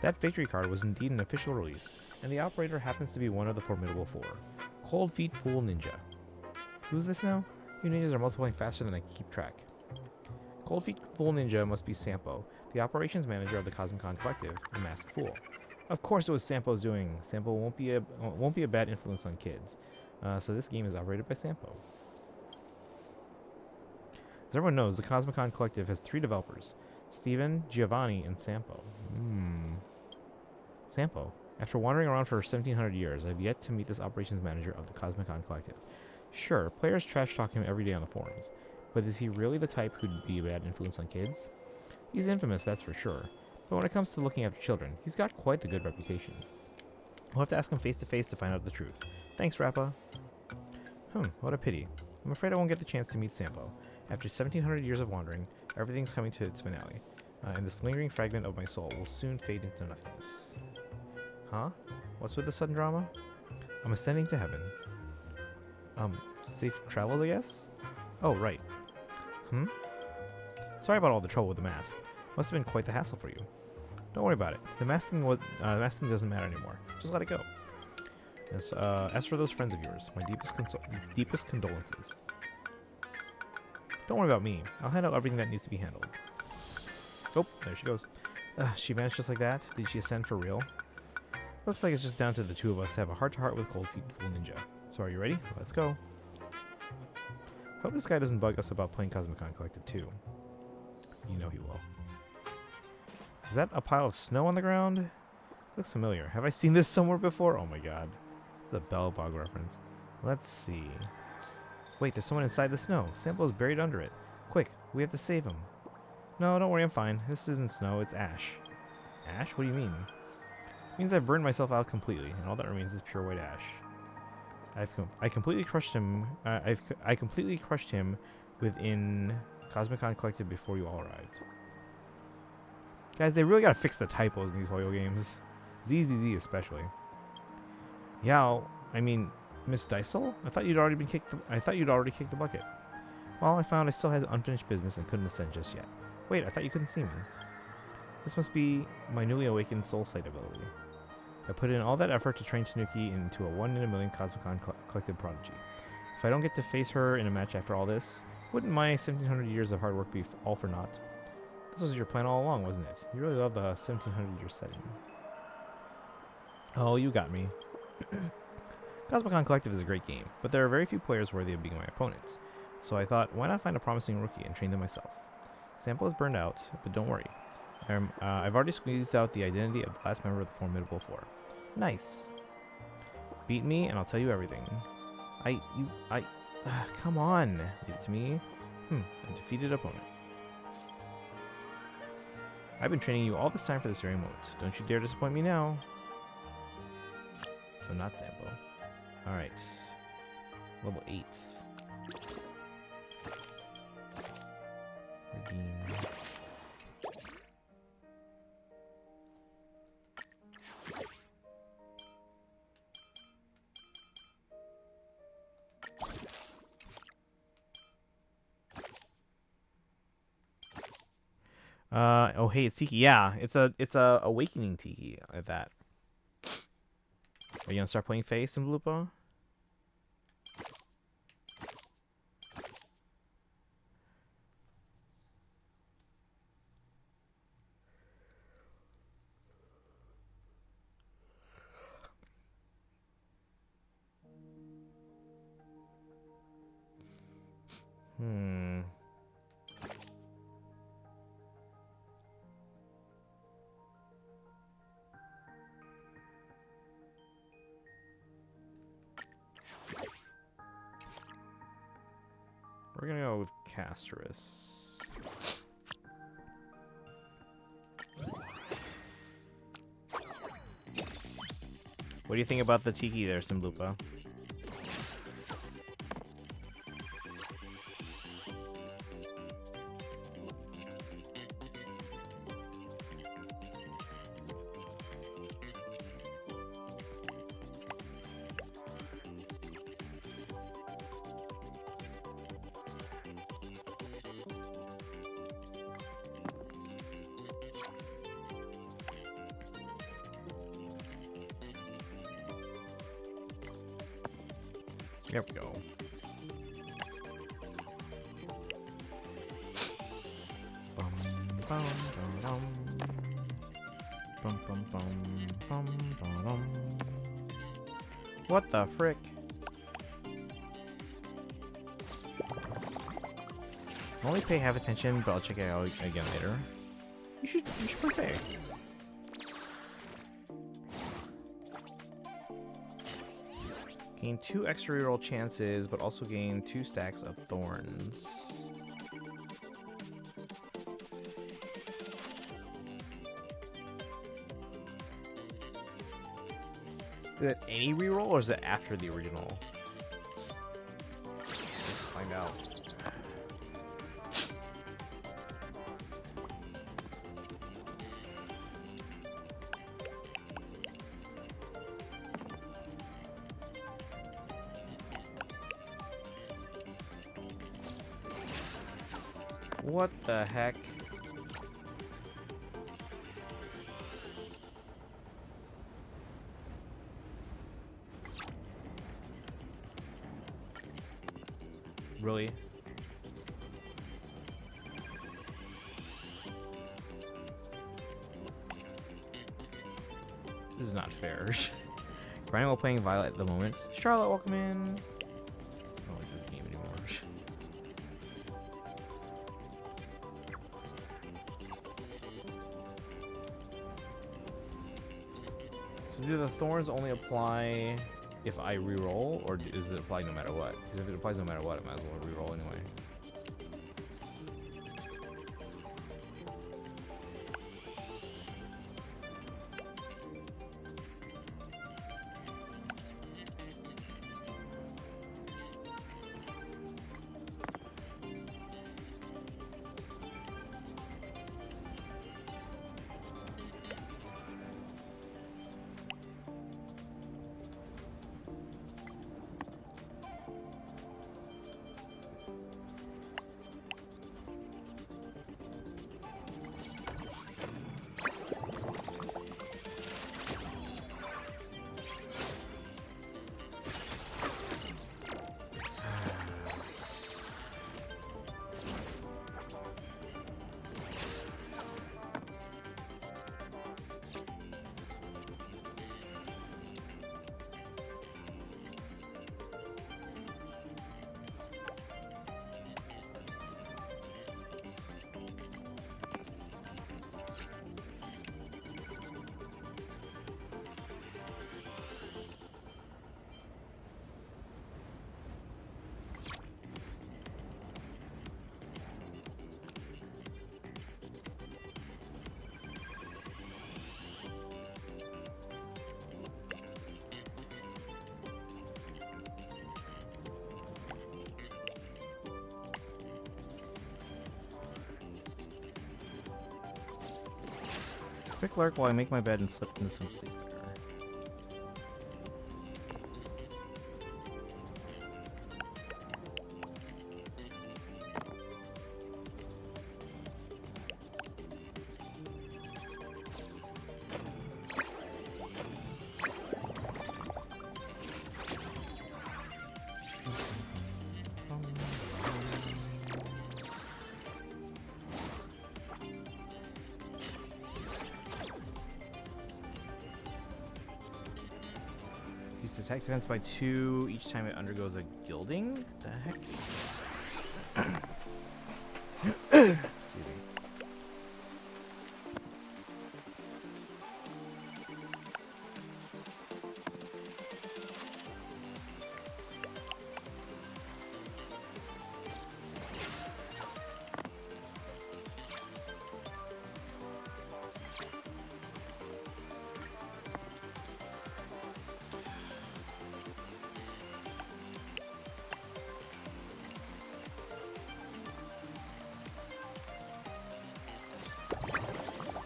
That victory card was indeed an official release, and the operator happens to be one of the formidable four. Cold Feet Fool Ninja. Who's this now? You ninjas are multiplying faster than I can keep track. Cold Feet Fool Ninja must be Sampo, the operations manager of the Cosmicon Collective, the Masked Fool. Of course it was Sampo's doing. Sampo won't be a bad influence on kids. So this game is operated by Sampo. As everyone knows, the Cosmicon Collective has 3 developers, Steven, Giovanni, and Sampo. Sampo. After wandering around for 1700 years, I've yet to meet this operations manager of the Cosmicon Collective. Sure, players trash talk him every day on the forums, but is he really the type who'd be a bad influence on kids? He's infamous, that's for sure, but when it comes to looking after children, he's got quite the good reputation. We'll have to ask him face to face to find out the truth. Thanks, Rappa. What a pity. I'm afraid I won't get the chance to meet Sampo. After 1700 years of wandering, everything's coming to its finale, and this lingering fragment of my soul will soon fade into nothingness. Huh? What's with the sudden drama? I'm ascending to heaven. Safe travels, I guess? Oh, right. Sorry about all the trouble with the mask. Must have been quite the hassle for you. Don't worry about it. The mask thing doesn't matter anymore. Just let it go. As for those friends of yours, my deepest condolences. Don't worry about me. I'll handle everything that needs to be handled. Oh, there she goes. She vanished just like that? Did she ascend for real? Looks like it's just down to the two of us to have a heart-to-heart with Cold Feet Fool Ninja. So are you ready? Let's go. Hope this guy doesn't bug us about playing Cosmicon Collective 2. You know he will. Is that a pile of snow on the ground? Looks familiar. Have I seen this somewhere before? Oh my god. It's a Bellbog reference. Let's see. Wait, there's someone inside the snow. Sampo's buried under it. Quick, we have to save him. No, don't worry, I'm fine. This isn't snow, it's ash. Ash? What do you mean? It means I've burned myself out completely, and all that remains is pure white ash. I completely crushed him. I completely crushed him within Cosmicon Collective before you all arrived. Guys, they really gotta fix the typos in these Hoyo games. ZZZ especially. Yeah, I mean, Miss Dysel? I thought you'd already kicked the bucket. Well, I found I still had unfinished business and couldn't ascend just yet. Wait, I thought you couldn't see me. This must be my newly awakened soul sight ability. I put in all that effort to train Tanuki into a 1 in a million Cosmicon collected prodigy. If I don't get to face her in a match after all this, wouldn't my 1700 years of hard work be all for naught? This was your plan all along, wasn't it? You really love the 1700 year setting. Oh, you got me. Cosmicon Collective is a great game, but there are very few players worthy of being my opponents. So I thought, why not find a promising rookie and train them myself? Sample is burned out, but don't worry. I've already squeezed out the identity of the last member of the Formidable Four. Nice. Beat me, and I'll tell you everything. Come on. Leave it to me. A defeated opponent. I've been training you all this time for this very moment. Don't you dare disappoint me now. So not Sampo. Alright. Level 8. Redeem. Oh hey, it's Tiki. Yeah, it's a awakening Tiki at that. Are you gonna start playing Face and Blupa? We're gonna go with Casterus. What do you think about the Tiki there, Simblupa? There we go. Bum, bum, bum, bum, bum, bum, bum, bum. What the frick? I'll only pay half attention, but I'll check it out again later. You should play fair. Gain 2 extra reroll chances, but also gain 2 stacks of thorns. Is that any reroll, or is that after the original? Let's find out. What the heck? Really? This is not fair. Brian while playing Violet at the moment. Charlotte, welcome in. I don't like this game anymore. So do the thorns only apply if I reroll, or does it apply no matter what? Because if it applies no matter what, I might as well reroll anyway. Quick lurk while I make my bed and slip into some sleep there. Use attack defense by 2 each time it undergoes a gilding? The heck? Excuse me.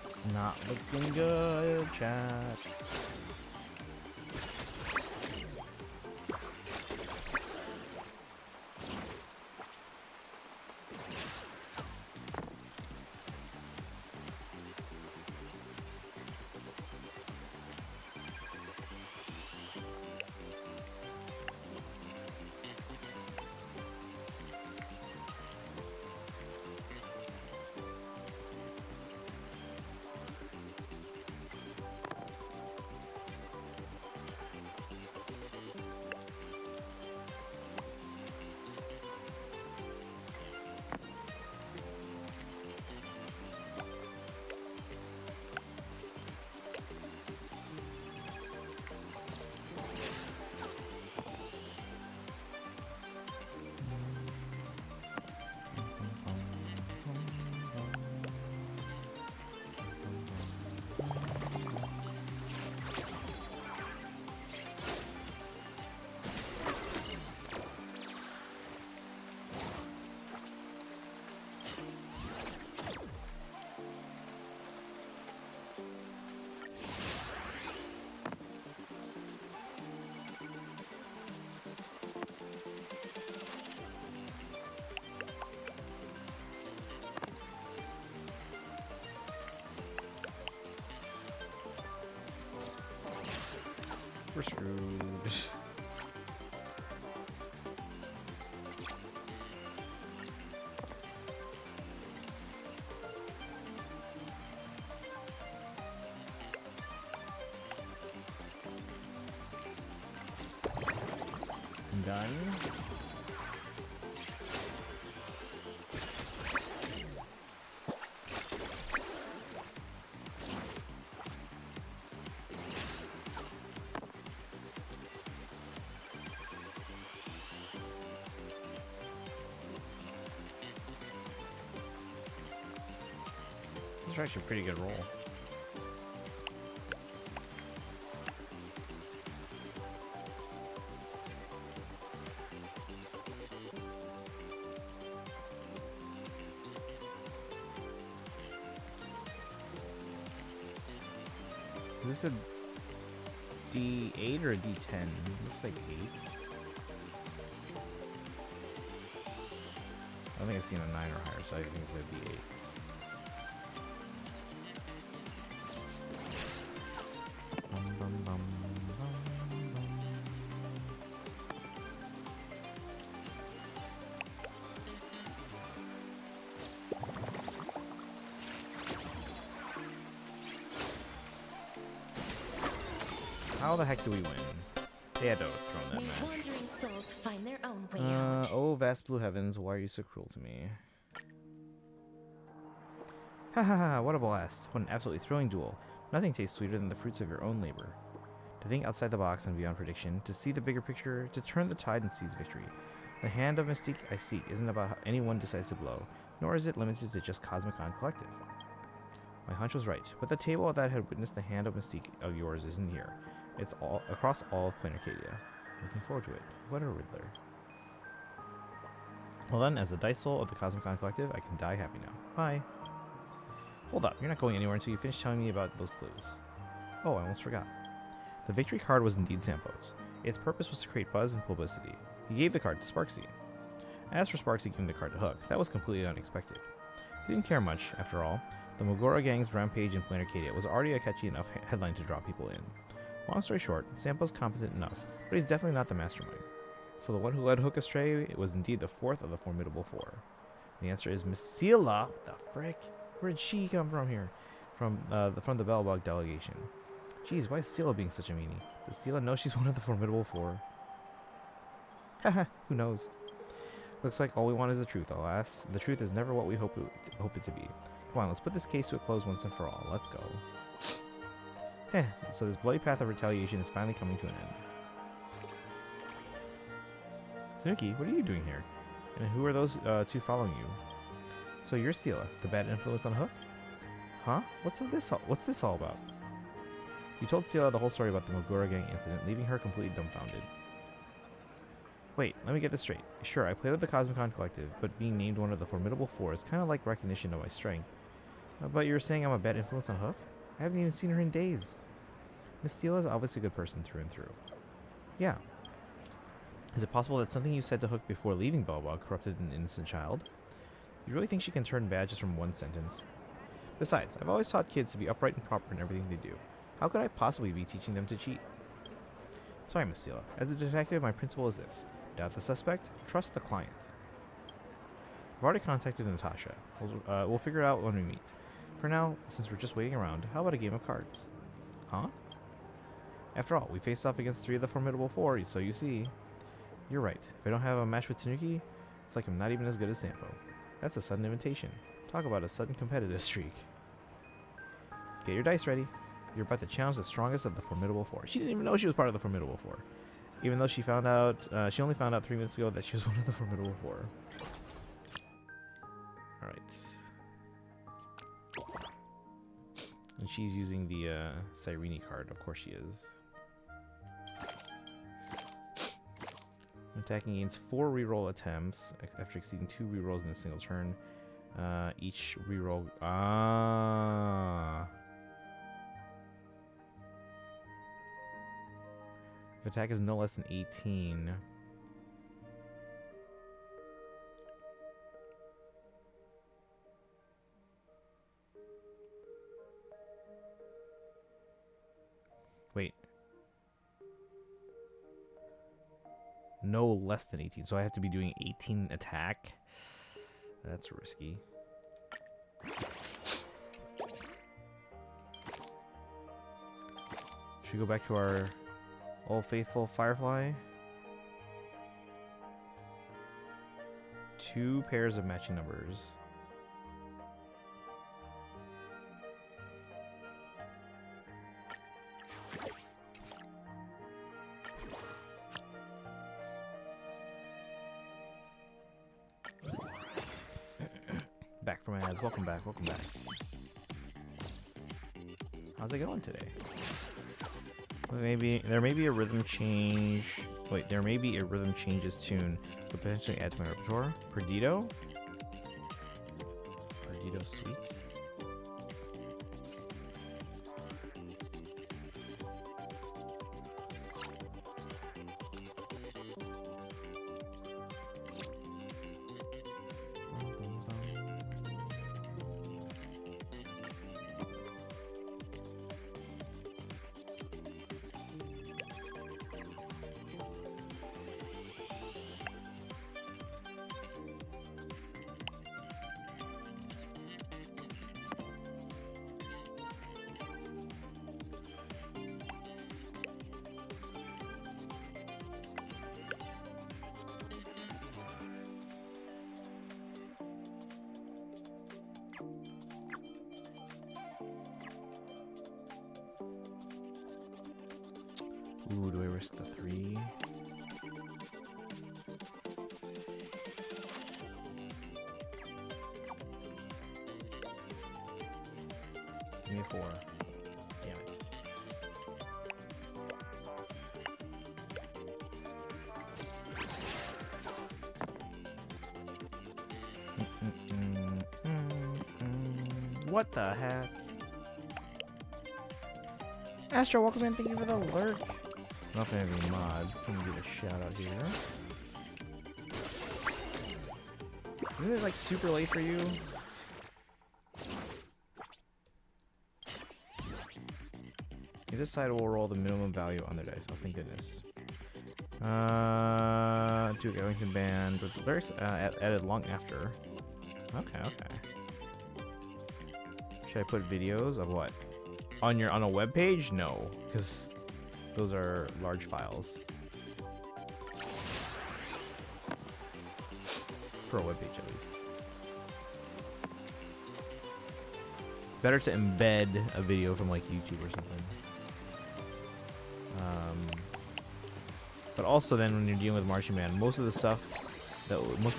It's not looking good, chat. We're screwed. Done. This is actually a pretty good roll. Is this a D8 or a D10? Looks like 8. I don't think I've seen a 9 or higher, so I think it's a D8. How the heck do we win? They had to have thrown that May match. wandering souls find their own way out. Oh, vast blue heavens, why are you so cruel to me? Ha ha ha, what a blast. What an absolutely thrilling duel. Nothing tastes sweeter than the fruits of your own labor. To think outside the box and beyond prediction, to see the bigger picture, to turn the tide and seize victory. The hand of mystique I seek isn't about how any one decisive blow, nor is it limited to just Cosmicon Collective. My hunch was right, but the table that had witnessed the hand of mystique of yours isn't here. It's all across all of Plain Arcadia. Looking forward to it. What a Riddler. Well then, as the dice soul of the Cosmicon Collective, I can die happy now. Bye. Hold up, you're not going anywhere until you finish telling me about those clues. Oh, I almost forgot. The victory card was indeed Sampo's. Its purpose was to create buzz and publicity. He gave the card to Sparksy. As for Sparksy giving the card to Hook, that was completely unexpected. He didn't care much, after all. The Mogora gang's rampage in Plain Arcadia was already a catchy enough headline to draw people in. Long story short, Sampo's competent enough, but he's definitely not the mastermind. So the one who led Hook astray was indeed the fourth of the formidable four. The answer is Miss Sela. What the frick? Where did she come from here? From the Bellbug delegation. Jeez, why is Sela being such a meanie? Does Sela know she's one of the formidable four? Haha, who knows? Looks like all we want is the truth, alas. The truth is never what we hope it to be. Come on, let's put this case to a close once and for all. Let's go. Heh, so this bloody path of retaliation is finally coming to an end. Tanuki, what are you doing here? And who are those two following you? So you're Sela, the bad influence on Hook? Huh? What's this all about? You told Sela the whole story about the Mogura gang incident, leaving her completely dumbfounded. Wait, let me get this straight. Sure, I played with the Cosmicon Collective, but being named one of the Formidable Four is kind of like recognition of my strength. But you're saying I'm a bad influence on Hook? I haven't even seen her in days. Miss Sela is obviously a good person through and through. Yeah. Is it possible that something you said to Hook before leaving Bellbog corrupted an innocent child? You really think she can turn bad just from one sentence? Besides, I've always taught kids to be upright and proper in everything they do. How could I possibly be teaching them to cheat? Sorry, Miss Sela. As a detective, my principle is this. Doubt the suspect, trust the client. I've already contacted Natasha. We'll figure it out when we meet. For now, since we're just waiting around, how about a game of cards? Huh? After all, we faced off against 3 of the formidable 4, so you see. You're right. If I don't have a match with Tanuki, it's like I'm not even as good as Sampo. That's a sudden invitation. Talk about a sudden competitive streak. Get your dice ready. You're about to challenge the strongest of the formidable 4. She didn't even know she was part of the formidable 4. Even though she only found out 3 minutes ago that she was one of the formidable 4. Alright. And she's using the Cyrene card. Of course she is. Attacking against 4 reroll attempts after exceeding 2 rerolls in a single turn. Each reroll. If attack is no less than 18. Wait. No less than 18. So I have to be doing 18 attack. That's risky. Should we go back to our old faithful Firefly? 2 pairs of matching numbers. Back from ads. Welcome back. Welcome back. How's it going today? There may be a rhythm change. Wait, there may be a rhythm changes tune to potentially add to my repertoire. Perdido? Perdido Suite? Ooh, do I risk the 3? Give me a 4. Damn it. What the heck? Astro, welcome in. Thank you for the lurk. Not gonna have any mods. Let me give a shout out here. Isn't it like super late for you? Either side will roll the minimum value on their dice. Oh, thank goodness. Duke Ellington band with the lyrics added long after. Okay, okay. Should I put videos of what? On a web page? No, because those are large files. For a web page at least. Better to embed a video from like YouTube or something. But also then when you're dealing with Marching Band, most of the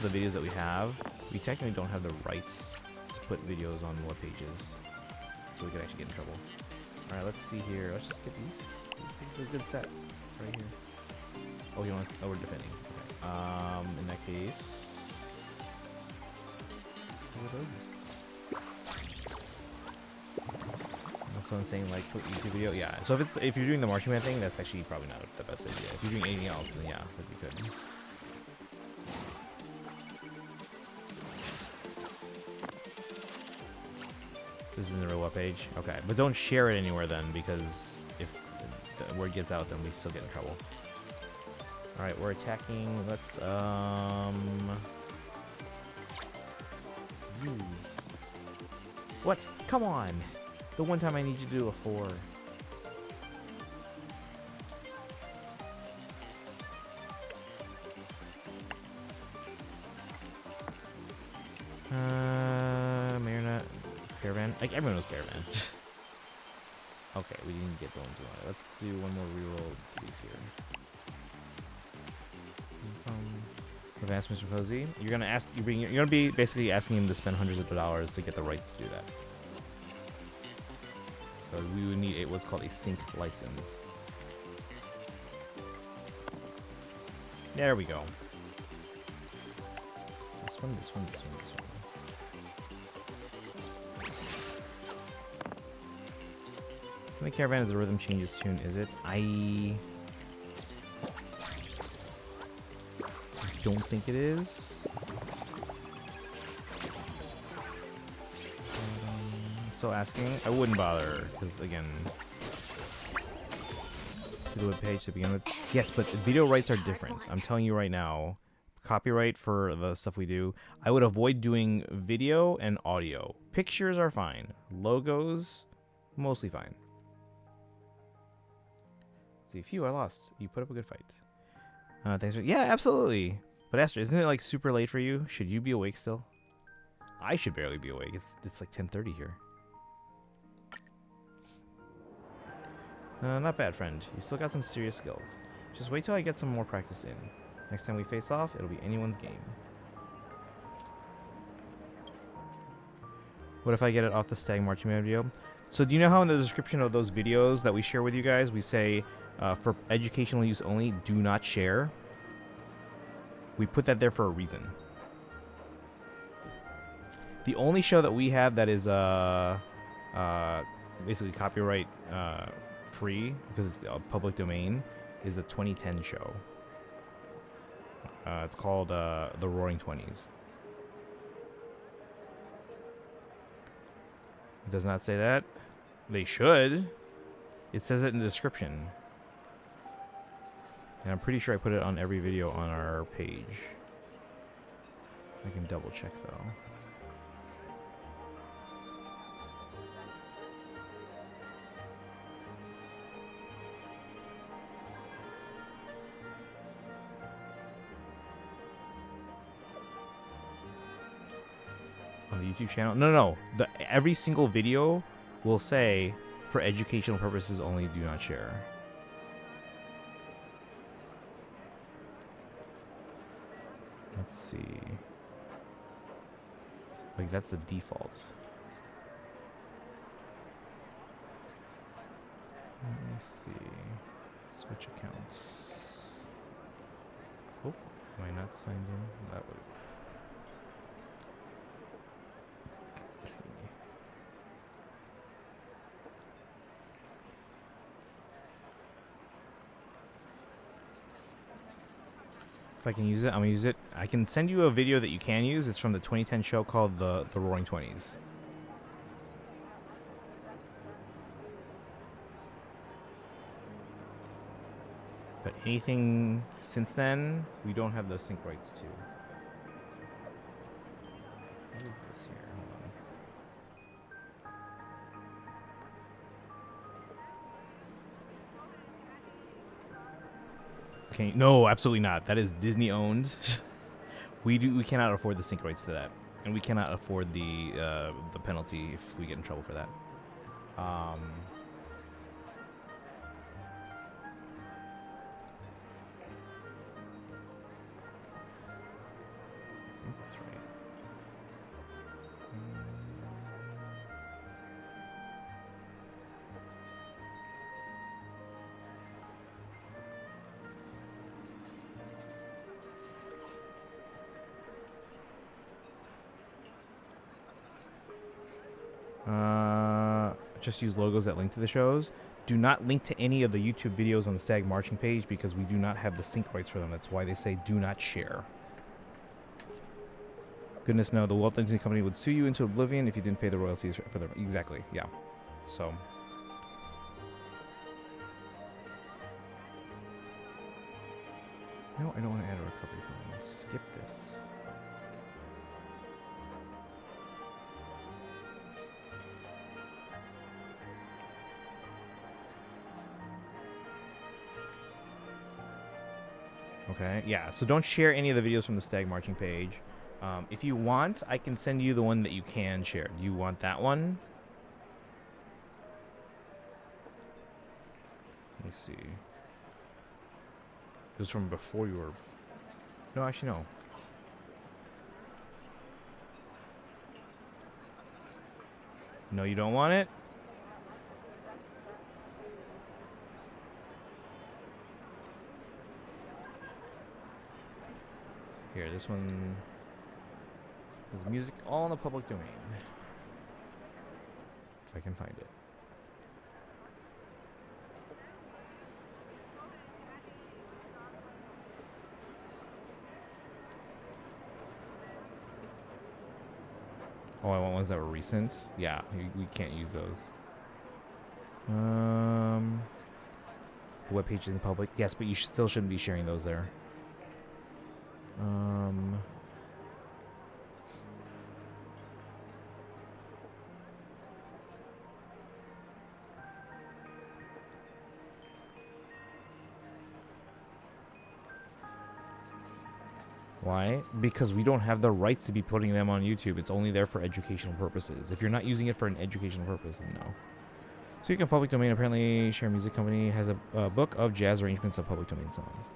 videos that we have, we technically don't have the rights to put videos on web pages. So we could actually get in trouble. Alright, let's see here. Let's just get these. This is a good set. Right here. Oh, you want? Oh, we're defending. Okay. In that case. What are those? That's what I'm saying, like, put YouTube video. Yeah, so if you're doing the Marching Band thing, that's actually probably not the best idea. If you're doing anything else, then yeah, that'd be good. This is in the real web page? Okay, but don't share it anywhere then, because if the word gets out, then we still get in trouble. Alright, we're attacking. Let's, use. What? Come on! The one time I need you to do a 4. Marionette. Caravan? Like, everyone knows Caravan. Okay, we didn't get the ones we wanted. Let's do one more reroll of these here. Advancements from Posey. You're gonna be basically asking him to spend hundreds of dollars to get the rights to do that. So we would need what's called a sync license. There we go. This one, this one, this one, this one. The Caravan is a rhythm changes tune, is it? I don't think it is. Still asking? I wouldn't bother, because again, the web page to begin with. Yes, but video rights are different. I'm telling you right now, copyright for the stuff we do, I would avoid doing video and audio. Pictures are fine. Logos, mostly fine. Let's see, phew, I lost. You put up a good fight. Thanks for, yeah, absolutely. But Astrid, isn't it like super late for you? Should you be awake still? I should barely be awake. It's like 10:30 here. Not bad, friend. You still got some serious skills. Just wait till I get some more practice in. Next time we face off, it'll be anyone's game. What if I get it off the Stag Marching Band video? So do you know how in the description of those videos that we share with you guys, we say, for educational use only, do not share? We put that there for a reason. The only show that we have that is basically copyright free, because it's a public domain, is a 2010 show. It's called The Roaring Twenties. It does not say that. They should. It says it in the description. And I'm pretty sure I put it on every video on our page. I can double check though. On the YouTube channel? No. Every single video will say, for educational purposes only, do not share. Let's see. Like, that's the default. Let me see. Switch accounts. Oh, am I not signed in? That would. Let's see. If I can use it, I'm gonna use it. I can send you a video that you can use. It's from the 2010 show called the Roaring Twenties. But anything since then, we don't have those sync rights to. What is this here? Hold on. Okay, no, absolutely not. That is Disney owned. We cannot afford the sync rights to that, and we cannot afford the penalty if we get in trouble for that. I think that's right. Just use logos that link to the shows. Do not link to any of the YouTube videos on the Stag marching page because we do not have the sync rights for them. That's why they say do not share. Goodness no, the Walt Disney Company would sue you into oblivion if you didn't pay the royalties for them. Exactly, yeah. So. No, I don't want to add a recovery phone. Skip this. Okay, yeah, so don't share any of the videos from the Stag marching page. If you want, I can send you the one that you can share. Do you want that one? Let me see. It was from before you were... No, actually, no. No, you don't want it? Here, this one... There's music all in the public domain. If I can find it. Oh, I want ones that were recent. Yeah, we can't use those. The web page isn't public. Yes, but you still shouldn't be sharing those there. Why? Because we don't have the rights to be putting them on YouTube. It's only there for educational purposes. If you're not using it for an educational purpose, then no. So you can public domain. Apparently, Share Music Company has a book of jazz arrangements of public domain songs.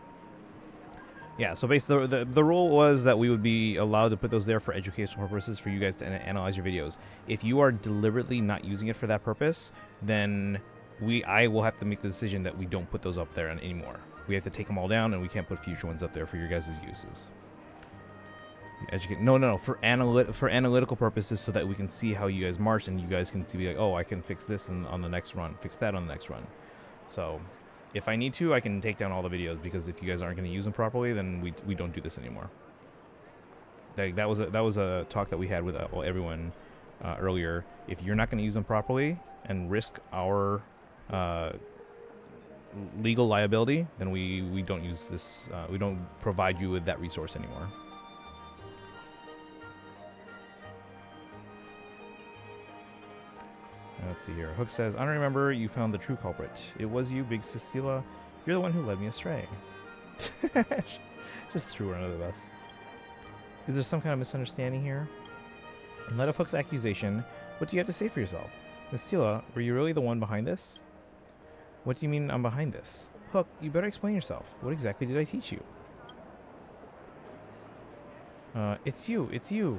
Yeah, so basically the rule was that we would be allowed to put those there for educational purposes for you guys to analyze your videos. If you are deliberately not using it for that purpose, then I will have to make the decision that we don't put those up there anymore. We have to take them all down, and we can't put future ones up there for your guys' uses. No. For analytical purposes, so that we can see how you guys march, and you guys can be like, oh, I can fix this on the next run, fix that on the next run. So, if I need to, I can take down all the videos, because if you guys aren't going to use them properly, then we don't do this anymore. That was a talk that we had with everyone earlier. If you're not going to use them properly and risk our legal liability, then we don't use this. We don't provide you with that resource anymore. Let's see here. Hook says, I don't remember you found the true culprit. It was you, Big Cecilia. You're the one who led me astray. Just threw her under the bus. Is there some kind of misunderstanding here? In light of Hook's accusation, what do you have to say for yourself? Miss Cecilia, were you really the one behind this? What do you mean I'm behind this? Hook, you better explain yourself. What exactly did I teach you? It's you.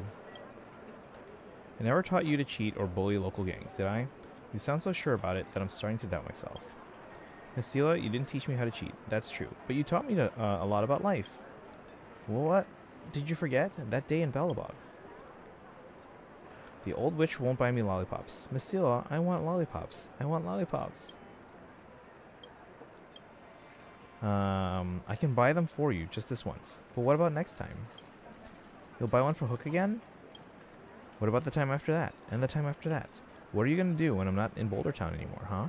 I never taught you to cheat or bully local gangs, did I? You sound so sure about it that I'm starting to doubt myself. Miss Celia, you didn't teach me how to cheat. That's true. But you taught me a lot about life. What? Did you forget? That day in Bellabog. The old witch won't buy me lollipops. Miss Celia, I want lollipops. I want lollipops. I can buy them for you just this once. But what about next time? You'll buy one for Hook again? What about the time after that? And the time after that? What are you going to do when I'm not in Boulder Town anymore, huh?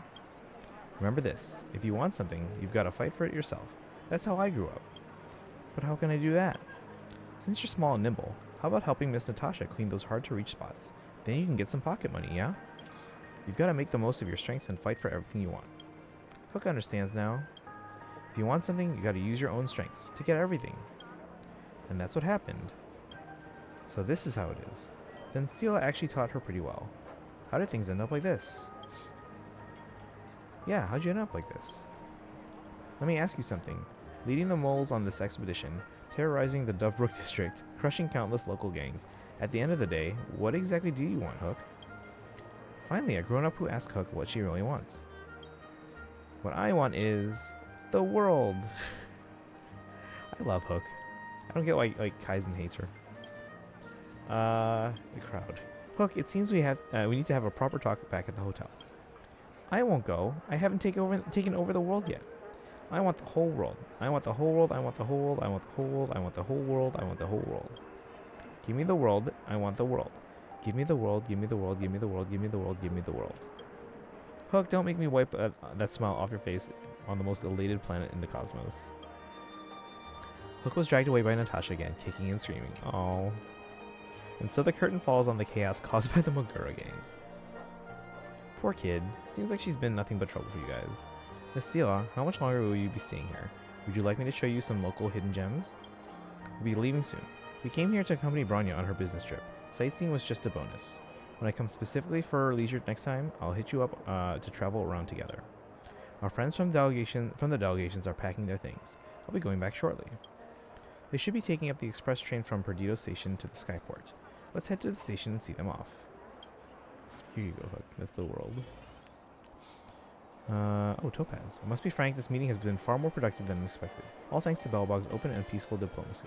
Remember this. If you want something, you've got to fight for it yourself. That's how I grew up. But how can I do that? Since you're small and nimble, how about helping Miss Natasha clean those hard-to-reach spots? Then you can get some pocket money, yeah? You've got to make the most of your strengths and fight for everything you want. Hook understands now. If you want something, you got to use your own strengths to get everything. And that's what happened. So this is how it is. Then Sela actually taught her pretty well. How did things end up like this? Yeah, how'd you end up like this? Let me ask you something. Leading the moles on this expedition, terrorizing the Dovebrook district, crushing countless local gangs. At the end of the day, what exactly do you want, Hook? Finally, a grown-up who asks Hook what she really wants. What I want is the world. I love Hook. I don't get why Kaizen hates her. The crowd. Hook, it seems we need to have a proper talk back at the hotel. I won't go. I haven't taken over the world yet. I want the whole world. I want the whole world. I want the whole world. I want the whole world. I want the whole world. I want the whole world. Give me the world. I want the world. Give me the world. Give me the world. Give me the world. Give me the world. Give me the world. Hook, don't make me wipe that smile off your face on the most elated planet in the cosmos. Hook was dragged away by Natasha again, kicking and screaming. Oh. And so the curtain falls on the chaos caused by the Mogura gang. Poor kid. Seems like she's been nothing but trouble for you guys. Miss Sela, how much longer will you be staying here? Would you like me to show you some local hidden gems? We'll be leaving soon. We came here to accompany Branya on her business trip. Sightseeing was just a bonus. When I come specifically for leisure next time, I'll hit you up to travel around together. Our friends from the delegations are packing their things. I'll be going back shortly. They should be taking up the express train from Perdido Station to the Skyport. Let's head to the station and see them off. Here you go, Hook. That's the world. Oh, Topaz. I must be frank, this meeting has been far more productive than expected. All thanks to Belbog's open and peaceful diplomacy.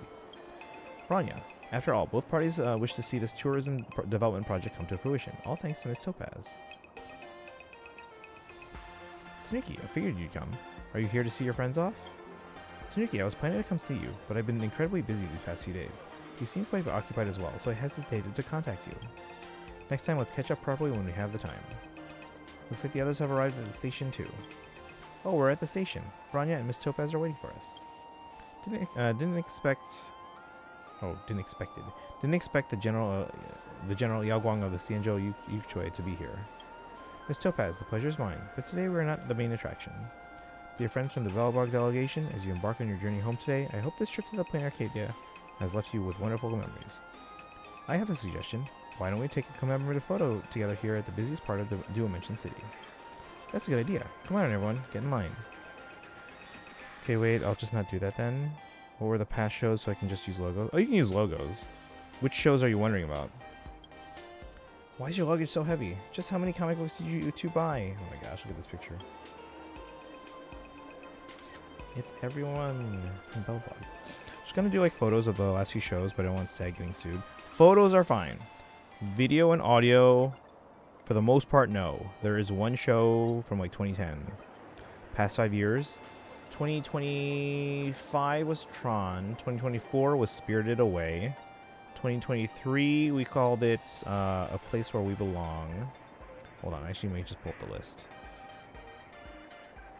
Branya. After all, both parties wish to see this tourism development project come to fruition. All thanks to Miss Topaz. Tanuki, I figured you'd come. Are you here to see your friends off? Tanuki, I was planning to come see you, but I've been incredibly busy these past few days. You seem quite occupied as well, so I hesitated to contact you. Next time, let's catch up properly when we have the time. Looks like the others have arrived at the station too. Oh, we're at the station. Branya and Miss Topaz are waiting for us. Didn't expect the general Yaoguang of the Xianzhou Yuchui to be here. Miss Topaz, the pleasure is mine, but today we are not the main attraction. Dear friends from the Velbog delegation, as you embark on your journey home today, I hope this trip to the Plain Arcadia has left you with wonderful memories. I have a suggestion. Why don't we take a commemorative photo together here at the busiest part of the Duo-Mention City? That's a good idea. Come on, everyone. Get in line. Okay, wait. I'll just not do that then. What were the past shows so I can just use logos? Oh, you can use logos. Which shows are you wondering about? Why is your luggage so heavy? Just how many comic books did you two buy? Oh my gosh, look at this picture. It's everyone from Belbog. Just gonna do like photos of the last few shows, but I don't want Stag getting sued. Photos are fine. Video and audio, for the most part, no. There is one show from like 2010. Past 5 years. 2025 was Tron. 2024 was Spirited Away. 2023, we called it A Place Where We Belong. Hold on, actually, let me just pull up the list.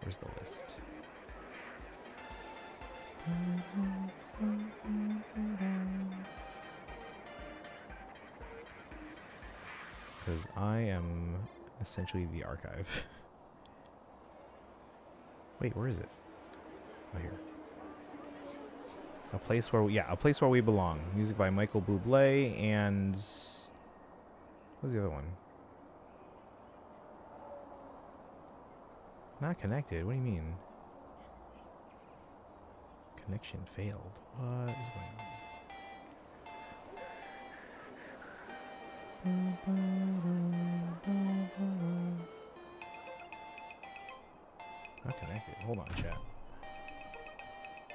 Where's the list? Because I am essentially the archive. Wait, where is it? Oh, here. A Place Where We, A Place Where We Belong. Music by Michael Bublé and... what was the other one? Not connected. What do you mean? Connection failed. What is going on? Not connected. Hold on, chat.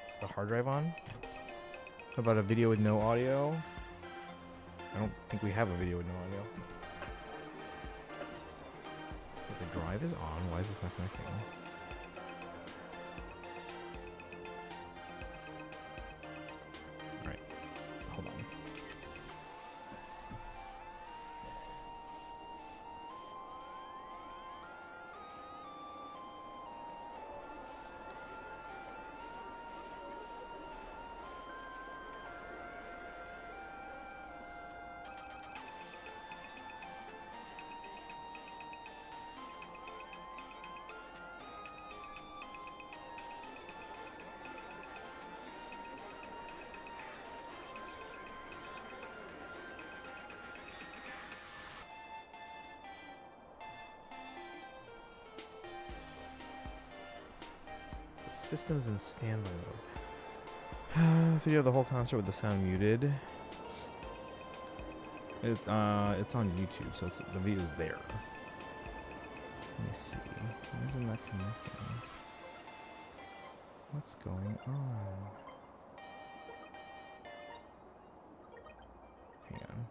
Is the hard drive on? How about a video with no audio? I don't think we have a video with no audio. The drive is on. Why is this not connecting? systems and standalone. Video of the whole concert with the sound muted. It's on YouTube, so the video's there. Let me see. Why isn't that connecting? What's going on? Hang on.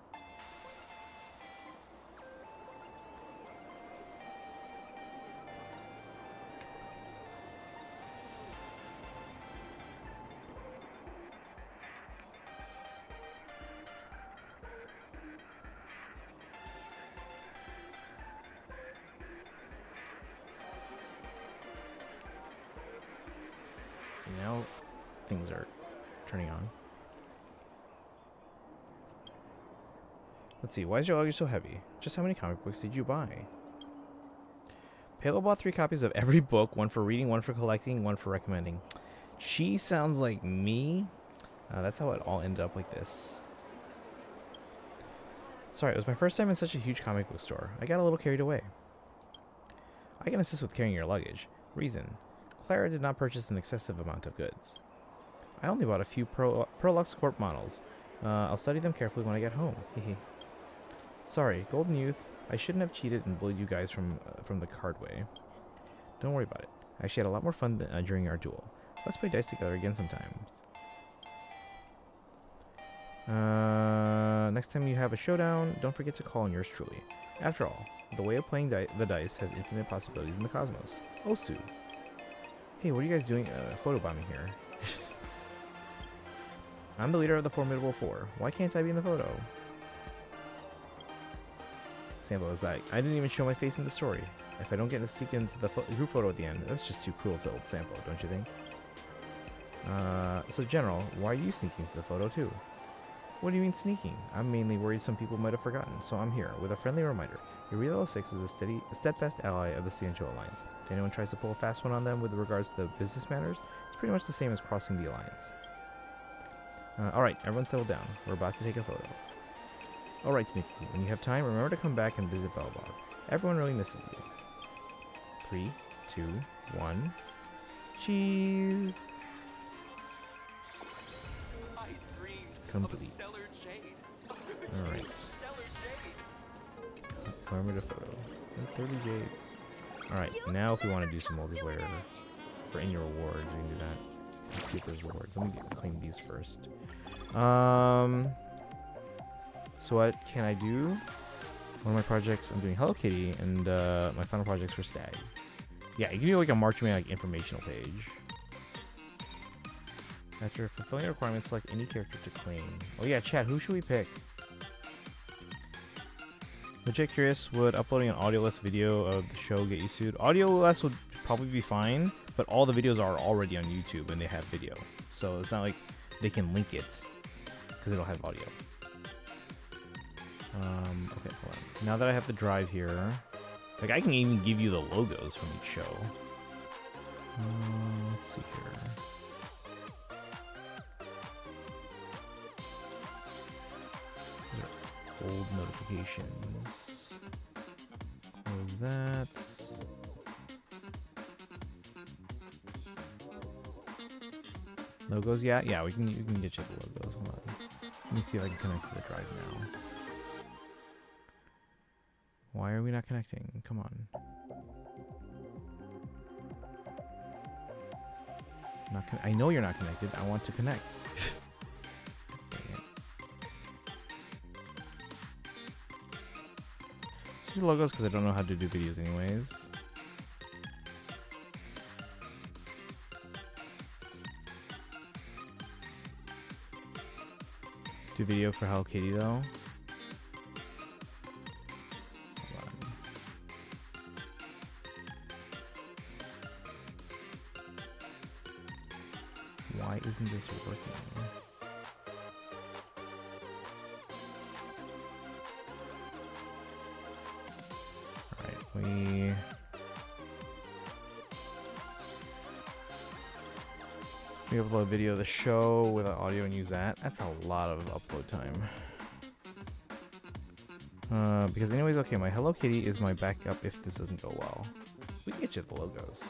Now things are turning on. Let's see, why is your luggage so heavy? Just how many comic books did you buy? Palo bought 3 copies of every book, 1 for reading, 1 for collecting, 1 for recommending. She sounds like me. That's how it all ended up like this. Sorry, it was my first time in such a huge comic book store. I got a little carried away. I can assist with carrying your luggage. Reason: Clara did not purchase an excessive amount of goods. I only bought a few Prolux Corp models. I'll study them carefully when I get home. Hehe. Sorry, Golden Youth. I shouldn't have cheated and bullied you guys from the card way. Don't worry about it. I actually had a lot more fun during our duel. Let's play dice together again sometimes. Next time you have a showdown, don't forget to call on yours truly. After all, the way of playing the dice has infinite possibilities in the cosmos. Osu. Hey, what are you guys doing photobombing here? I'm the leader of the Formidable Four. Why can't I be in the photo? Sambo is like, I didn't even show my face in the story. If I don't get to sneak into the group photo at the end, that's just too cruel to old Sambo, don't you think? So General, why are you sneaking to the photo too? What do you mean sneaking? I'm mainly worried some people might have forgotten, so I'm here with a friendly reminder. Eureka 06 is a steadfast ally of the Ciancho Alliance. If anyone tries to pull a fast one on them with regards to business matters, it's pretty much the same as crossing the Alliance. Alright, everyone settle down. We're about to take a photo. Alright, Sneaky, when you have time, remember to come back and visit Bellbog. Everyone really misses you. 3, 2, 1. Cheese! I dreamed Complete. of a stellar jade. Alright. Stellar jade. Remember the photo. And 30 jades. Alright, now if we want to do some multiplayer for in your rewards, we can do that. Let's see if there's rewards. Let me claim these first. So what can I do? One of my projects, I'm doing Hello Kitty, and my final project's for Stag. Yeah, you can do like a March May like informational page. After fulfilling the requirements, select any character to claim. Oh yeah, chat, who should we pick? Legit curious, would uploading an audio-less video of the show get you sued? Audio-less would probably be fine, but all the videos are already on YouTube and they have video. So it's not like they can link it because they don't have audio. Okay, hold on. Now that I have the drive here, like I can even give you the logos from each show. Let's see here. Old notifications. Close that. Logos, yeah, we can get you the logos. Hold on. Let me see if I can connect to the drive now. Why are we not connecting? Come on. I know you're not connected. I want to connect. Do logos because I don't know how to do videos anyways. Do video for Hello Kitty though. Hold on. Why isn't this working? We upload a video of the show with audio and use that. That's a lot of upload time. Because anyways, okay, my Hello Kitty is my backup if this doesn't go well. We can get you the logos.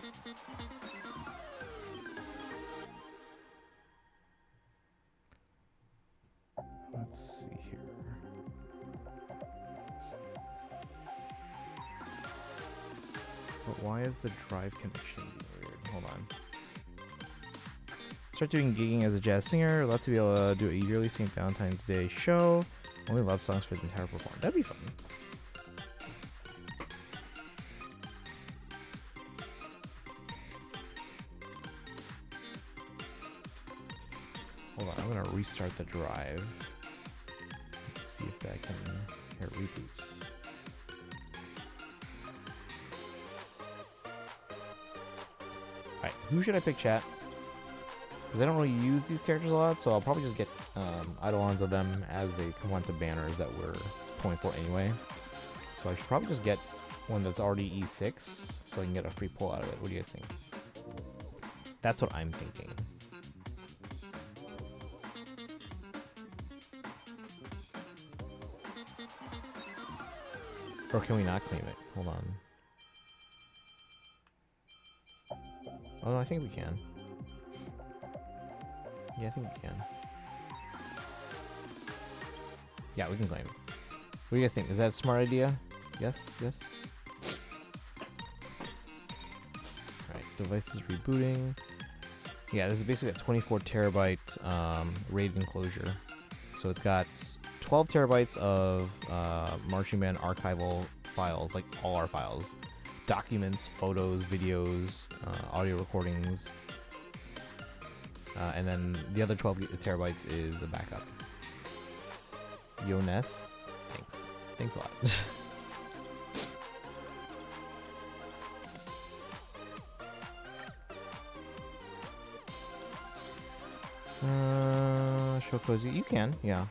why is the drive connection being weird? Hold on. Start doing gigging as a jazz singer. Love to be able to do a yearly St. Valentine's Day show. Only love songs for the entire performance. That'd be fun. Hold on, I'm gonna restart the drive. Let's see if that can reboot. Alright, who should I pick, chat? Because I don't really use these characters a lot, so I'll probably just get eidolons of them as they come onto banners that we're pulling for anyway. So I should probably just get one that's already E6, so I can get a free pull out of it. What do you guys think? That's what I'm thinking. Or can we not claim it? Hold on. Oh, no, I think we can. Yeah, I think we can. Yeah, we can claim it. What do you guys think? Is that a smart idea? Yes? Yes? Alright, device is rebooting. Yeah, this is basically a 24 terabyte RAID enclosure. So it's got 12 terabytes of marching band archival files, like all our files. Documents, photos, videos, audio recordings. And then the other 12 terabytes is a backup. Yo, Ness. Thanks. Thanks a lot. Show cozy. You can, yeah.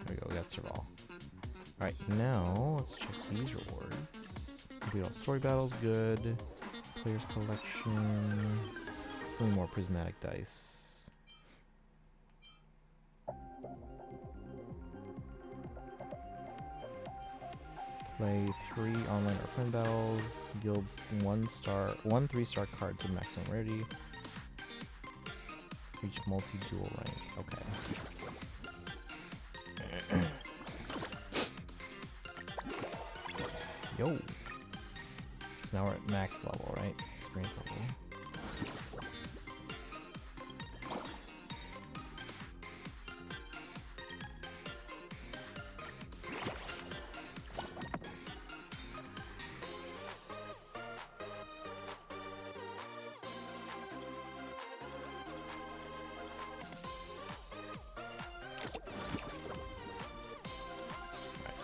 There we go. We got Serval. Alright, now let's check these rewards. Complete all story battles, good. Players collection. Something more prismatic dice. Play 3 online or friend battles. Guild 1 3-star card to maximum rarity. Reach multi-dual rank. Okay. Yo. So now we're at max level, right? Experience level.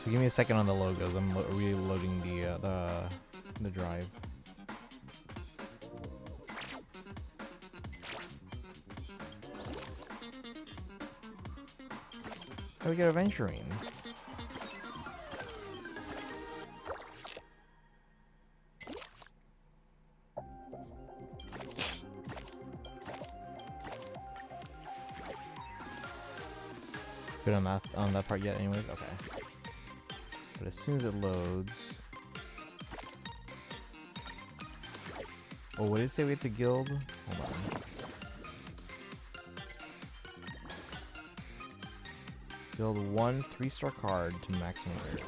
So give me a second on the logos. I'm reloading the drive. Oh, we got Aventurine. Good on that part yet, anyways. Okay. But as soon as it loads, oh, what did it say we had to guild? Hold on. Build 1 3-star card to maximum rarity.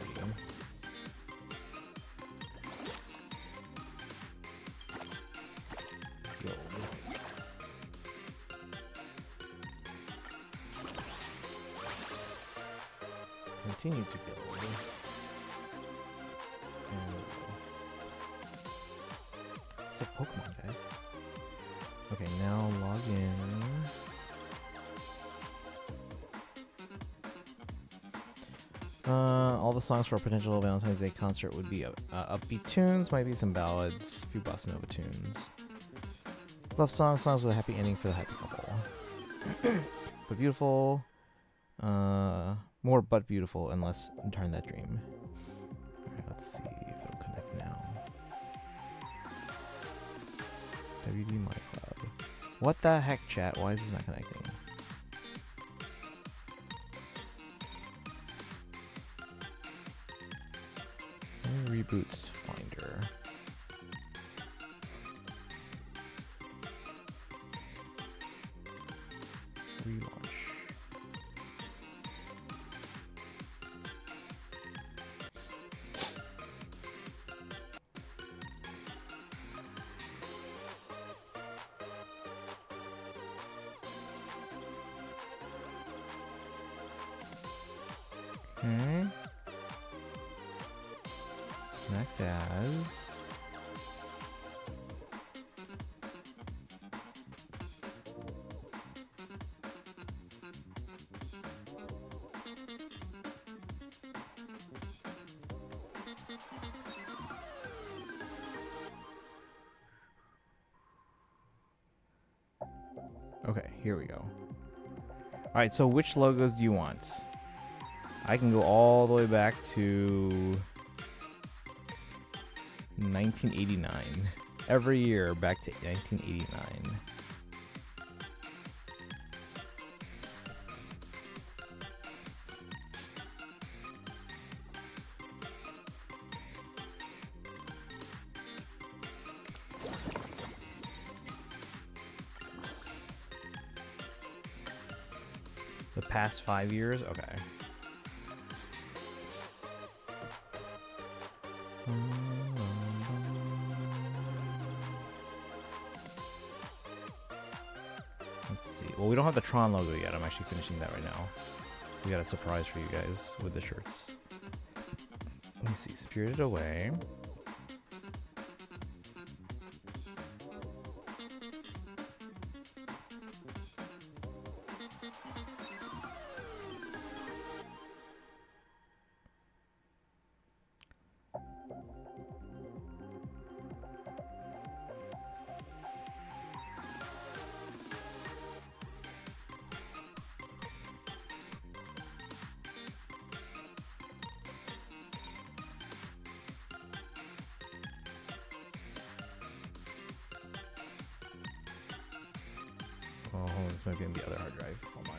Guild. Continue to build. And it's a Pokemon, guys. Okay, now log in. All the songs for a potential Valentine's Day concert would be upbeat tunes, might be some ballads, a few bossa nova tunes. Love songs with a happy ending for the happy couple. But beautiful, more but beautiful, and less turn that dream. Alright, let's see if it'll connect now. WD My Cloud. What the heck, chat? Why is this not connecting? Reboots Finder. Relaunch. Okay. Connect as. Okay, here we go. All right, so which logos do you want? I can go all the way back to 1989. Every year back to 1989. The past 5 years? Okay. Let's see. Well, we don't have the Tron logo yet. I'm actually finishing that right now. We got a surprise for you guys with the shirts. Let me see. Spirited Away. Oh, this might be on the other hard drive. Hold on.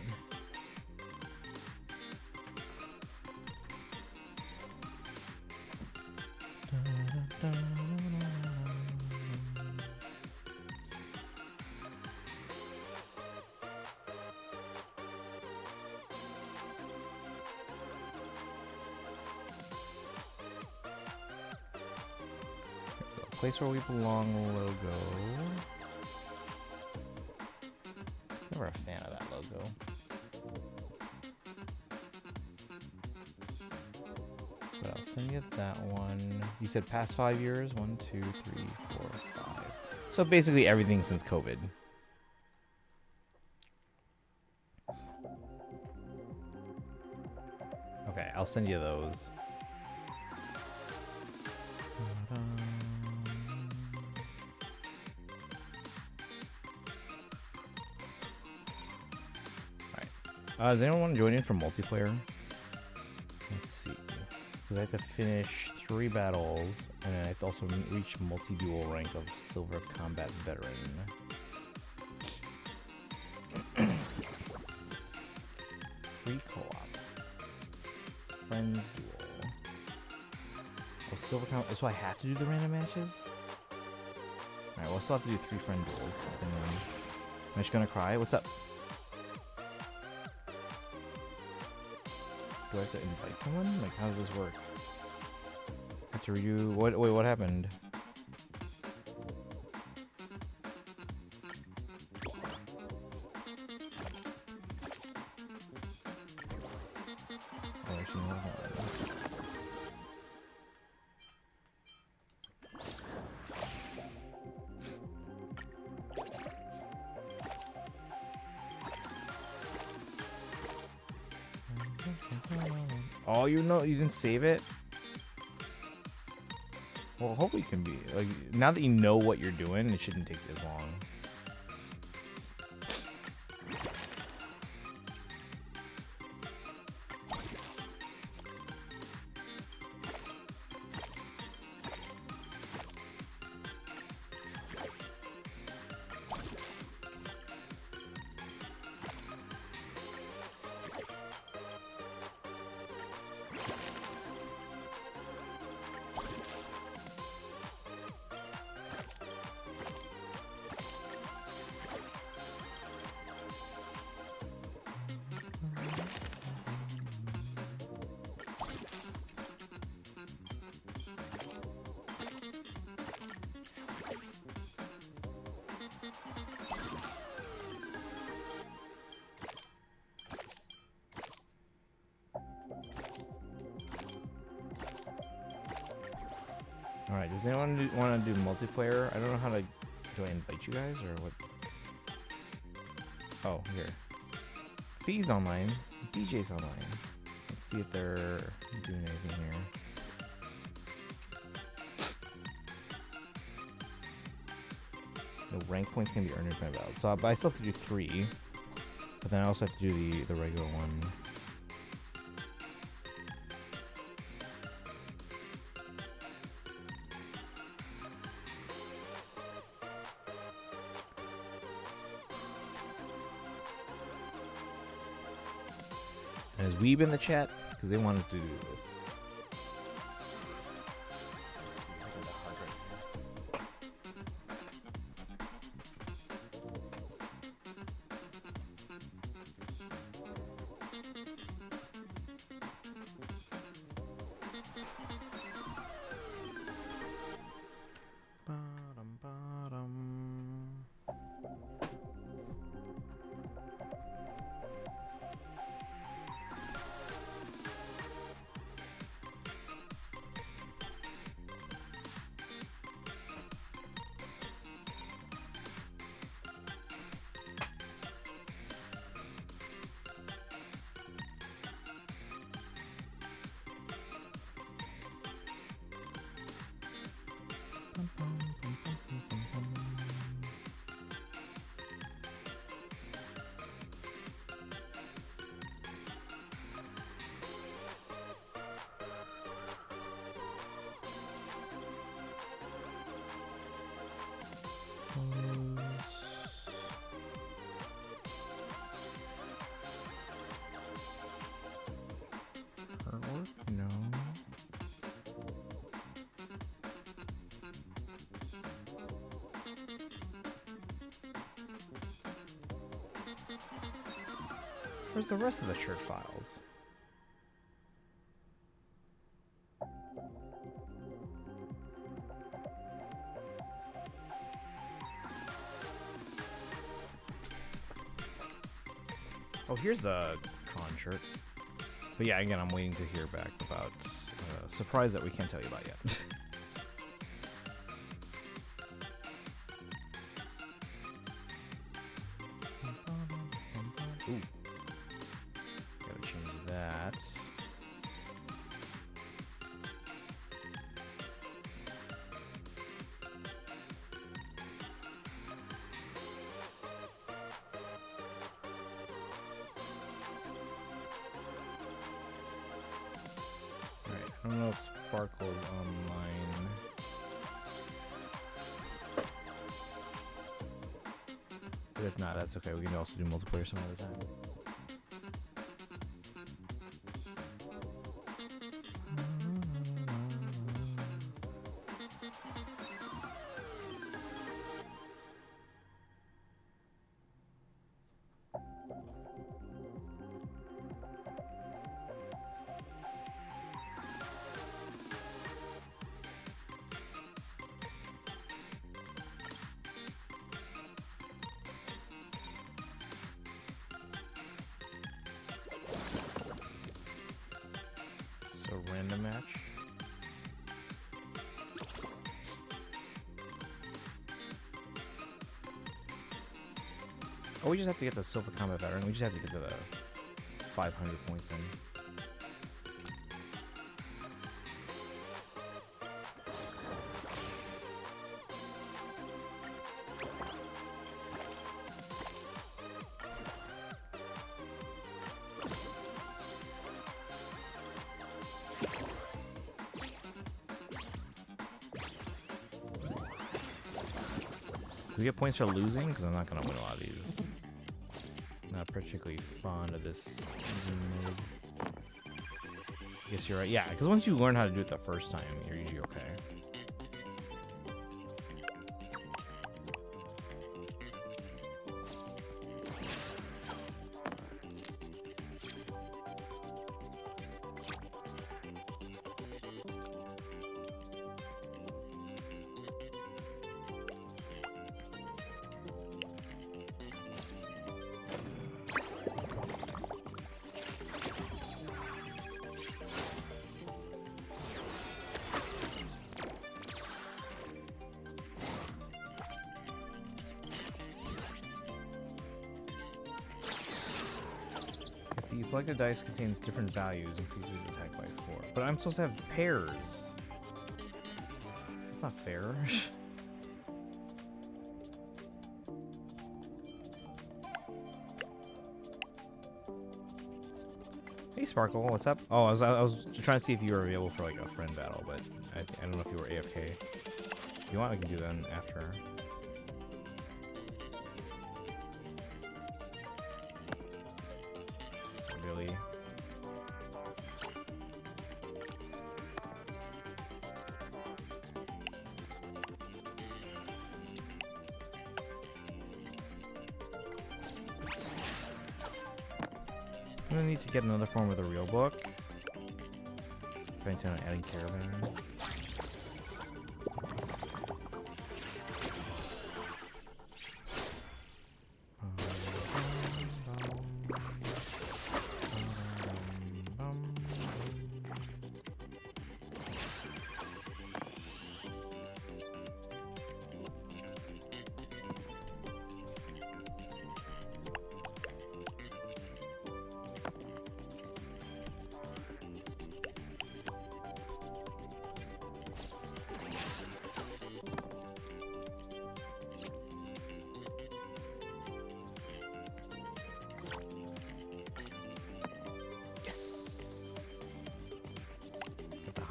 Place where we belong logo. Never a fan of that logo. But I'll send you that one. You said past 5 years? 1, 2, 3, 4, 5. So basically everything since COVID. Okay, I'll send you those. Does anyone want to join in for multiplayer? Let's see. Because I have to finish 3 battles, and I have to also reach multi-duel rank of Silver Combat Veteran. Free co-op. Friends duel. Oh, Silver Combat. So I have to do the random matches? Alright, well, I still have to do 3 friend duels. And then, am I just gonna cry? What's up? Do I have to invite someone? Like, how does this work? I have to redo... What? Wait, what happened? Oh, actually, no, hold on. Oh, you know, you didn't save it? Well, hopefully it can be. Like, now that you know what you're doing, it shouldn't take as long. All right. Does anyone want to do multiplayer? I don't know how to. Do I invite you guys or what? Oh, here. Fee's online. DJ's online. Let's see if they're doing anything here. No rank points can be earned in front of battles. So, but I still have to do 3. But then I also have to do the regular one. And is Weeb in the chat? Because they wanted to do this. No. Where's the rest of the shirt files? Oh, here's the Tron shirt. But yeah, again, I'm waiting to hear back about a surprise that we can't tell you about yet. Ooh. Gotta change that. I don't know if Sparkle's online. But if not, that's okay. We can also do multiplayer some other time. Random match. Oh, we just have to get the Silver Combat Veteran. We just have to get to the 500 points in. Do we get points for losing? Because I'm not going to win a lot of these. Not particularly fond of this mode. I guess you're right. Yeah, because once you learn how to do it the first time, you're usually okay. The selected dice contains different values, increases attack by 4. But I'm supposed to have pairs. That's not fair. Hey Sparkle, what's up? Oh, I was trying to see if you were available for like a friend battle, but I don't know if you were AFK. If you want, we can do that after. Really? I'm gonna need to get another form of the real book. If I intend on adding caravan.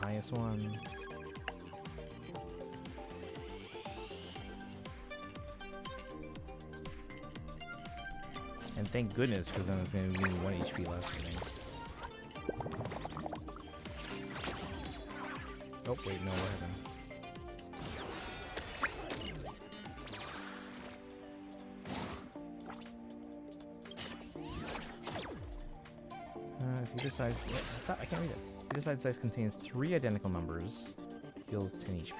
Highest one. And thank goodness, because then it's going to be 1 HP left, I think. Oh, wait, no, what happened? If you decide... I can't read it. If you decide dice contains 3 identical numbers, heals 10 HP.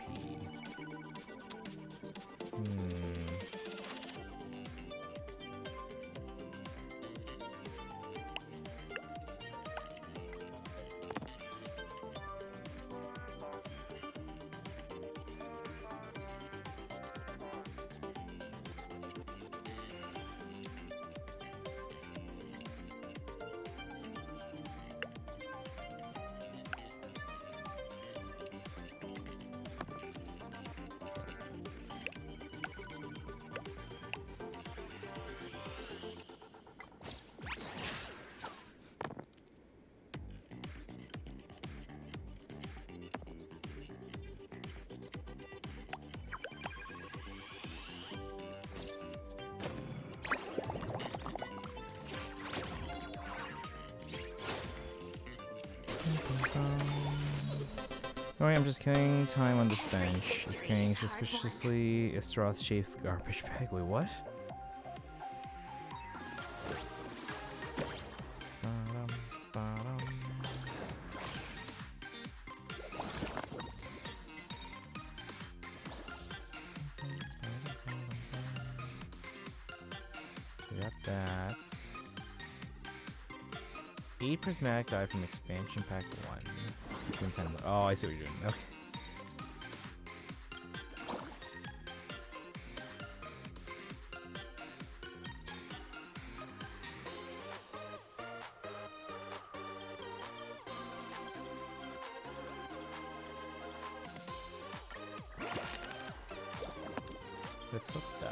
Alright, I'm just killing time on this bench. It's carrying suspiciously Istroth-shaped garbage bag. Wait, what? Got that. 8 prismatic die from expansion pack 1. Oh, I see what you're doing. Okay. Let hooks die.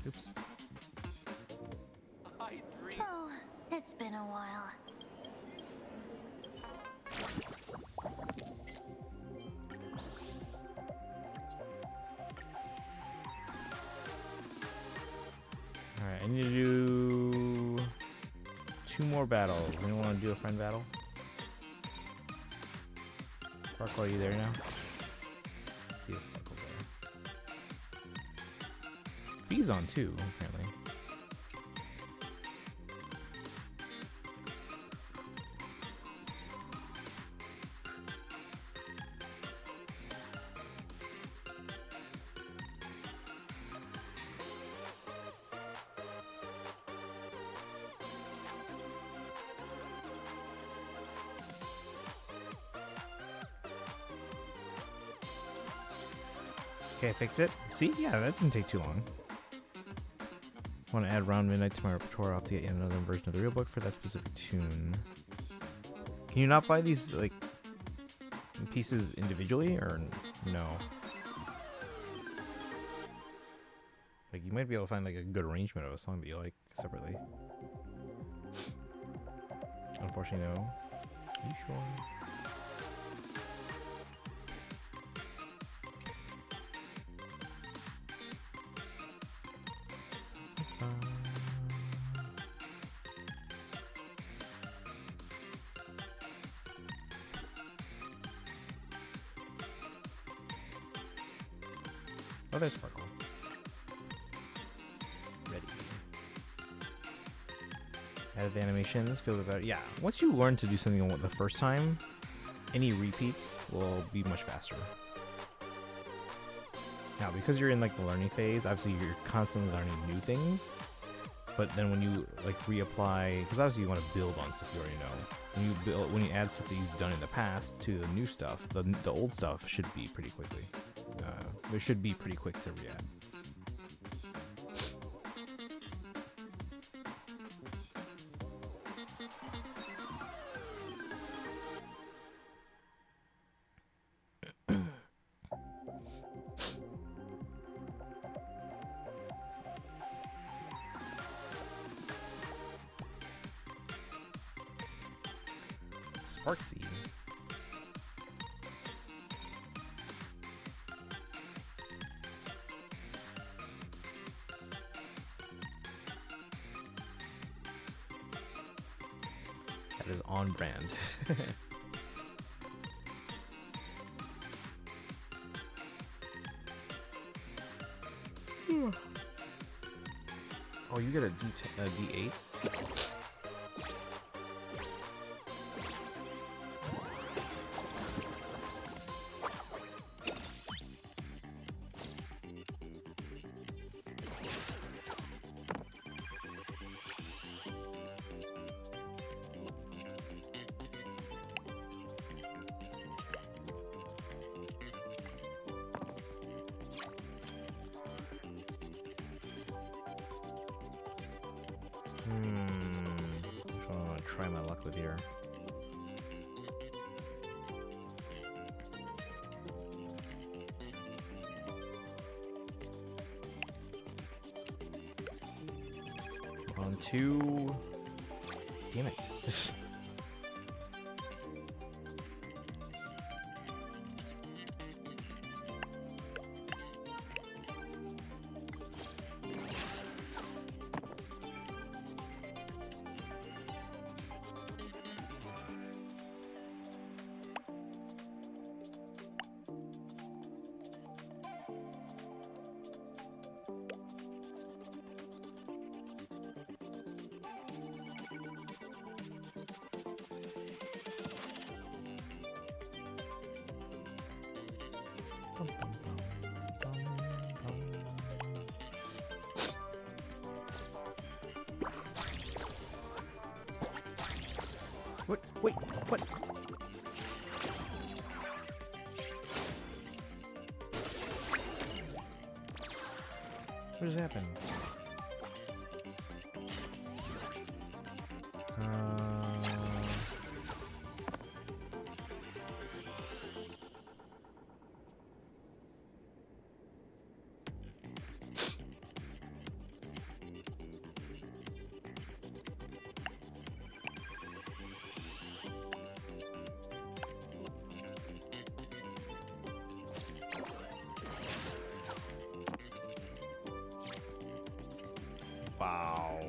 Oops. Oh, it's been a while. Alright, I need to do 2 more battles. Anyone want to do a friend battle? Sparkle, are you there now? Let's see if Sparkle's there. He's on too, apparently. Okay, fix it. See? Yeah, that didn't take too long. Want to add Round Midnight to my repertoire? I'll have to get another version of the real book for that specific tune. Can you not buy these like pieces individually, or no? Like you might be able to find like a good arrangement of a song that you like separately. Unfortunately, no. Are you sure? Oh, there's Sparkle. Ready. Added the animations, feel better. Yeah, once you learn to do something the first time, any repeats will be much faster. Now, because you're in like the learning phase, obviously you're constantly learning new things. But then when you like reapply, because obviously you want to build on stuff you already know. When you add stuff that you've done in the past to the new stuff, the old stuff should be pretty quickly. It should be pretty quick to re-add. Sparksy. That is on brand. Oh, you get a D8? Which one I want to try my luck with here? On two. Damn it. What? Wait, what? What just happened? Wow.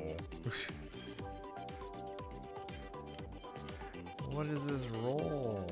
What is this roll?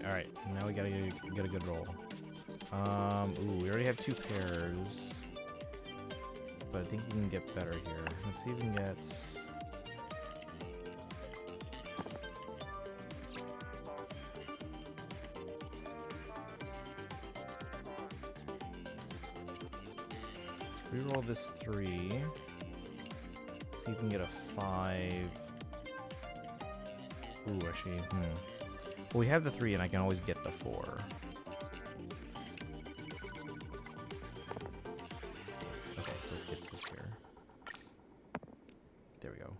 Alright. Now we gotta get a good roll. Ooh, we already have 2 pairs. But I think we can get better here. Let's see if we can get... Let's reroll this 3. See if we can get a 5. Ooh, actually, Well, we have the 3 and I can always get the 4. Okay, so let's get this here. There we go.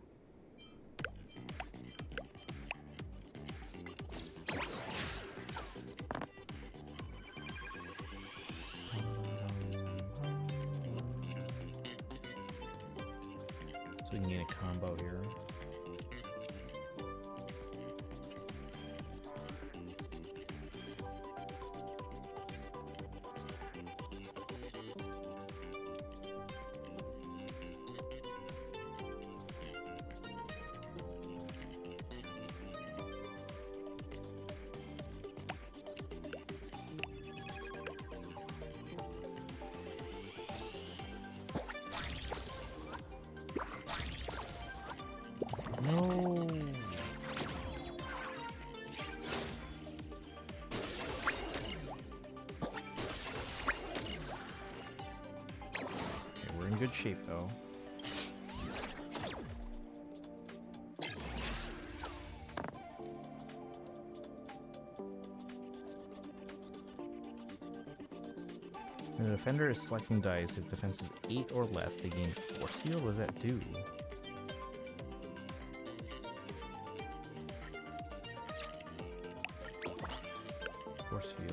So we can get a combo here. No. Okay, we're in good shape though. When the defender is selecting dice, if defense is 8 or less, they gain force field. What does that do? Force field.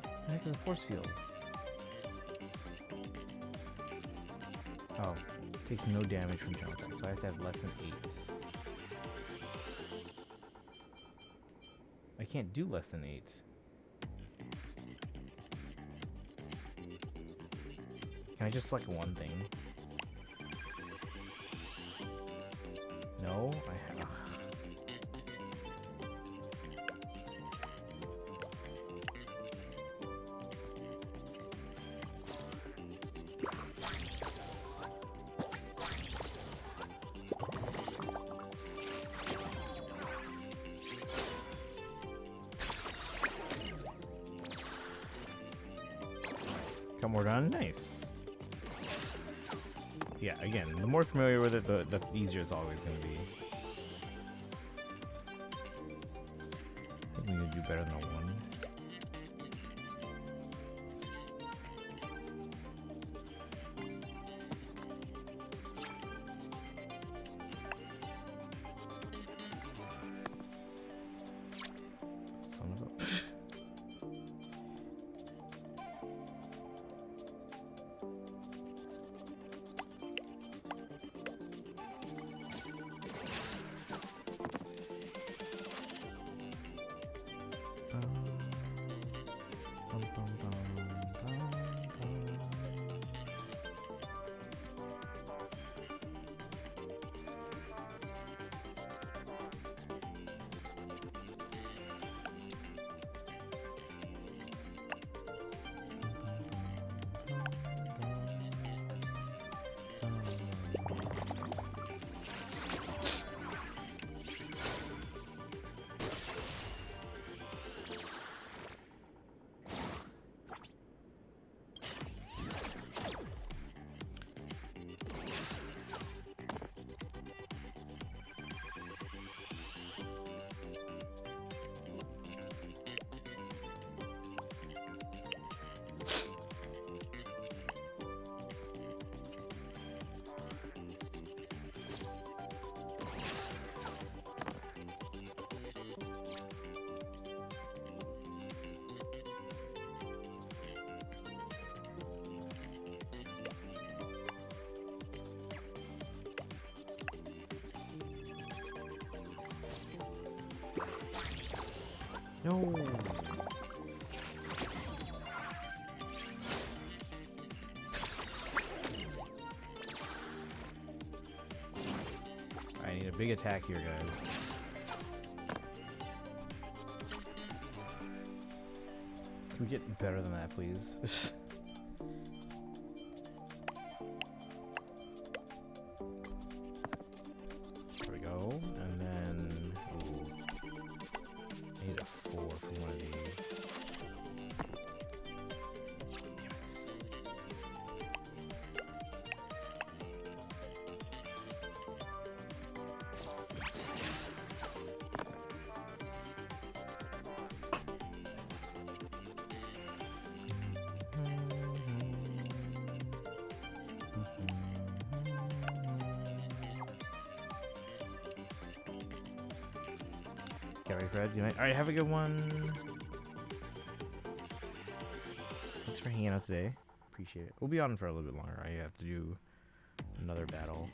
What the heck is a force field? Oh, takes no damage from jump attack, so I have to have less than 8. I can't do less than 8. Can I just select one thing? No, I have. Couple more done. Nice. Yeah, again, the more familiar with it, the easier it's always going to be. I think we can do better than a 1. Son of a... No. big attack here, guys. Can we get better than that, please? There we go. And then... Ooh. I need a 4 from one of these. Get ready, Fred. Good night. All right, have a good one. Thanks for hanging out today. Appreciate it. We'll be on for a little bit longer. I have to do another battle.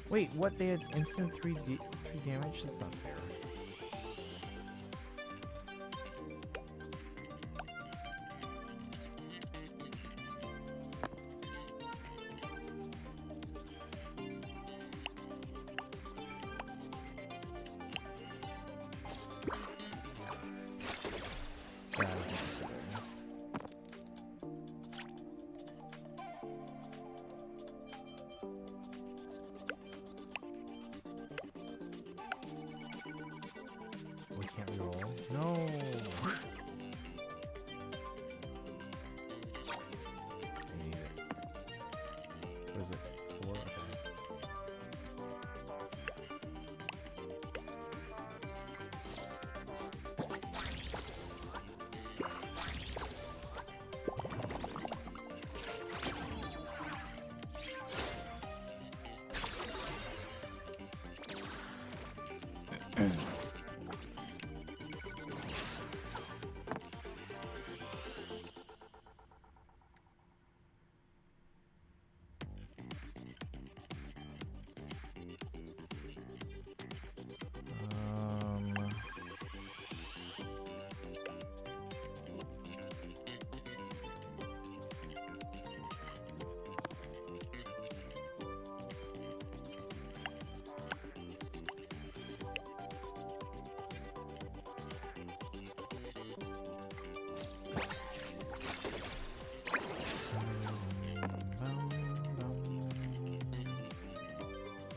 Wait, what? They had instant 3 damage? That's not fair. That is not fair. We can't reroll. No. I need it. What is it? 4? Okay.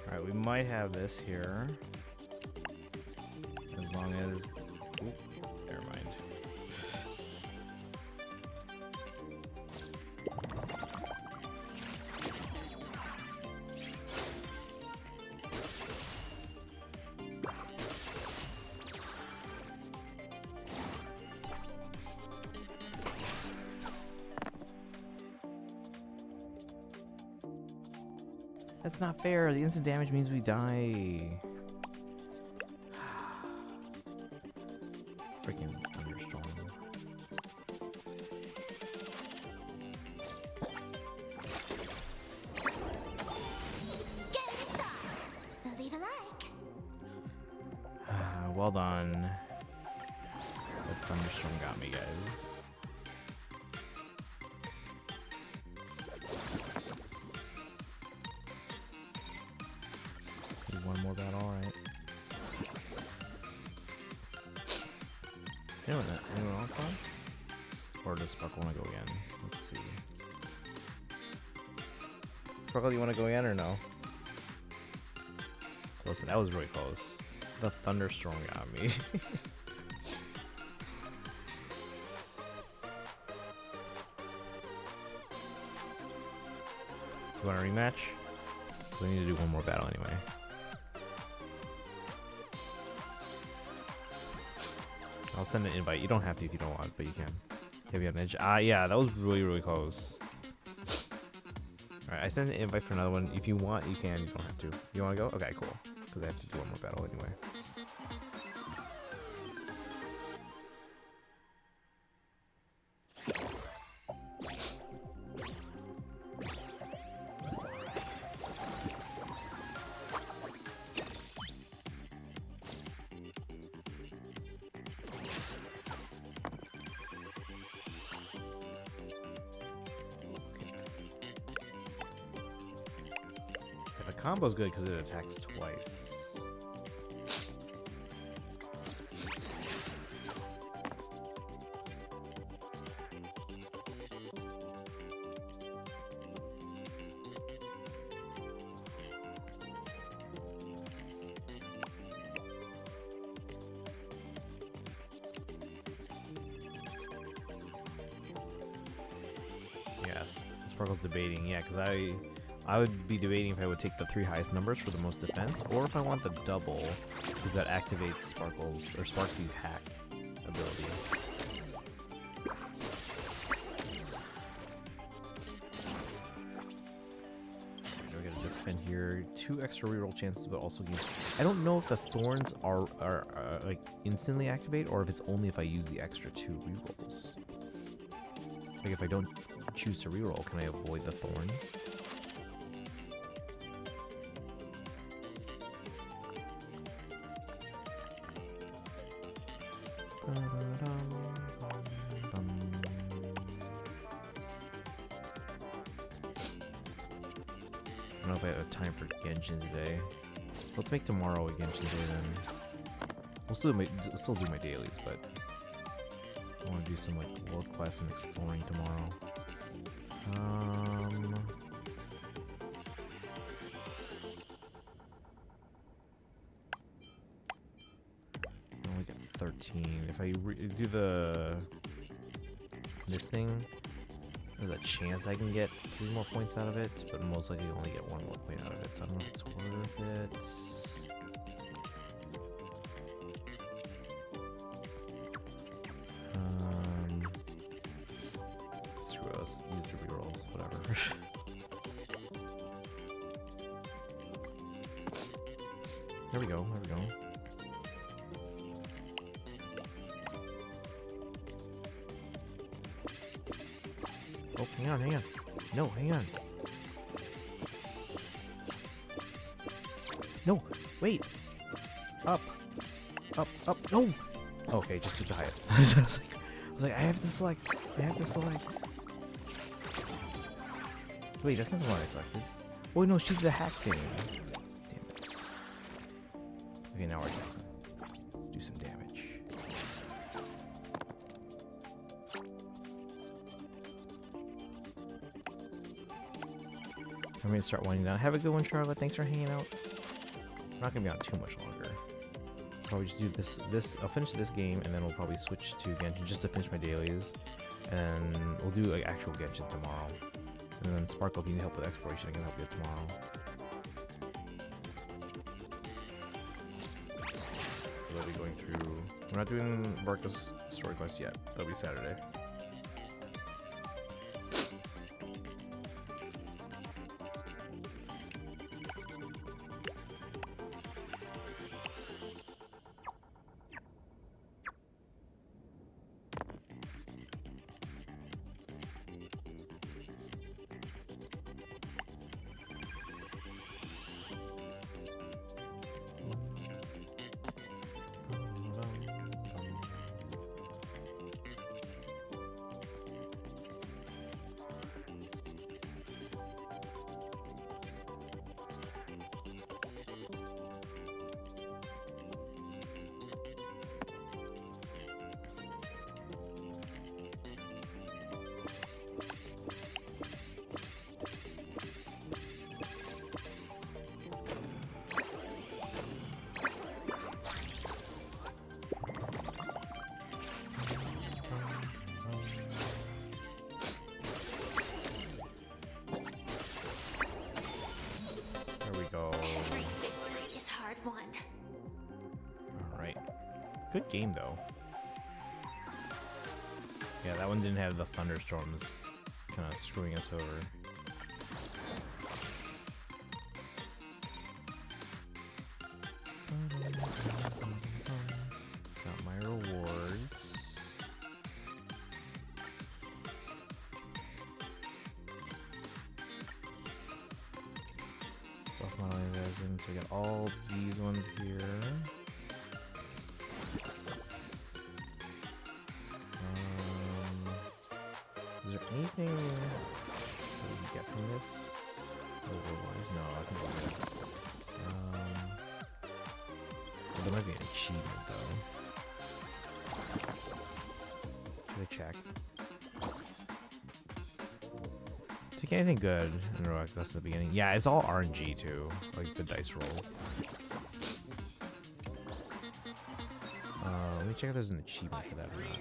Alright, we might have this here. As long as... Oop, never mind. That's not fair. The instant damage means we die. Freaking thunderstorm. Get inside. Leave alike. Well done. The thunderstorm got me, guys. One more battle, alright. Anyone else on? Or does Sparkle want to go again? Let's see. Sparkle, do you want to go again or no? Close. That was really close. The thunderstorm got me. You want a rematch? We need to do one more battle anyway. I'll send an invite. You don't have to if you don't want, but you can. Have you an edge? Yeah, that was really, really close. Alright, I sent an invite for another one. If you want, you can. You don't have to. You want to go? Okay, cool. Because I have to do one more battle anyway. Combo's good because it attacks twice. Yes, Sparkle's debating. Yeah, because I would be debating if I would take the 3 highest numbers for the most defense, or if I want the double, because that activates Sparkle's or Sparksy's hack ability. I gotta defend here. 2 extra reroll chances, but also gain. I don't know if the thorns are like instantly activate, or if it's only if I use the extra 2 rerolls. Like if I don't choose to reroll, can I avoid the thorns? I don't know if I have time for Genshin today. Let's make tomorrow a Genshin day then. We'll still do my dailies, but I want to do some like world quests and exploring tomorrow. I only get 13. If I do this thing, there's a chance I can get 3 more points out of it, but most likely only get 1 more point out of it, so I don't know if it's worth it. Screw us, use the rerolls, whatever. There we go, there we go. Oh, hang on, hang on. No, hang on. No, wait. Up. Up, up, no! Okay, just took the highest. I was like, I have to select. I have to select. Wait, that's not the one I selected. Oh, no, she did the hack thing. Damn it. Okay, now we're done. Let's do some damage. I'm gonna start winding down. Have a good one, Charlotte. Thanks for hanging out. I'm not gonna be on too much longer. Probably just do this. I'll finish this game, and then we'll probably switch to Genshin just to finish my dailies, and we'll do like actual Genshin tomorrow. And then Sparkle, if you need help with exploration, I can help you tomorrow. We'll be going through. We're not doing Barca's story quest yet. That'll be Saturday. Good game though. Yeah, that one didn't have the thunderstorms kind of screwing us over. So we got all these ones here. Is there anything that we can get from this? Otherwise, no, I think we're good. There might be an achievement though. Let me check. Did you get anything good in Heroic Quest in the beginning? Yeah, it's all RNG too, like the dice rolls. Let me check if there's an achievement for that or not.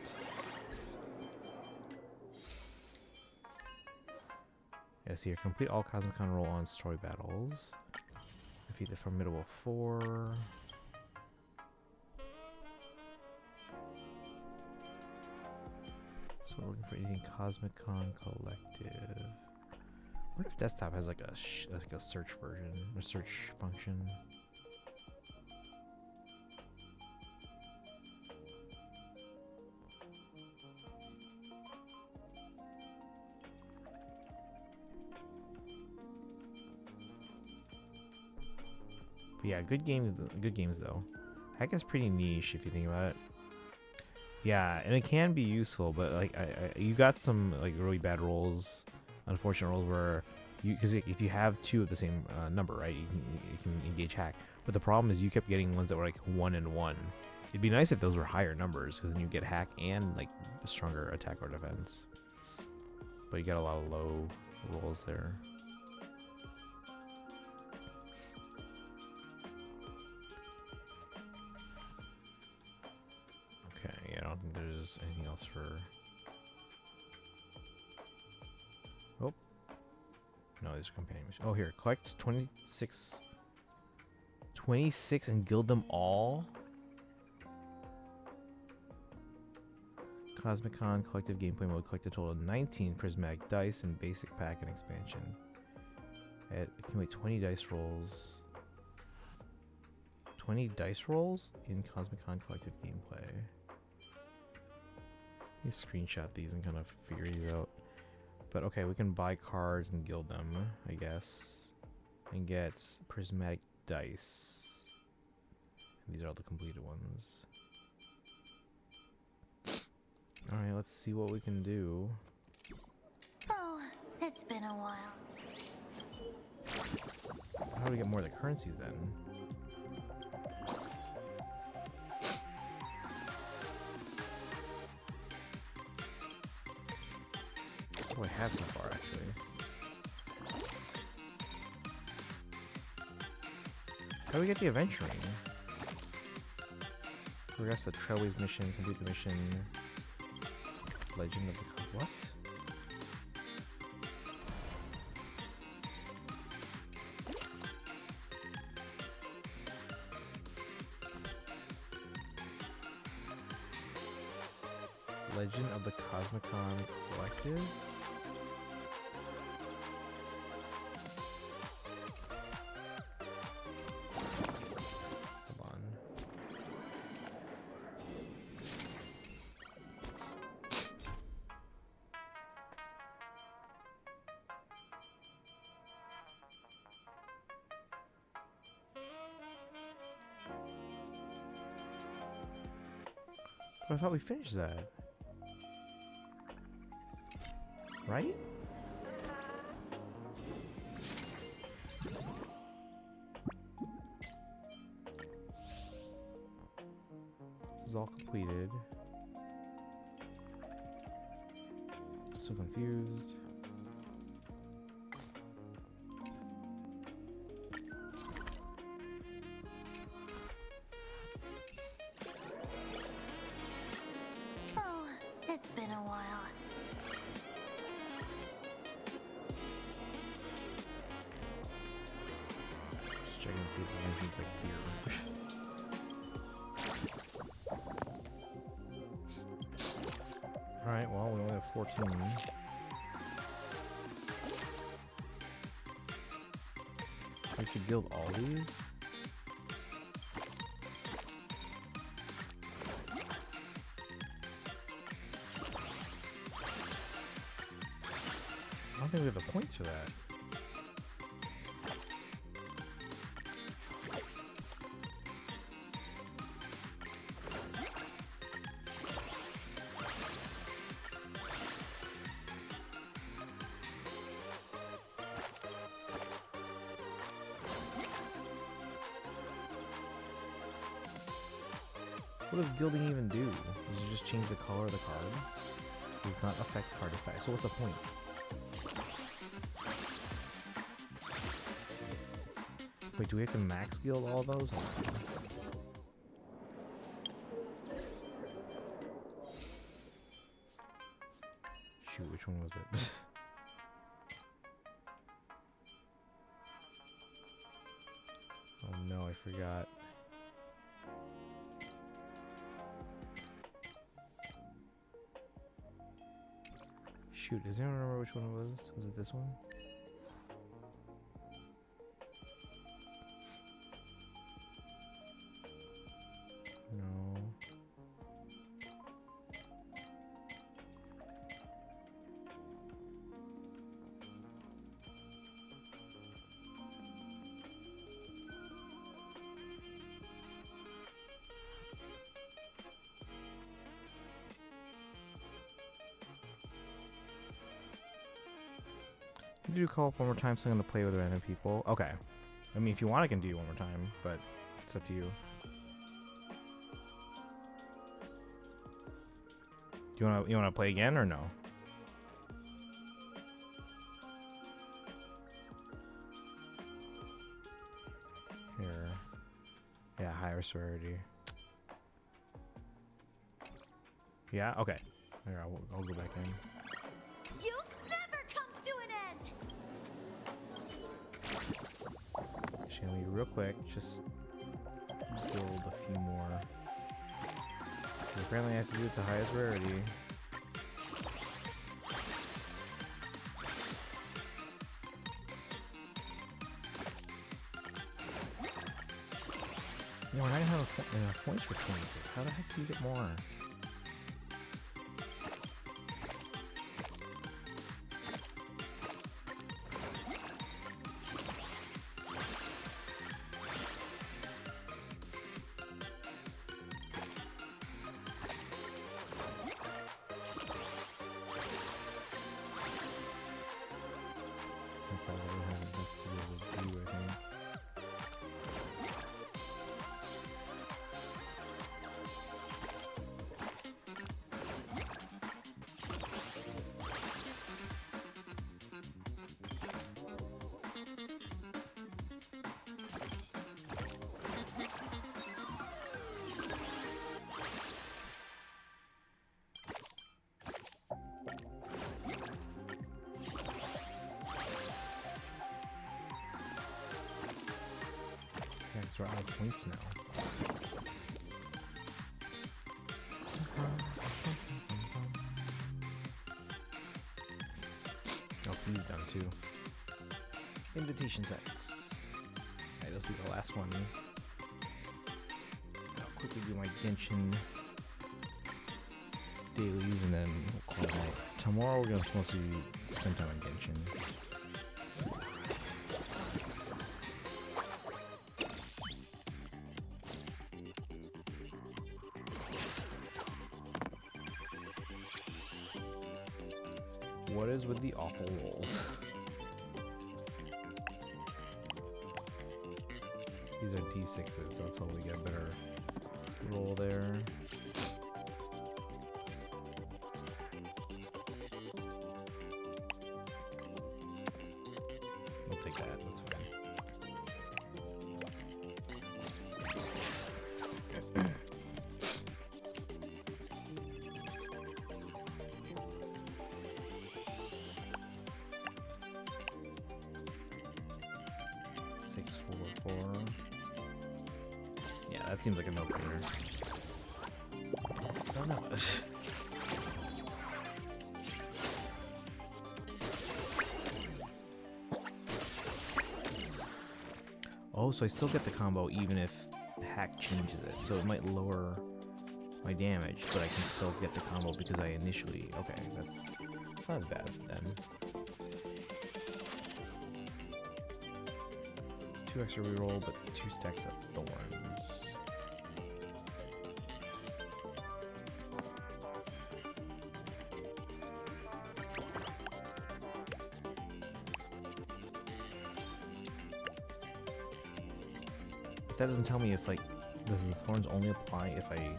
Yeah, so here, complete all Cosmicon roll-on story battles. Defeat the formidable four. So we're looking for anything Cosmicon Collective. I wonder if desktop has like a search version, a search function. But yeah, good games though. Hack is pretty niche if you think about it. Yeah, and it can be useful, but like you got some like really bad rolls, unfortunate rolls where because if you have two of the same number, right, you can engage hack. But the problem is you kept getting ones that were like 1 and 1. It'd be nice if those were higher numbers, because then you get hack and like stronger attack or defense. But you got a lot of low rolls there. Okay, yeah, I don't think there's anything else for. Oh. No, these are companion missions. Oh, here. Collect 26 and guild them all? Cosmicon collective gameplay mode. Collect a total of 19 prismatic dice in basic pack and expansion. Accumulate 20 dice rolls. 20 dice rolls in Cosmicon collective gameplay. Let me screenshot these and kind of figure these out. But okay, we can buy cards and guild them, I guess. And get prismatic dice. And these are all the completed ones. Alright, let's see what we can do. Oh, it's been a while. How do we get more of the currencies then? What do I have so far, actually? How do we get the adventuring? Progress the Trailways mission, complete the mission. Legend of the what? Legend of the Cosmicon Collective? Hold on. But I thought we finished that. Right? This is all completed. So confused. Oh, it's been a while. Just checking to see if anything's like here. Alright, well, we only have 14. I should guild all these? I don't think we have the points for that. What does gilding even do? Does it just change the color of the card? Does not affect card effect. So what's the point? Wait, do we have to max gild all of those? Shoot, which one was it? Oh no, I forgot. Shoot, does anyone remember which one it was? Was it this one? No. You do co-op one more time, so I'm gonna play with random people. Okay. I mean, if you want, I can do it one more time, but it's up to you. Do you wanna play again or no? Here. Yeah, higher severity. Yeah. Okay. Here, I'll go back in. Youth never comes to an end. Actually, let me real quick just build a few more. So apparently, I have to do it to highest rarity. No, we're not gonna have enough points for 26. How the heck do you get more? That's all we have left to be able to do, I think. Yeah, 'cause we're out of points now. Oh, he's done too. Invitation sites. Alright, this will be the last one. I'll quickly do my Genshin dailies and then we'll call it night. Tomorrow we're gonna mostly spend time on Genshin. What is with the awful rolls? These are D6s, so that's how we get a better roll there. We'll take that, that's fine. 644. Yeah, that seems like a no-brainer. Son of a... Oh, so I still get the combo even if hack changes it. So it might lower my damage, but I can still get the combo because I initially... Okay, that's not as bad then. 2 extra reroll, but 2 stacks of thorns. But that doesn't tell me if, like, does the thorns only apply if I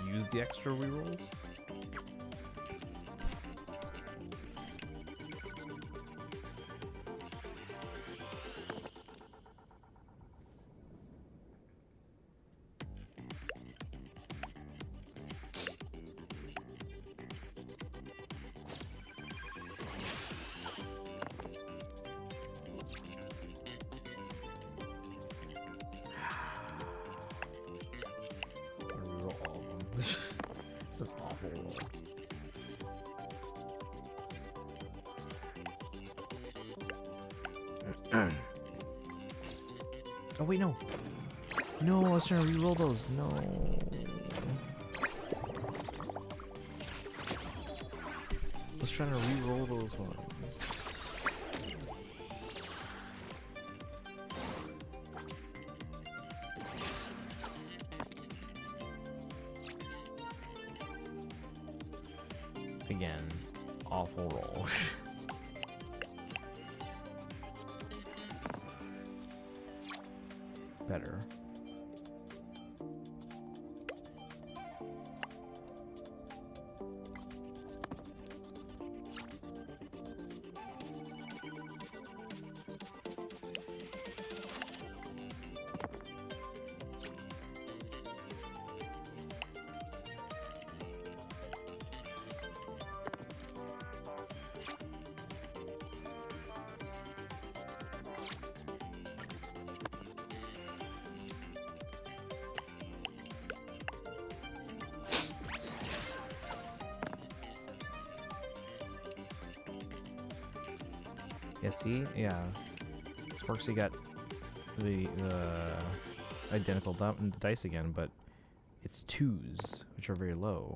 use the extra rerolls. Reroll all of them. It's an awful roll. Oh wait, no. No, I was trying to re-roll those. No. I was trying to re-roll those ones. Again, awful roll. Better. Yeah, see? Yeah. Sparksy got the identical dice again, but it's 2s, which are very low.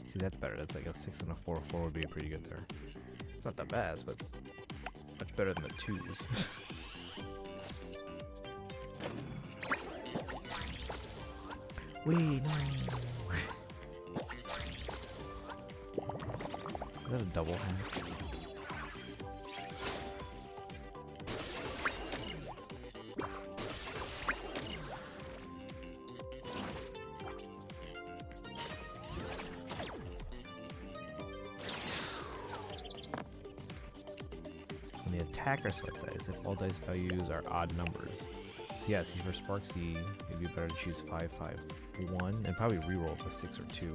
See, that's better. That's like a 6 and a 4. 4 would be pretty good there. It's not the best, but it's much better than the 2s. Wait, no. Is that a double hack? When the attacker selects dice, if all dice values are odd numbers. So yeah, see for Sparksy, it'd be better to choose 5, 5, 1, and probably reroll for 6 or 2.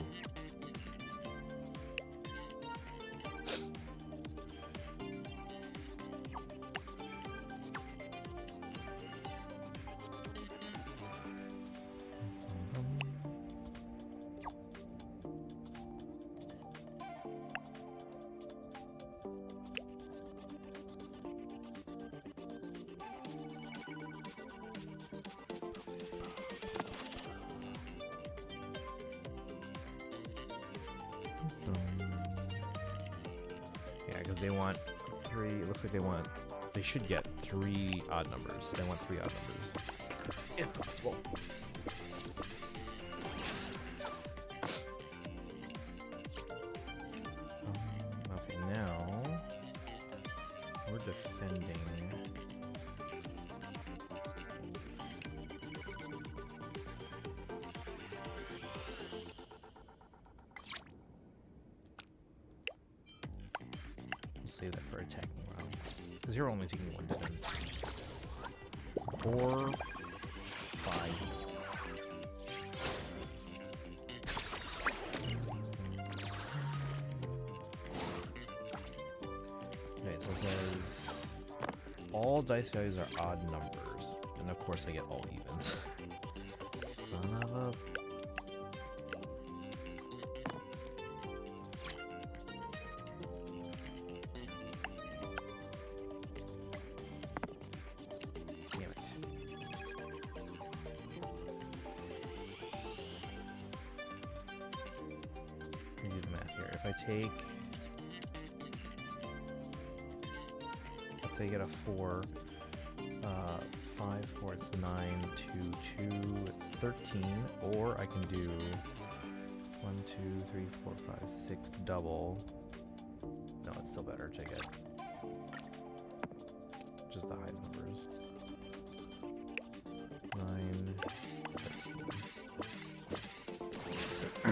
Yeah, because they want 3. It looks like they should get 3 odd numbers. They want 3 odd numbers, if possible. Okay, now we're defending. Save that for attacking round, because you're only taking 1 defense. 4, 5. Okay, so it says all dice values are odd numbers, and of course I get all evens. Son of a... Take, let's say you get a 4, 5, 4, it's 9, 2, 2, it's 13, or I can do 1, 2, 3, 4, 5, 6 double. No, it's still better to get just the highest numbers. 9, 13.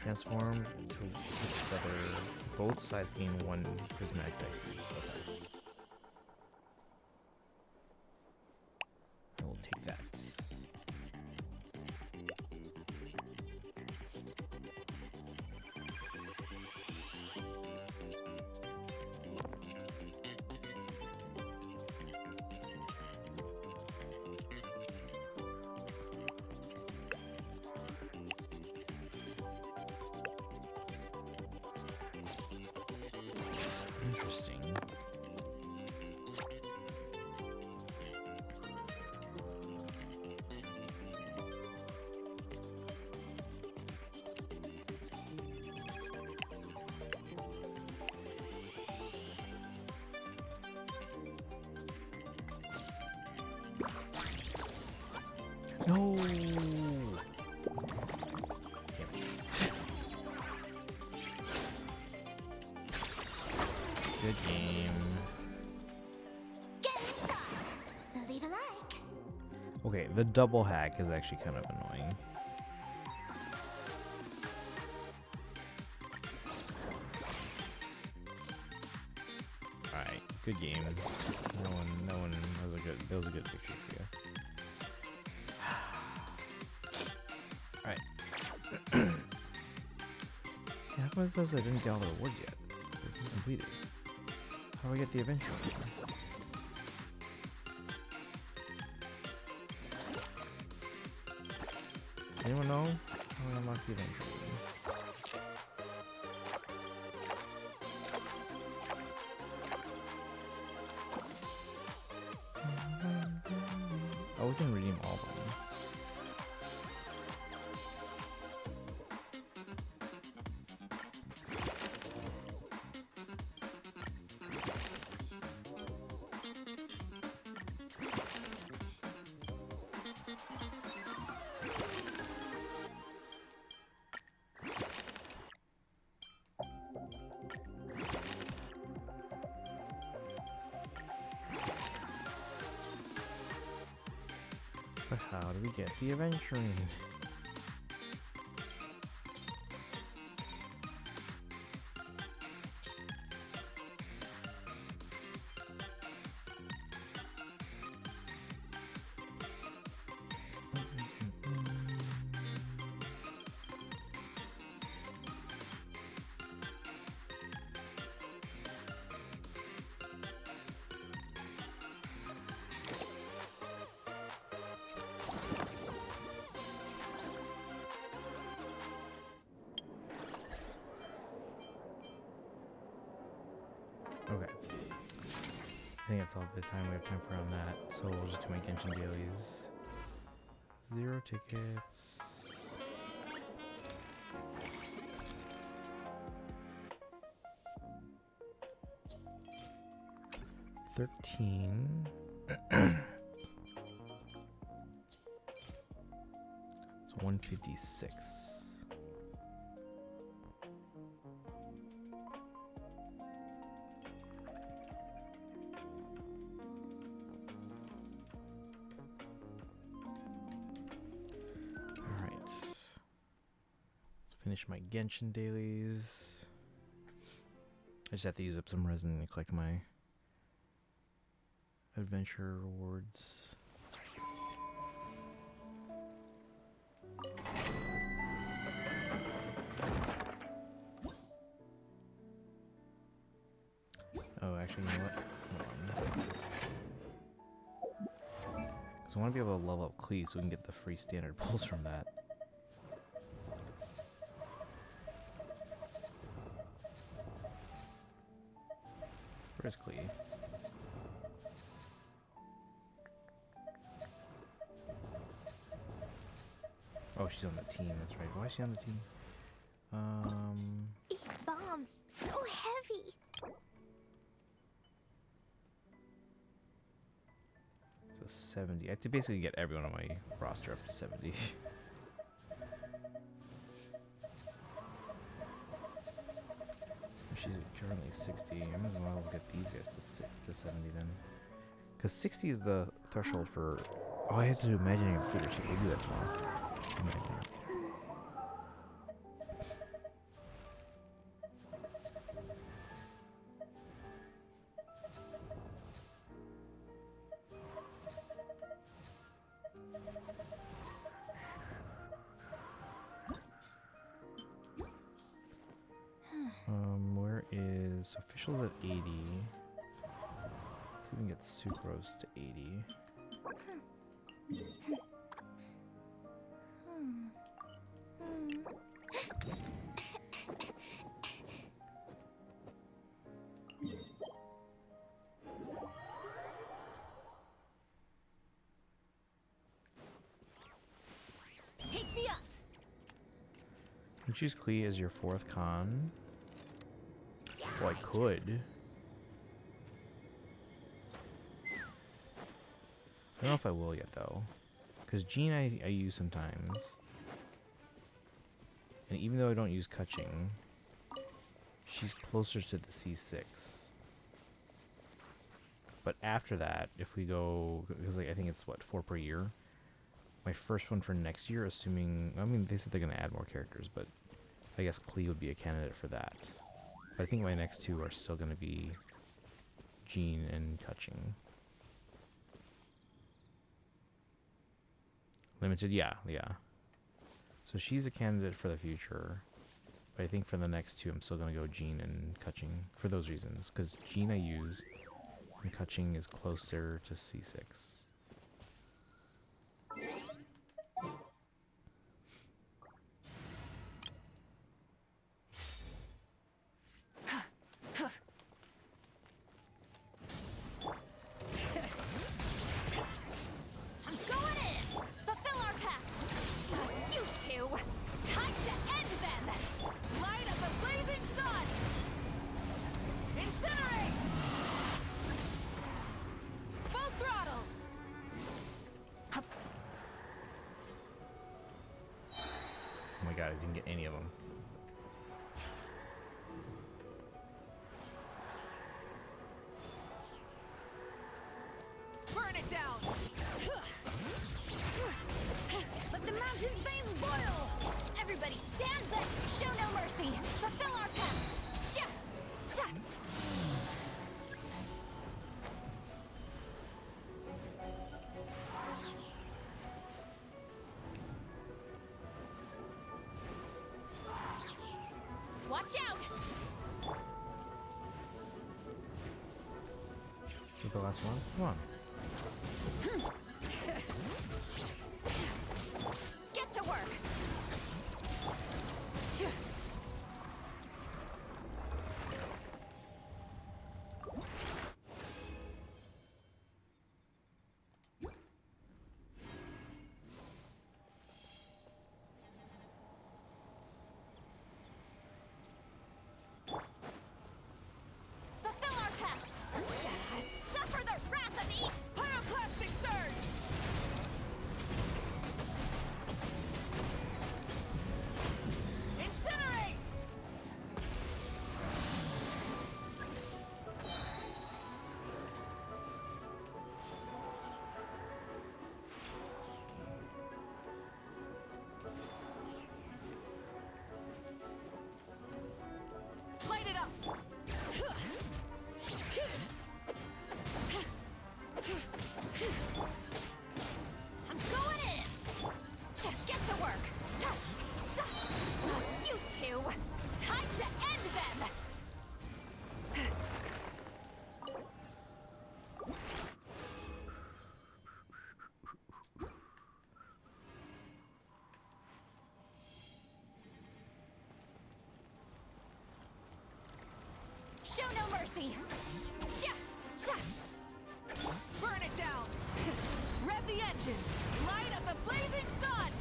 Transform to together. Both sides gain 1 prismatic dice. Okay. I will take that. Interesting. No. Good game. Believe alike. Okay, the double hack is actually kind of annoying. Alright, good game. No one that was a good picture for you. Alright. Yeah, how come it says I didn't get all the rewards yet? This is completed. How do I get the adventure? Anyone know how I unlock the adventure? Oh, we can redeem all of them. But how do we get the adventuring? Okay. I think that's all the time we have time for on that. So we'll just do my Genshin dailies. 0 tickets. $13. It's 156. Finish my Genshin dailies. I just have to use up some resin to collect my adventure rewards. Oh, actually, you know what? Hold on. Because I want to be able to level up Klee so we can get the free standard pulls from that. Where's Klee? Oh, she's on the team, that's right. Why is she on the team? These bombs, so heavy. So 70. I have to basically get everyone on my roster up to 70. She's currently 60. I might as well get these guys to 70 then. Because 60 is the threshold for... Oh, I have to do imaginary recruiter too. We'll do that tomorrow. Imaginary. so official's at 80. Let's see if we can get sucrose to 80. Take me up. You choose Klee as your 4th con. Well, I could. I don't know if I will yet, though. Because Jean I use sometimes. And even though I don't use Kutching, she's closer to the C6. But after that, if we go... Because like, I think it's, what, 4 per year? My first one for next year, assuming... I mean, they said they're going to add more characters, but I guess Klee would be a candidate for that. But I think my next 2 are still going to be Jean and Kutching. Limited, yeah. So she's a candidate for the future. But I think for the next 2, I'm still going to go Jean and Kutching for those reasons. Because Jean I use, and Kutching is closer to C6. Oh my god, I didn't get any of them. Burn it down. Let the mountain's veins boil. Everybody stand back. Show no mercy. Fulfill our pact. Sha! Sha! Watch out! Is the last one? Come on. Get to work! Fulfill our pact! Suffer the wrath of the pyroclastic surge! Incinerate! Light it up! I'm going in! Get to work! You two! Time to end them! Show no mercy! Sha! Sha! Burn it down! Rev the engines! Light up the blazing sun!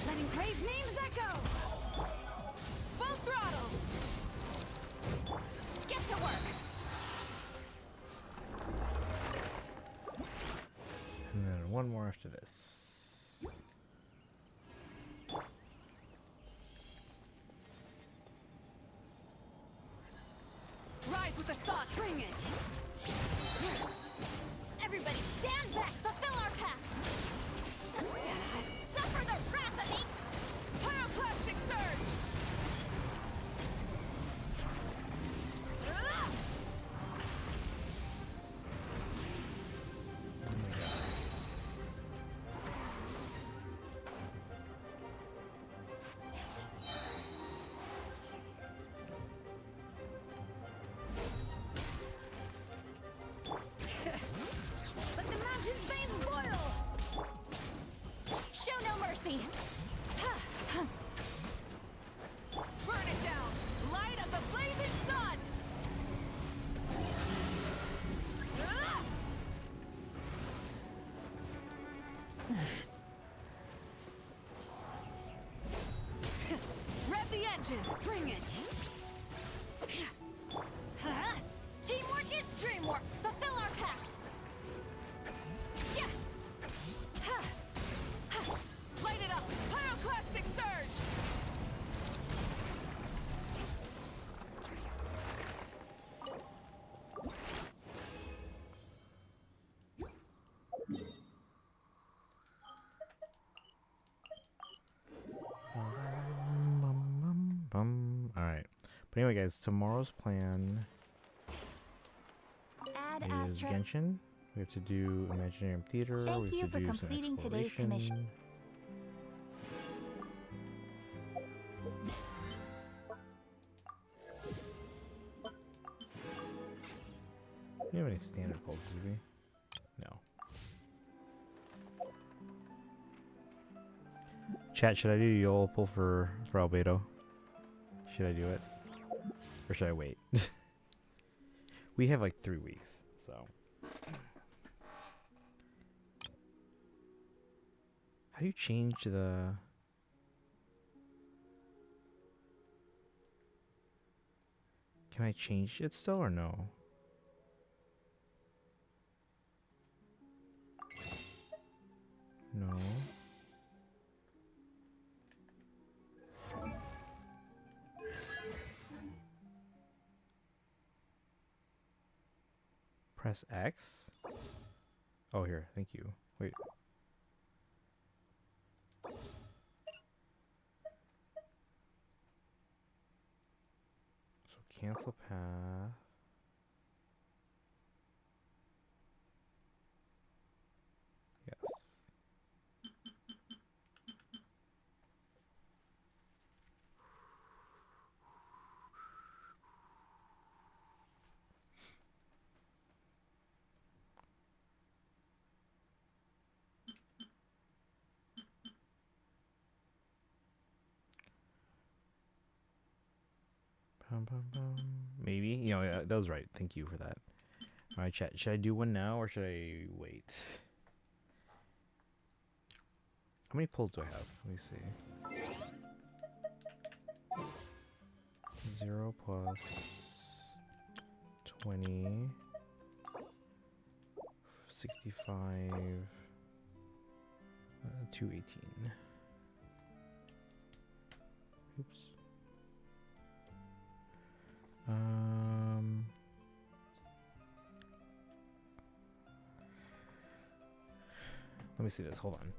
Letting brave names echo! Full throttle! Get to work! And then one more after this. Rise with the sun! Bring it! Everybody stand back! Fulfill our pact! Suffer the wrath of the happy. Burn it down! Light of the blazing sun! Rev the engines! Bring it! Teamwork is dreamwork! Fulfill our pact! Light it up! Pyroclastic surge! All right. But anyway, guys, tomorrow's plan Add is Astra. Genshin. We have to do Imaginarium Theater. Thank we you have to for do completing some today's commission. exploration. Do we have any standard pulls, do we? No. Chat, should I do YOLO pull for Albedo? Should I do it? Or should I wait? We have like 3 weeks, so. How do you change the... Can I change it still or no? No. Press X? Oh, here. Thank you. Wait. So cancel path. Yes. Bum, bum, bum. Maybe. You know, yeah, that was right. Thank you for that. All right, chat. Should I do one now or should I wait? How many pulls do I have? Let me see. 0 plus 20, 65, 218. Oops. Let me see this. Hold on.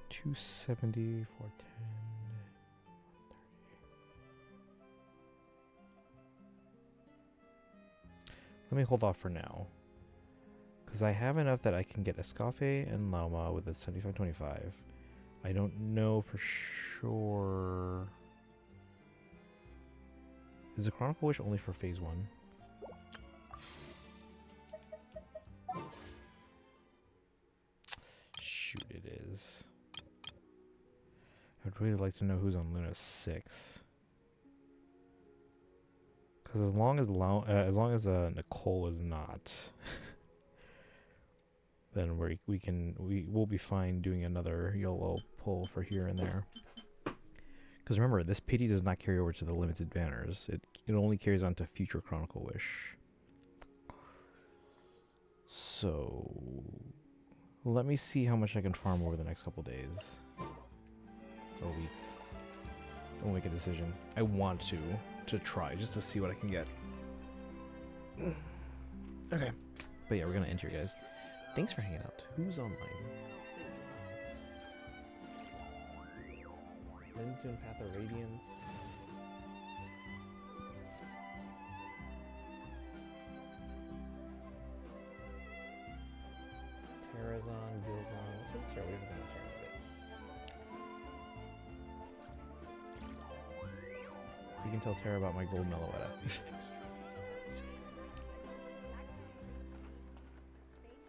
$270, $410, $130. Let me hold off for now. Because I have enough that I can get Escafe and Llama with a 75-25. I don't know for sure. Is the Chronicle Wish only for phase 1? Shoot, it is. I'd really like to know who's on Luna 6. Because as long as Nicole is not, then we'll be fine doing another YOLO pull for here and there. Because remember, this pity does not carry over to the limited banners. It only carries on to future Chronicle Wish. So let me see how much I can farm over the next couple days or weeks. We'll make a decision. I want to try just to see what I can get. Okay, but yeah, we're gonna end here, guys. Thanks for hanging out. Who's online? Linzun Path of Radiance. Terrazon, Gilzon. Let's go with Terra. We haven't done Terra yet. You can tell Terra about my gold Meloetta.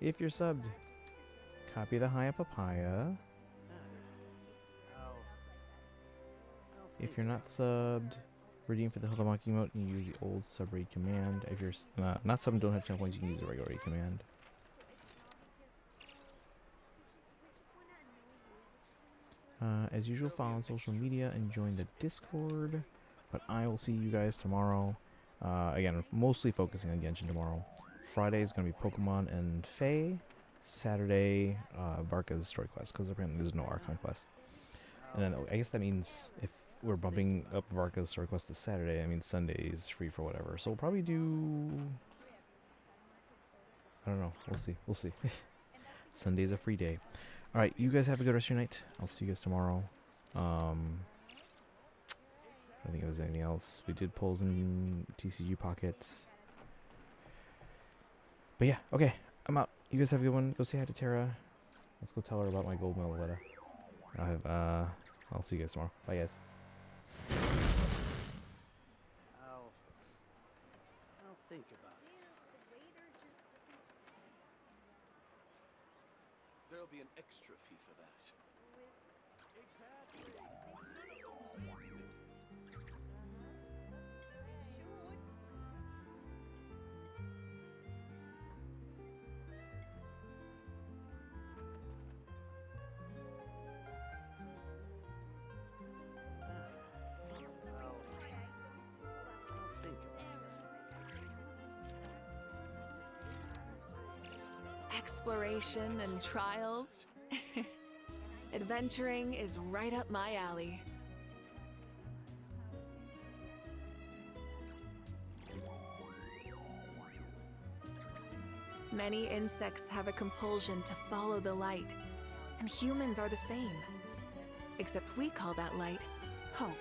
if you're subbed. Copy the Haya Papaya. If you're not subbed, redeem for the Hilda Monkey emote and you use the old sub raid command. If you're not subbed and don't have channel points, you can use the regular raid command. As usual, follow on social media and join the Discord. But I will see you guys tomorrow. Again, mostly focusing on Genshin tomorrow. Friday is going to be Pokemon and Fae. Saturday, Varka's story quest, because apparently there's no Archon quest. And then I guess that means if we're bumping up Varka's story quest to Saturday, I mean Sunday is free for whatever. So we'll probably do... I don't know. We'll see. We'll see. Sunday's a free day. Alright, you guys have a good rest of your night. I'll see you guys tomorrow. I don't think there's anything else. We did polls in TCG pockets. But yeah, okay. I'm out. You guys have a good one. Go say hi to Tara. Let's go tell her about my gold medal letter. I'll see you guys tomorrow. Bye, guys. I'll think about it. There'll be an extra fee for that. I'll think about it. Exploration and trials. Adventuring is right up my alley. Many insects have a compulsion to follow the light, and humans are the same. Except we call that light hope.